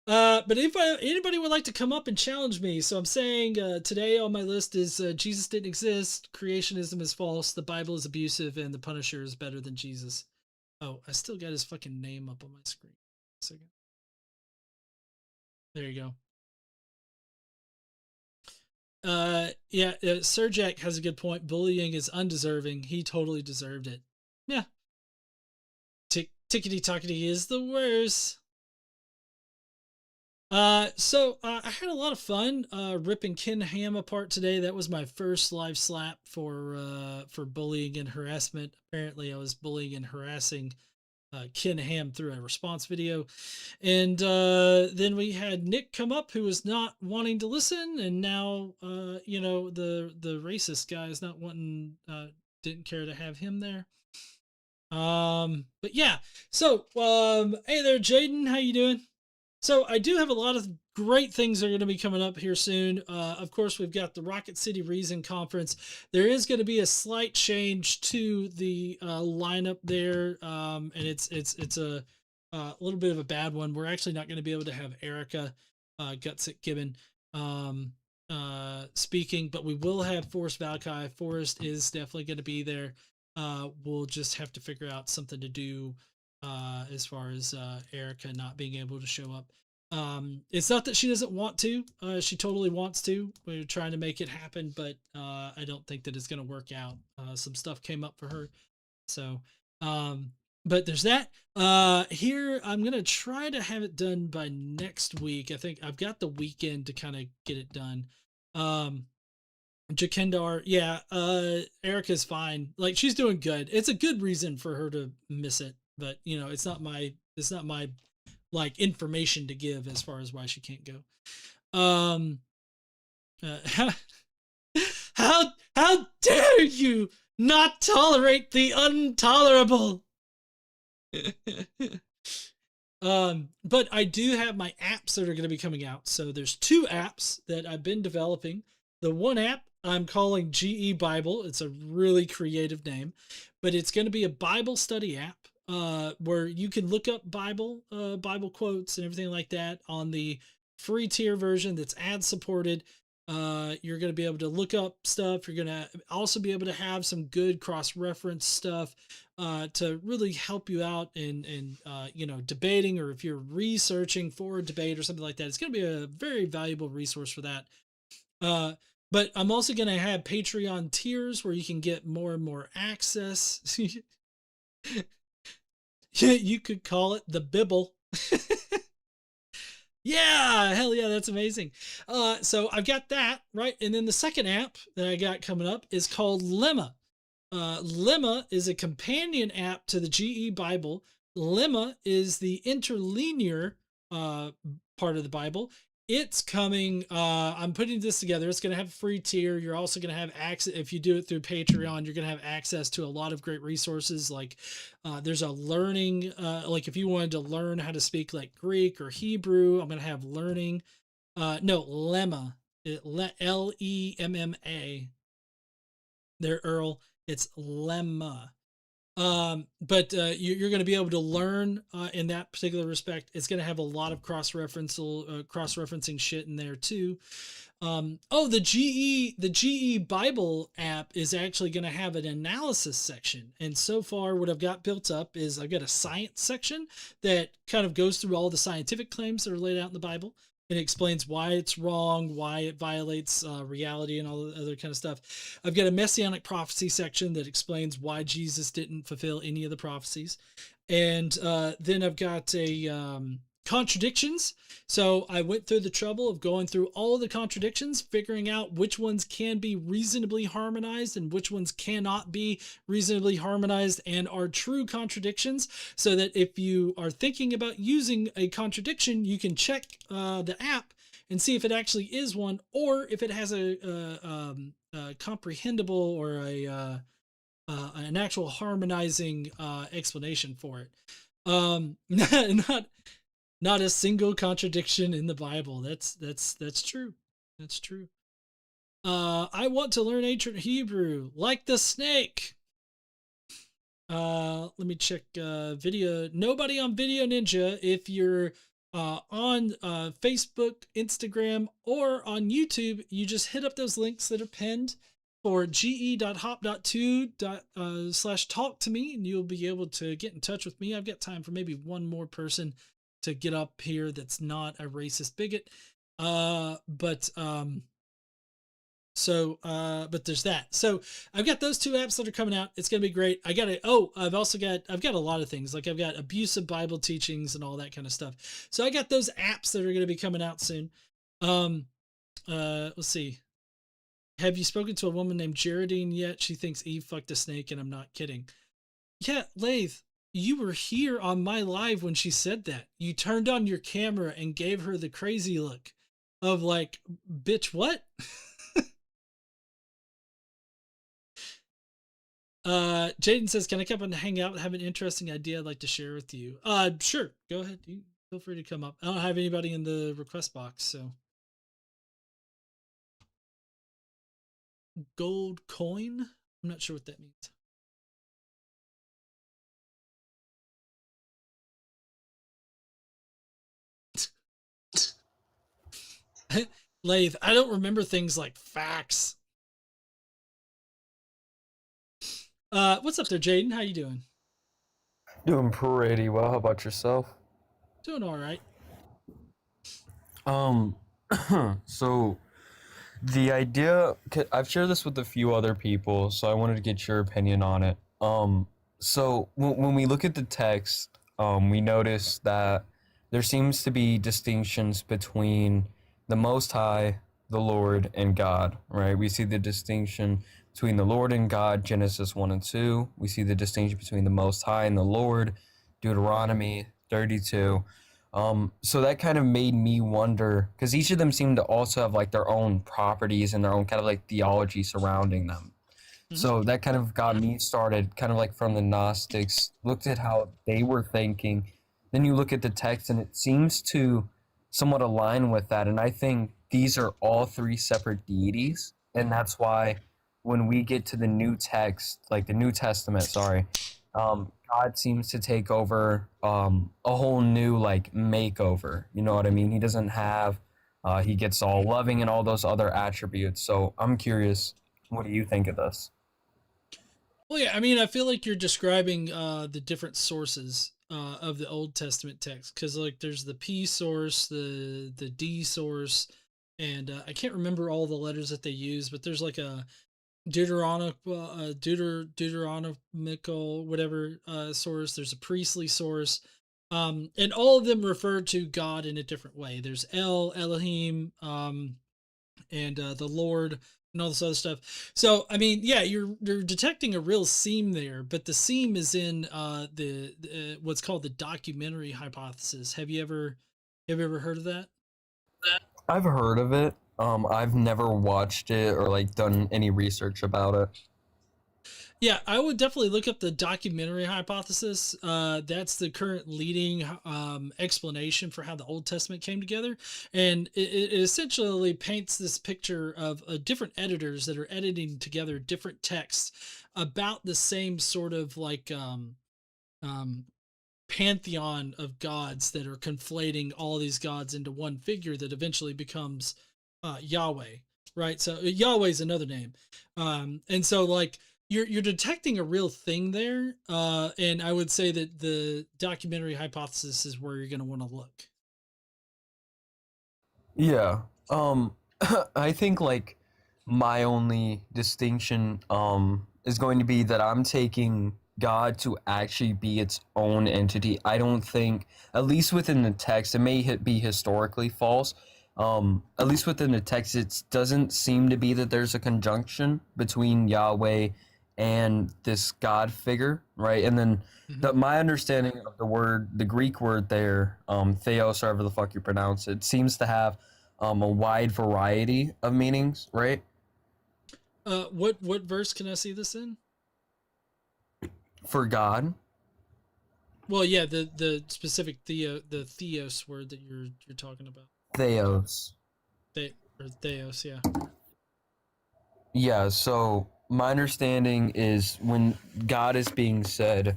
S2: But if anybody would like to come up and challenge me, so I'm saying today on my list is Jesus didn't exist, creationism is false, the Bible is abusive, and the Punisher is better than Jesus. Oh, I still got his fucking name up on my screen. Second. There you go. Yeah, Sir Jack has a good point. Bullying is undeserving. He totally deserved it. Yeah. Tickety-tockety is the worst. So I had a lot of fun ripping Ken Ham apart today. That was my first live slap for bullying and harassment. Apparently, I was bullying and harassing Ken Ham through a response video, and then we had Nick come up, who was not wanting to listen, and now you know, the racist guy is not wanting, didn't care to have him there. But yeah, so hey there, Jaden, how you doing? So I do have a lot of great things that are going to be coming up here soon. Of course, we've got the Rocket City Reason Conference. There is going to be a slight change to the lineup there, and it's a little bit of a bad one. We're actually not going to be able to have Erica Gutsick Gibbon speaking, but we will have Forrest Valkai. Forrest is definitely going to be there. We'll just have to figure out something to do as far as Erica not being able to show up. It's not that she doesn't want to. She totally wants to. We're trying to make it happen, but I don't think that it's going to work out. Some stuff came up for her. So, but there's that. Here, I'm going to try to have it done by next week. I think I've got the weekend to kind of get it done. Jakendar, yeah, Erica's fine. Like, she's doing good. It's a good reason for her to miss it, but you know, it's not my like information to give as far as why she can't go. How dare you not tolerate the intolerable? But I do have my apps that are going to be coming out. So there's 2 apps that I've been developing. The one app I'm calling GE Bible. It's a really creative name, but it's going to be a Bible study app where you can look up Bible quotes and everything like that on the free tier version that's ad supported. You're going to be able to look up stuff. You're going to also be able to have some good cross-reference stuff to really help you out in you know, debating, or if you're researching for a debate or something like that. It's going to be a very valuable resource for that. But I'm also going to have Patreon tiers where you can get more and more access. You could call it the Bibble. Yeah, hell yeah, that's amazing. So I've got that, right? And then the second app that I got coming up is called Lemma. Lemma is a companion app to the GE Bible. Lemma is the interlinear part of the Bible. It's coming. I'm putting this together. It's going to have a free tier. You're also going to have access. If you do it through Patreon, you're going to have access to a lot of great resources. Like there's a learning, like if you wanted to learn how to speak like Greek or Hebrew, I'm going to have learning. No, Lemma, Lemma. There, Earl. It's Lemma. But you're going to be able to learn in that particular respect. It's going to have a lot of cross-referencing shit in there too. Oh, the GE Bible app is actually going to have an analysis section. And so far what I've got built up is I've got a science section that kind of goes through all the scientific claims that are laid out in the Bible. It explains why it's wrong, why it violates reality, and all the other kind of stuff. I've got a messianic prophecy section that explains why Jesus didn't fulfill any of the prophecies. And then I've got a contradictions. So I went through the trouble of going through all of the contradictions, figuring out which ones can be reasonably harmonized and which ones cannot be reasonably harmonized and are true contradictions, so that if you are thinking about using a contradiction, you can check the app and see if it actually is one, or if it has a comprehensible or an actual harmonizing explanation for it. Not a single contradiction in the Bible. That's true. That's true. I want to learn ancient Hebrew like the snake. Let me check video. Nobody on Video Ninja. If you're on Facebook, Instagram, or on YouTube, you just hit up those links that are pinned for ge.hop.to/talk to me, and you'll be able to get in touch with me. I've got time for maybe one more person to get up here that's not a racist bigot. But there's that. So I've got those 2 apps that are coming out. It's gonna be great. I've got a lot of things. Like I've got abusive Bible teachings and all that kind of stuff. So I got those apps that are gonna be coming out soon. Let's see. Have you spoken to a woman named Geraldine yet? She thinks Eve fucked a snake, and I'm not kidding. Yeah, Lathe, you were here on my live when she said that. You turned on your camera and gave her the crazy look of like, bitch, what? Jaden says, can I come and hang out? I have an interesting idea I'd like to share with you. Sure. Go ahead. You feel free to come up. I don't have anybody in the request box, so. Gold coin? I'm not sure what that means. Lathe, I don't remember things like facts. What's up there, Jaden? How you doing?
S10: Doing pretty well. How about yourself?
S2: Doing all right.
S10: So the idea, I've shared this with a few other people, so I wanted to get your opinion on it. So when we look at the text, we notice that there seems to be distinctions between the Most High, the Lord, and God, right? We see the distinction between the Lord and God, Genesis 1 and 2. We see the distinction between the Most High and the Lord, Deuteronomy 32. So that kind of made me wonder, because each of them seem to also have like their own properties and their own kind of like theology surrounding them. So that kind of got me started, kind of like from the Gnostics, looked at how they were thinking. Then you look at the text and it seems to somewhat align with that. And I think these are all 3 separate deities. And that's why when we get to the new text, like the New Testament, God seems to take over a whole new like makeover. You know what I mean? He doesn't have, he gets all loving and all those other attributes. So I'm curious, what do you think of this?
S2: Well, yeah, I mean, I feel like you're describing the different sources of the Old Testament text, because like there's the P source, the D source, and I can't remember all the letters that they use, but there's like a Deuteronomical whatever source. There's a priestly source, and all of them refer to God in a different way. There's Elohim, and the Lord, and all this other stuff. So I mean, yeah, you're detecting a real seam there, but the seam is in the what's called the documentary hypothesis. Have you ever heard of that?
S10: I've heard of it. I've never watched it or like done any research about it.
S2: Yeah, I would definitely look up the documentary hypothesis. That's the current leading explanation for how the Old Testament came together. And it essentially paints this picture of different editors that are editing together different texts about the same sort of like pantheon of gods that are conflating all these gods into one figure that eventually becomes Yahweh, right? So Yahweh is another name. And so like, you're detecting a real thing there, and I would say that the documentary hypothesis is where you're going to want to look.
S10: Yeah. I think like my only distinction is going to be that I'm taking God to actually be its own entity. I don't think, at least within the text, it may be historically false. At least within the text, it doesn't seem to be that there's a conjunction between Yahweh and this God figure, right? And then my understanding of the word, the Greek word there, theos, however the fuck you pronounce it, seems to have a wide variety of meanings, right?
S2: What verse can I see this in?
S10: For God.
S2: Well, yeah, the specific the theos word that you're talking about.
S10: Theos.
S2: Theos, yeah.
S10: Yeah, so my understanding is when God is being said,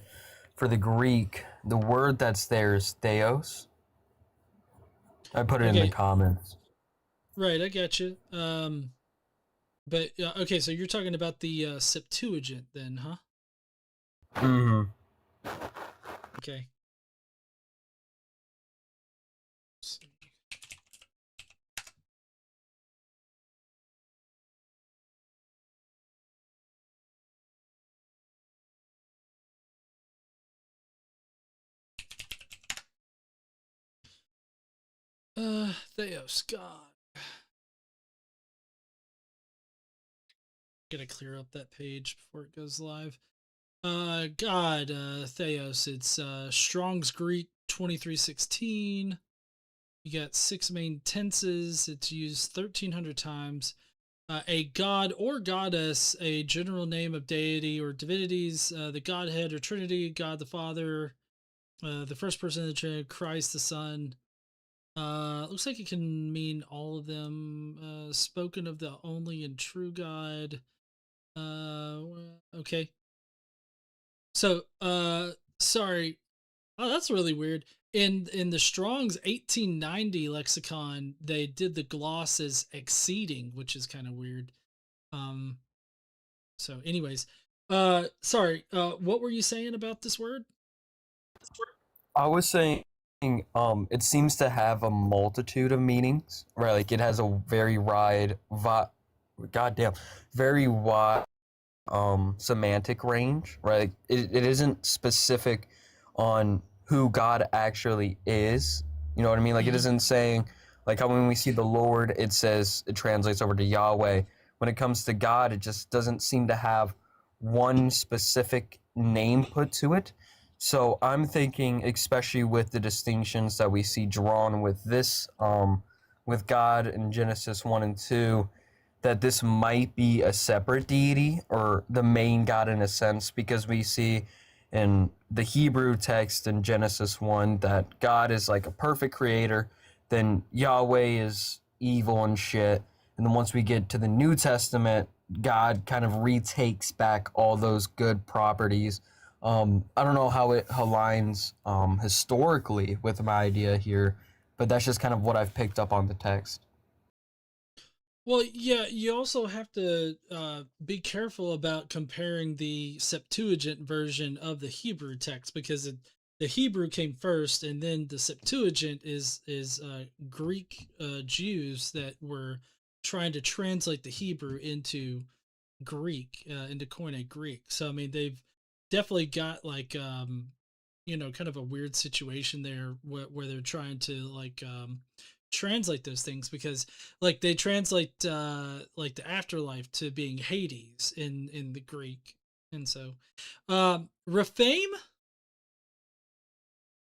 S10: for the Greek, the word that's there is theos. I put it in the comments.
S2: Right, I got you. But okay, so you're talking about the Septuagint then, huh?
S10: Mm-hmm.
S2: Okay. Theos, God. Gotta clear up that page before it goes live. God, Theos. It's Strong's Greek 2316. You got 6 main tenses. It's used 1,300 times. A god or goddess, a general name of deity or divinities, the Godhead or Trinity, God the Father, the first person of the Trinity, Christ the Son. Looks like it can mean all of them. Spoken of the only and true God. Okay. So, sorry. Oh, that's really weird. In the Strong's 1890 lexicon, they did the gloss as exceeding, which is kind of weird. So anyways, sorry. What were you saying about this word?
S10: I was saying, it seems to have a multitude of meanings, right? Like it has a very very wide semantic range, right? It isn't specific on who God actually is. You know what I mean? Like it isn't saying, like how when we see the Lord, it says it translates over to Yahweh. When it comes to God, it just doesn't seem to have one specific name put to it. So I'm thinking, especially with the distinctions that we see drawn with this, with God in Genesis 1 and 2, that this might be a separate deity or the main God in a sense, because we see in the Hebrew text in Genesis 1 that God is like a perfect creator, then Yahweh is evil and shit. And then once we get to the New Testament, God kind of retakes back all those good properties. I don't know how it aligns historically with my idea here, but that's just kind of what I've picked up on the text.
S2: Well, yeah, you also have to be careful about comparing the Septuagint version of the Hebrew text, because the Hebrew came first, and then the Septuagint is Greek Jews that were trying to translate the Hebrew into Greek, into Koine Greek. So I mean, they've definitely got like kind of a weird situation there where they're trying to like translate those things, because like they translate like the afterlife to being Hades in the Greek. And so Raphame,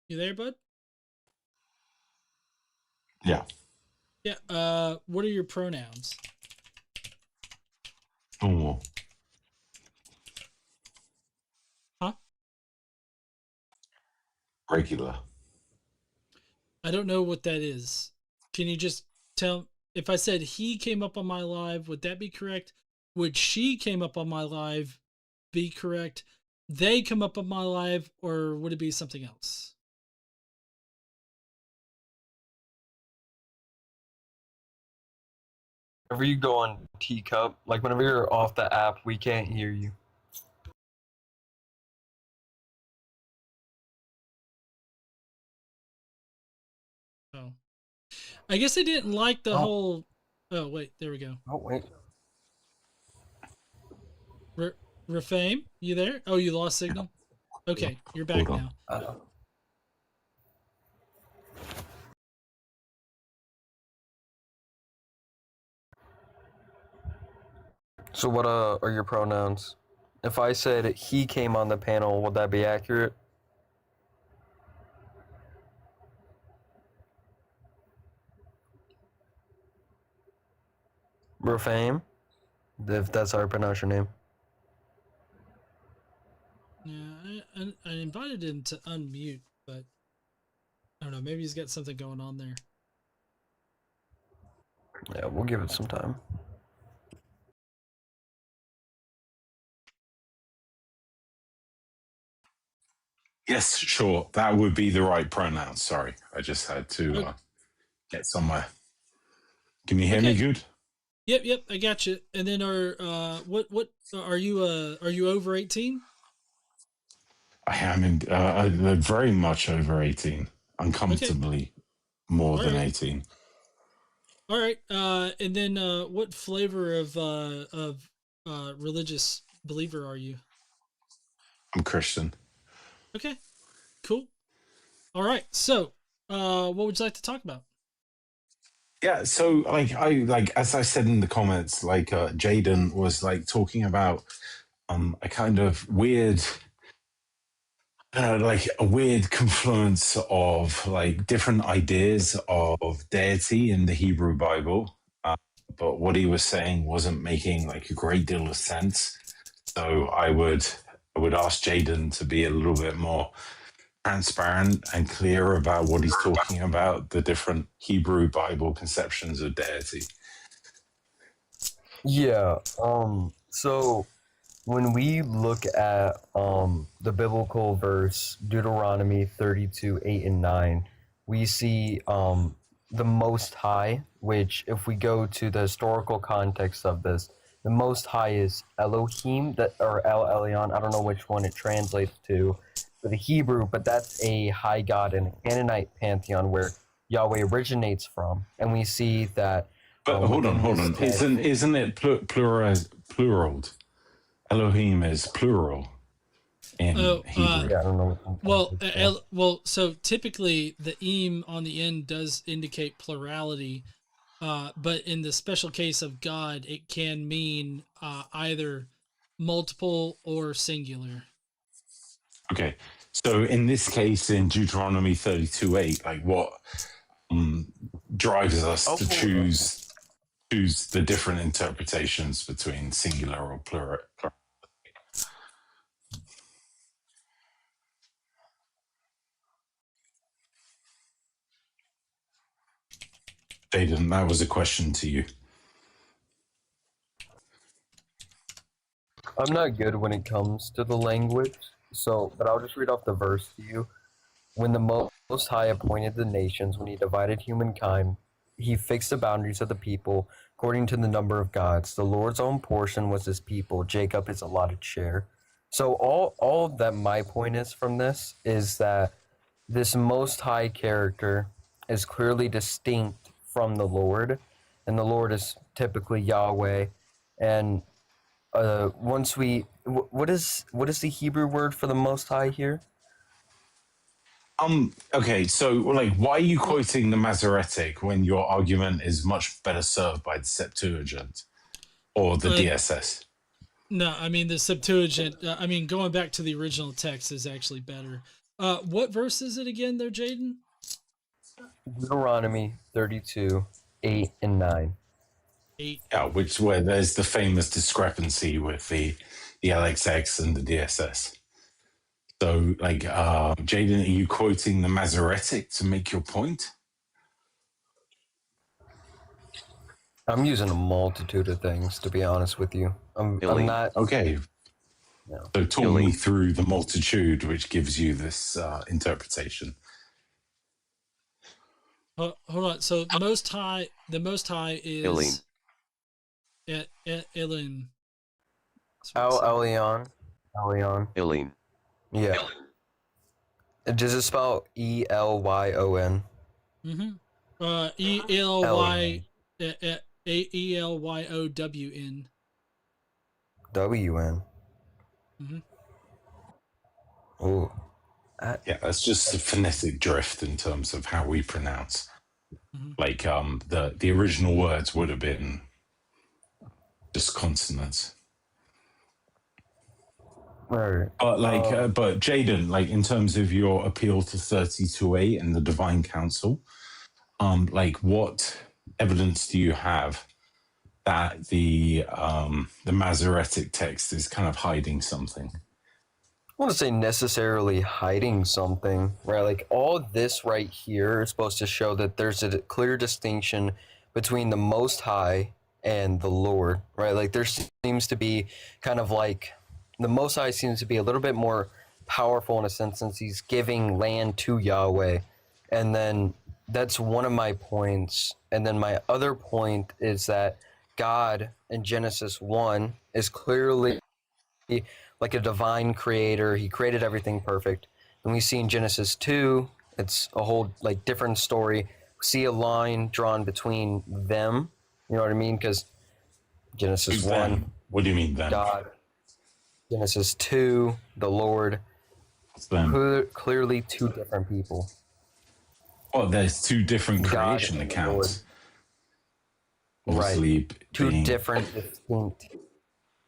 S2: you there, bud?
S11: Yeah.
S2: Yeah. What are your pronouns?
S11: Oh.
S2: Huh?
S11: Regular.
S2: I don't know what that is. Can you just tell? If I said he came up on my live, would that be correct? Would she came up on my live be correct? They come up on my live, or would it be something else?
S10: Whenever you go on Teacup, like whenever you're off the app, we can't hear you.
S2: Oh, I guess I didn't like the whole. Oh wait, there we go.
S10: Oh wait.
S2: Rafame, you there? Oh, you lost signal. Okay, you're back now.
S10: So what are your pronouns? If I said he came on the panel, would that be accurate? Rafame? If that's how I pronounce your name.
S2: Yeah, I invited him to unmute, but I don't know. Maybe he's got something going on there.
S10: Yeah, we'll give it some time.
S11: Yes, sure. That would be the right pronoun. Sorry, I just had to
S2: Okay.
S11: get somewhere. Can you hear me good?
S2: Yep, I got you. And then what are you over 18?
S11: I am very much over 18. Uncomfortably more than 18.
S2: All right. And then what flavor of religious believer are you?
S11: I'm Christian.
S2: Okay. Cool. All right. So, what would you like to talk about?
S11: Yeah, so like as I said in the comments, Jaden was like talking about a kind of weird like a weird confluence of like different ideas of deity in the Hebrew Bible. But what he was saying wasn't making like a great deal of sense. So I would ask Jaden to be a little bit more transparent and clear about what he's talking about, the different Hebrew Bible conceptions of deity.
S10: Yeah. So when we look at the biblical verse Deuteronomy 32:8 and 9, we see the Most High, which if we go to the historical context of this, the Most High is Elohim, or El Elyon. I don't know which one it translates to for the Hebrew, but that's a high god in a Canaanite pantheon where Yahweh originates from, and we see that.
S11: But hold on.
S10: Text,
S11: Isn't it plural? Elohim is plural in Hebrew.
S10: Yeah, I don't know.
S2: Well, so typically the "im" on the end does indicate plurality, but in the special case of God, it can mean either multiple or singular.
S11: Okay, so in this case, in Deuteronomy 32:8, like what drives us to choose the different interpretations between singular or plural? Jaden, that was a question to you.
S10: I'm not good when it comes to the language, but I'll just read off the verse to you. When the Most High appointed the nations, when he divided humankind, he fixed the boundaries of the people according to the number of gods. The Lord's own portion was his people, Jacob his allotted share. So all that my point is from this is that this Most High character is clearly distinct from the Lord, and the Lord is typically Yahweh. And what is the Hebrew word for the Most High here?
S11: Okay, so like, why are you quoting the Masoretic when your argument is much better served by the Septuagint or the DSS?
S2: No, I mean the Septuagint. Going back to the original text is actually better. What verse is it again, there, Jaden?
S10: Deuteronomy 32:8 and 9.
S2: 8.
S11: Yeah, where there's the famous discrepancy with the LXX and the DSS. So, like, Jaden, are you quoting the Masoretic to make your point?
S10: I'm using a multitude of things, to be honest with you. I'm not...
S11: Okay.
S10: No.
S11: So talk me through the multitude, which gives you this interpretation.
S2: Hold on. So the Most High is Elim.
S10: Elyon.
S12: Elim.
S10: Yeah. Does it spell Elyon?
S2: Mm-hmm. Elyon.
S10: WN.
S2: Mm-hmm.
S10: Oh.
S11: Yeah, that's just a phonetic drift in terms of how we pronounce. Mm-hmm. Like the original words would have been just consonants.
S10: Right.
S11: But but Jaden, like in terms of your appeal to 32:8 and the Divine Council, like what evidence do you have that the Masoretic text is kind of hiding something?
S10: I want to say necessarily hiding something, right? Like all this right here is supposed to show that there's a clear distinction between the Most High and the Lord, right? Like there seems to be kind of like the Most High seems to be a little bit more powerful in a sense since he's giving land to Yahweh. And then that's one of my points. And then my other point is that God in Genesis 1 is clearly like a divine creator. He created everything perfect. And we see in Genesis 2, it's a whole like different story. We see a line drawn between them. You know what I mean? Because Genesis 1,
S11: them? What do you mean them?
S10: God. Genesis 2, the Lord.
S11: It's them.
S10: Clearly two different people.
S11: Well, there's two different
S10: God
S11: creation
S10: and the
S11: accounts.
S10: Lord.
S11: Obviously,
S10: Right. Two
S11: being
S10: different distinct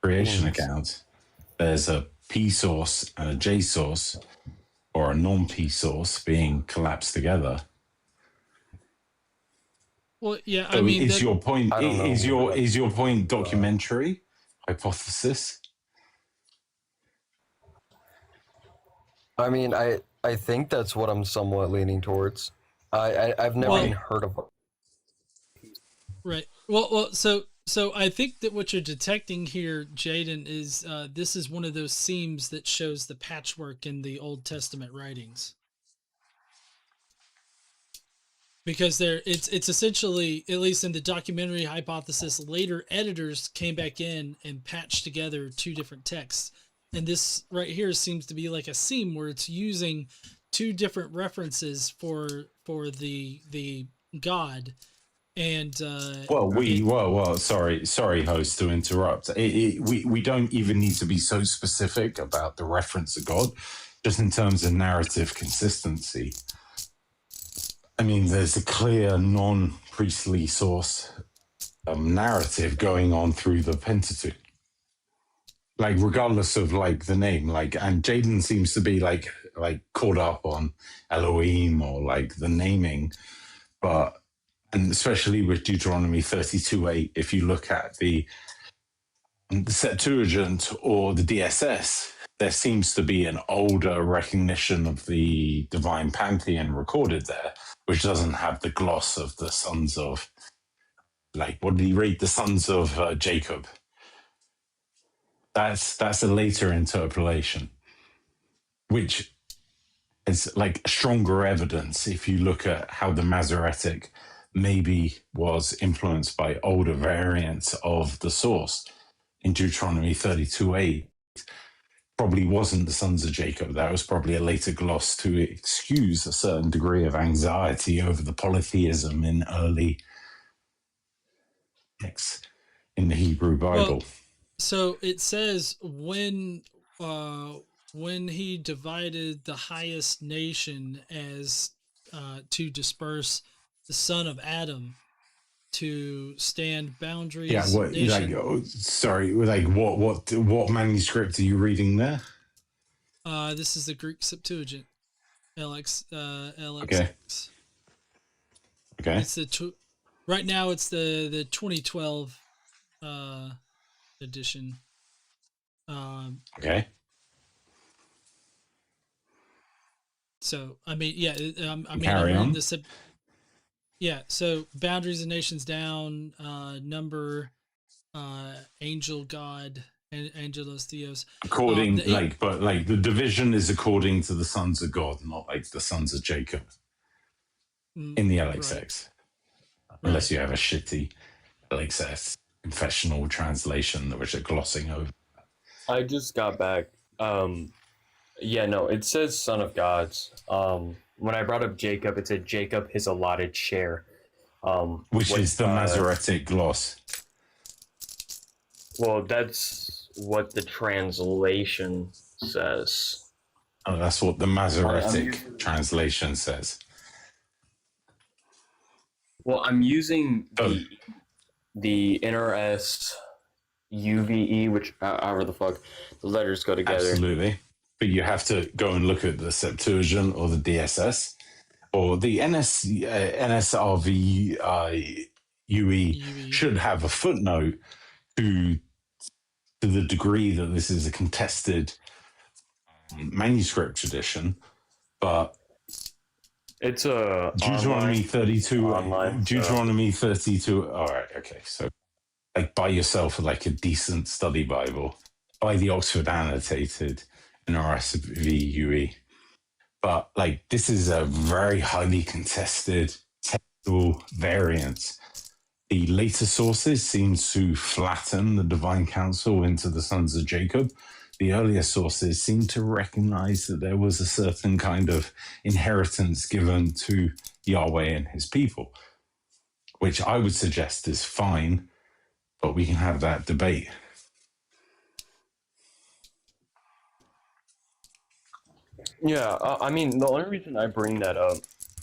S11: creation
S10: beings.
S11: accounts. There's a P source and a J source, or a non-P source being collapsed together.
S2: Well, yeah,
S11: So
S2: I mean,
S11: is your point?
S10: I don't know.
S11: Is your point documentary hypothesis?
S10: I mean, I think that's what I'm somewhat leaning towards. I've never even heard of it.
S2: Right. Well. So I think that what you're detecting here, Jaden, is this is one of those seams that shows the patchwork in the Old Testament writings. Because it's essentially, at least in the documentary hypothesis, later editors came back in and patched together two different texts. And this right here seems to be like a seam where it's using two different references for the God. And
S11: sorry, host, to interrupt. We don't even need to be so specific about the reference to God, just in terms of narrative consistency. I mean, there's a clear non-priestly source narrative going on through the Pentateuch. Like, regardless of like the name, like, and Jaden seems to be like caught up on Elohim or like the naming, but. And especially with Deuteronomy 32:8, if you look at the Septuagint or the DSS, there seems to be an older recognition of the divine pantheon recorded there, which doesn't have the gloss of the sons of, like, what did he read? The sons of Jacob. That's a later interpolation, which is like stronger evidence if you look at how the Masoretic maybe was influenced by older variants of the source. In Deuteronomy 32:8, probably wasn't the sons of Jacob. That was probably a later gloss to excuse a certain degree of anxiety over the polytheism in early texts in the Hebrew Bible.
S2: Well, so it says when he divided the highest nation as to disperse the son of Adam to stand boundaries.
S11: Yeah, what
S2: nation.
S11: what manuscript are you reading there?
S2: This is the Greek Septuagint, LX.
S11: Okay. Okay.
S2: It's right now. It's the 2012 edition.
S11: Okay.
S2: So I mean, yeah.
S11: Carry on.
S2: Yeah, so boundaries of nations down, number, angel, God, and angelos, theos.
S11: According, the division is according to the sons of God, not like the sons of Jacob in the LXX. Right. Unless you have a shitty LXX confessional translation which are glossing over.
S10: I just got back. Yeah, no, it says son of gods. When I brought up Jacob, it said Jacob his allotted share.
S11: Which is the Masoretic gloss.
S10: Well, that's what the translation says.
S11: Oh, that's what the Masoretic translation says.
S10: Well, I'm using the NRS UVE, which however the fuck the letters go together.
S11: Absolutely. But you have to go and look at the Septuagint or the DSS or the NSRV UE should have a footnote to the degree that this is a contested manuscript tradition, but
S10: it's a
S11: Deuteronomy
S10: online,
S11: 32.
S10: online,
S11: Deuteronomy 32. All right, okay. So, like, buy yourself like a decent study Bible. Buy the Oxford Annotated. NRSVUE. But like, this is a very highly contested textual variant. The later sources seem to flatten the divine council into the sons of Jacob. The earlier sources seem to recognize that there was a certain kind of inheritance given to Yahweh and his people, which I would suggest is fine, but we can have that debate.
S10: Yeah, I mean, the only reason I bring that up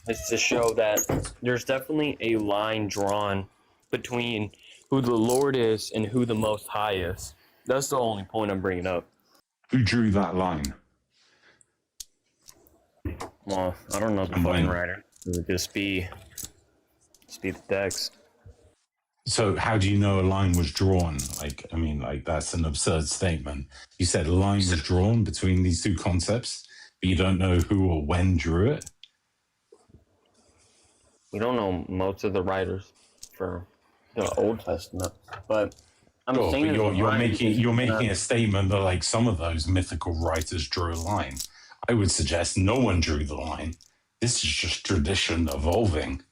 S10: is to show that there's definitely a line drawn between who the Lord is and who the Most High is. That's the only point I'm bringing up.
S11: Who drew that line?
S10: Well, I don't know the fucking writer. It would just be the text.
S11: So how do you know a line was drawn? Like, I mean, like, that's an absurd statement. You said a line was drawn between these two concepts, but you don't know who or when drew it?
S10: We don't know most of the writers for the Old Testament, but I'm
S11: Sure,
S10: saying
S11: but you're making a statement that like some of those mythical writers drew a line. I would suggest no one drew the line. This is just tradition evolving.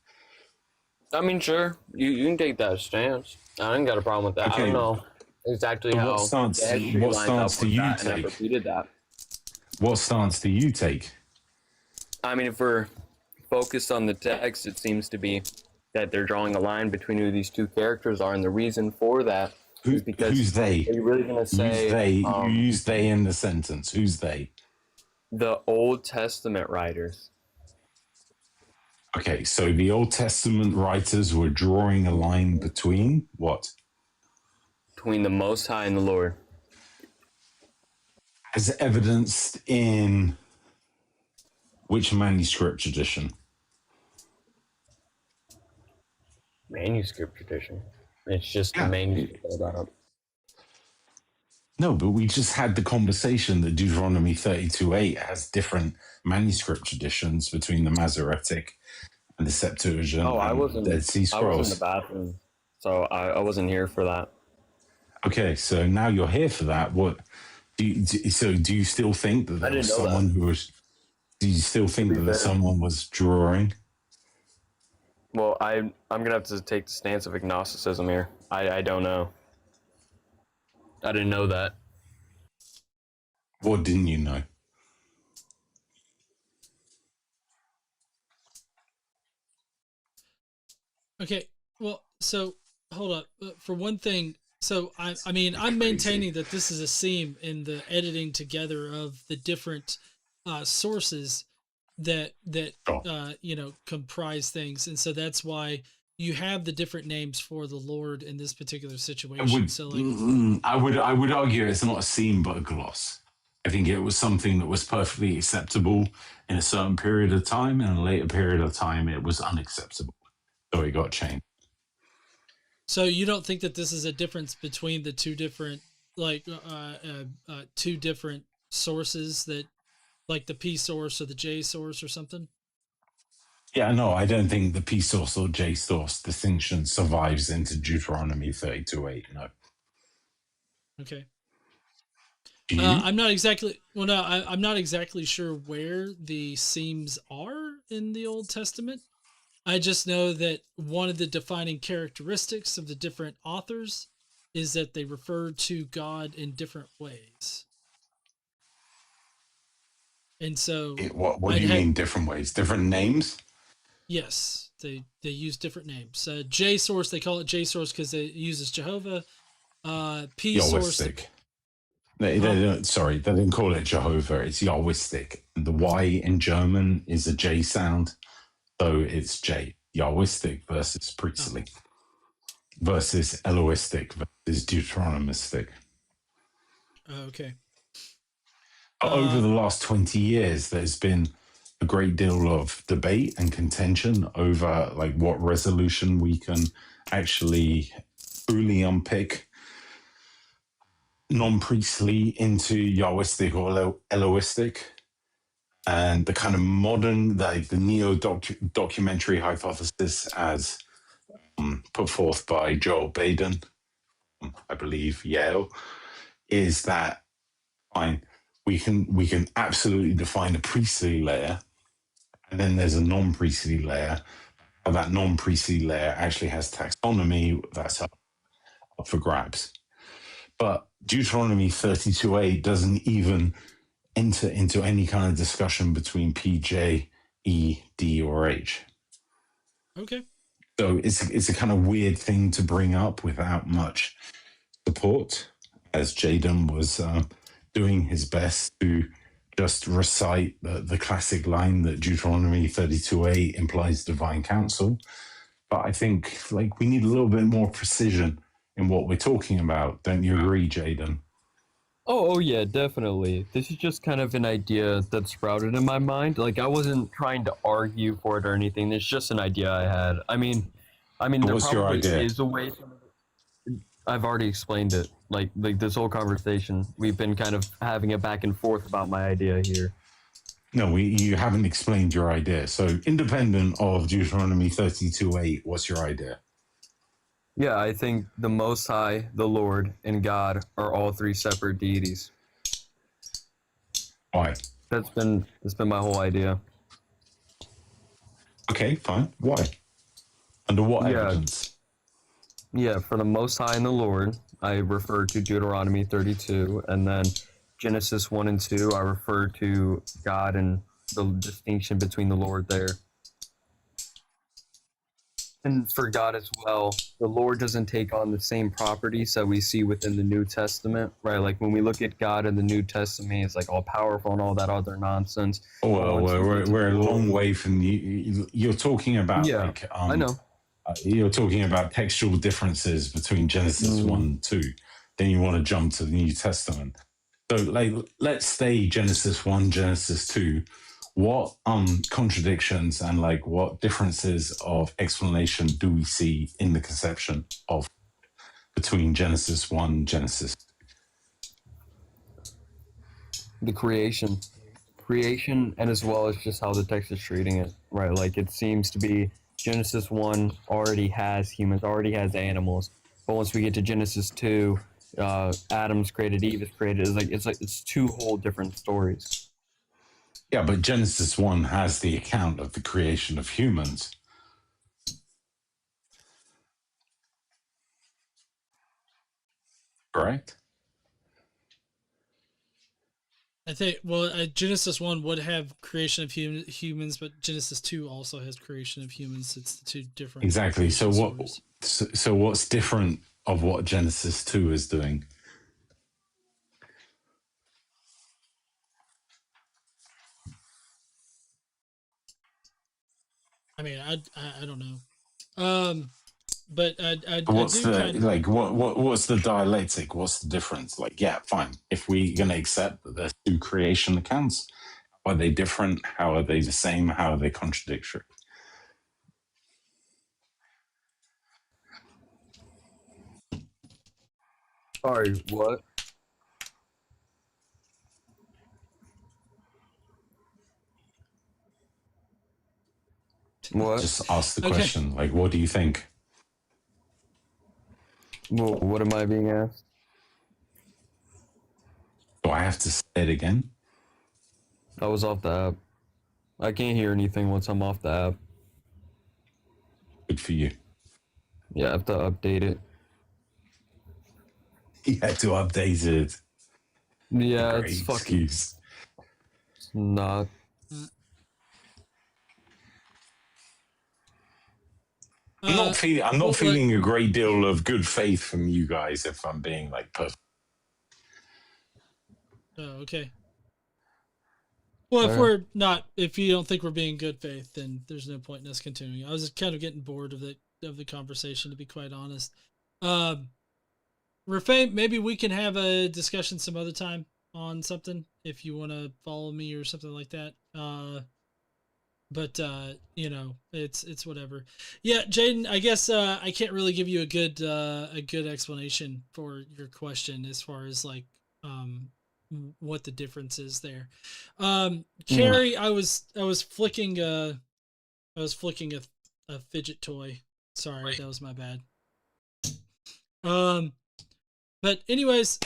S10: I mean, sure, you can take that stance. I ain't got a problem with that.
S11: Okay.
S10: I don't know exactly how
S11: What stance
S10: the history
S11: do
S10: lines
S11: you
S10: up with that, and I
S11: take?
S10: repeated that.
S11: What stance do you take?
S10: I mean, if we're focused on the text, it seems to be that they're drawing a line between who these two characters are, and the reason for that is because
S11: Who's they?
S10: are you really going to say
S11: Who's they? You use they in the sentence. Who's they?
S10: The Old Testament writers.
S11: Okay, so the Old Testament writers were drawing a line between what?
S10: Between the Most High and the Lord.
S11: As evidenced in which manuscript tradition?
S10: Manuscript tradition. It's just the manuscript about it.
S11: No, but we just had the conversation that Deuteronomy 32:8 has different manuscript traditions between the Masoretic and the Septuagint and the Dead Sea Scrolls.
S10: I was in the bathroom, so I wasn't here for that.
S11: Okay, so now you're here for that. What do you still think that there was someone who was? Do you still think that someone was drawing?
S10: Well, I'm gonna have to take the stance of agnosticism here. I don't know. I didn't know that.
S11: What didn't you know?
S2: Okay, well, so hold up. For one thing, so I mean, I'm maintaining that this is a seam in the editing together of the different sources that comprise things, and so that's why you have the different names for the Lord in this particular situation.
S11: I would argue it's not a seam but a gloss. I think it was something that was perfectly acceptable in a certain period of time, and in a later period of time, it was unacceptable. So it got changed.
S2: So you don't think that this is a difference between the two different, two different sources, that like the P source or the J source or something?
S11: Yeah, no, I don't think the P source or J source distinction survives into Deuteronomy 32:8. No.
S2: Okay. I'm not exactly I'm not exactly sure where the seams are in the Old Testament. I just know that one of the defining characteristics of the different authors is that they refer to God in different ways. And so
S11: what do you mean different ways? Different names?
S2: Yes, they use different names. J source, they call it J source because it uses Jehovah. P source.
S11: They didn't call it Jehovah. It's Yahwistic. The Y in German is a J sound, so it's J. Yahwistic versus priestly versus Elohistic versus Deuteronomistic.
S2: Okay.
S11: Over the last 20 years, there's been a great deal of debate and contention over like what resolution we can actually truly unpick non-priestly into Yahwistic or Elohistic, and the kind of modern, the neo-documentary hypothesis as put forth by Joel Baden, I believe Yale, is that fine, we can absolutely define a priestly layer, and then there's a non-priestly layer. That non-priestly layer actually has taxonomy that's up for grabs. But Deuteronomy 32:8 doesn't even enter into any kind of discussion between P, J, E, D, or H.
S2: Okay.
S11: So it's a kind of weird thing to bring up without much support, as Jaden was doing his best to just recite the classic line that Deuteronomy 32:8 implies divine counsel. But I think like we need a little bit more precision in what we're talking about. Don't you agree, Jaden?
S10: Oh yeah, definitely. This is just kind of an idea that sprouted in my mind. Like I wasn't trying to argue for it or anything. It's just an idea I had. I mean, there
S11: What's your
S10: probably
S11: idea?
S10: is a way. I've already explained it. Like this whole conversation, we've been kind of having a back and forth about my idea here.
S11: No, you haven't explained your idea. So independent of Deuteronomy 32:8, what's your idea?
S10: Yeah, I think the Most High, the Lord, and God are all three separate deities.
S11: Why?
S10: That's been my whole idea.
S11: Okay, fine. Why? Under what evidence?
S10: Yeah, for the Most High and the Lord, I refer to Deuteronomy 32, and then Genesis 1 and 2, I refer to God and the distinction between the Lord there. And for God as well, the Lord doesn't take on the same properties that we see within the New Testament, right? Like when we look at God in the New Testament, it's like all powerful and all that other nonsense.
S11: Oh, well, we're a long way from you. You're talking about like
S10: I know.
S11: You're talking about textual differences between Genesis 1 and 2. Then you want to jump to the New Testament. So like let's stay Genesis 1, Genesis 2. What contradictions and like what differences of explanation do we see in the conception of between Genesis 1, Genesis 2?
S10: The creation, and as well as just how the text is treating it, right? Like it seems to be Genesis 1 already has humans, already has animals, but once we get to Genesis 2, Adam's created, Eve is created. It's two whole different stories.
S11: Yeah, but Genesis 1 has the account of the creation of humans. Correct?
S2: I think, Genesis 1 would have creation of humans, but Genesis 2 also has creation of humans. It's the two different.
S11: Exactly. So
S2: stories.
S11: what's different of what Genesis 2 is doing?
S2: I mean, I don't know. But
S11: What's what's the dialectic? What's the difference? Like, yeah, fine. If we're going to accept that there's two creation accounts, are they different? How are they the same? How are they contradictory?
S10: Sorry, what? What?
S11: Just ask the question. Like, what do you think?
S10: Well, what am I being asked?
S11: Do I have to say it again?
S10: I was off the app. I can't hear anything once I'm off the app.
S11: Good for you.
S10: Yeah, I have to update it.
S11: You had to update it.
S10: Yeah, it's fucking...
S11: excuse.
S10: It's not.
S11: I'm not feeling a great deal of good faith from you guys, if I'm being like perfect.
S2: Oh, okay. Well, if you don't think we're being good faith, then there's no point in us continuing. I was just kind of getting bored of the conversation, to be quite honest. Rafay, maybe we can have a discussion some other time on something if you want to follow me or something like that. But you know, it's whatever. Yeah, Jaden, I guess I can't really give you a good explanation for your question as far as like what the difference is there. Carrie, I was flicking a fidget toy. Sorry, that was my bad. But anyways,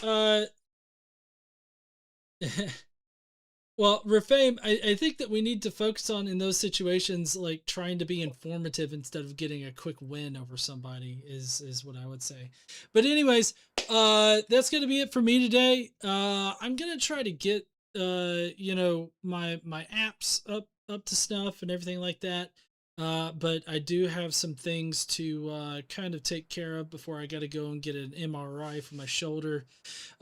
S2: Well, Rafame, I think that we need to focus on in those situations, like trying to be informative instead of getting a quick win over somebody is what I would say. But anyways, that's going to be it for me today. I'm going to try to get, my apps up to snuff and everything like that. But I do have some things to kind of take care of before I got to go and get an MRI for my shoulder.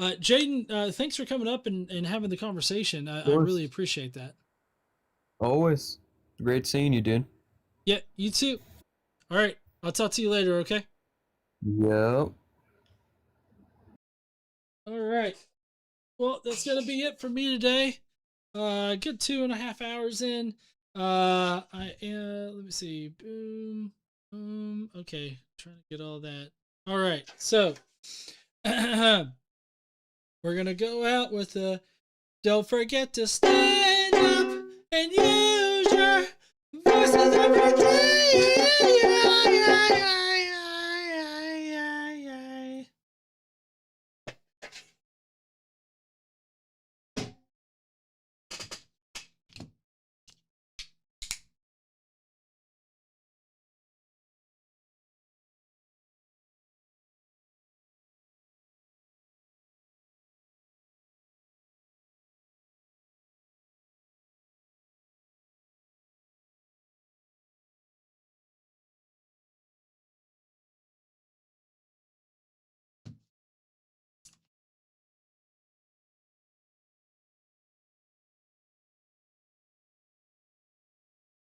S2: Jaden, thanks for coming up and having the conversation. I really appreciate that.
S10: Always. Great seeing you, dude.
S2: Yeah, you too. All right, I'll talk to you later, okay?
S10: Yep.
S2: All right. Well, that's going to be it for me today. Good 2.5 hours in. Let me see. Boom. Boom. Okay. Trying to get all that. All right. So, we're going to go out with a don't forget to stand up and use your voices every day.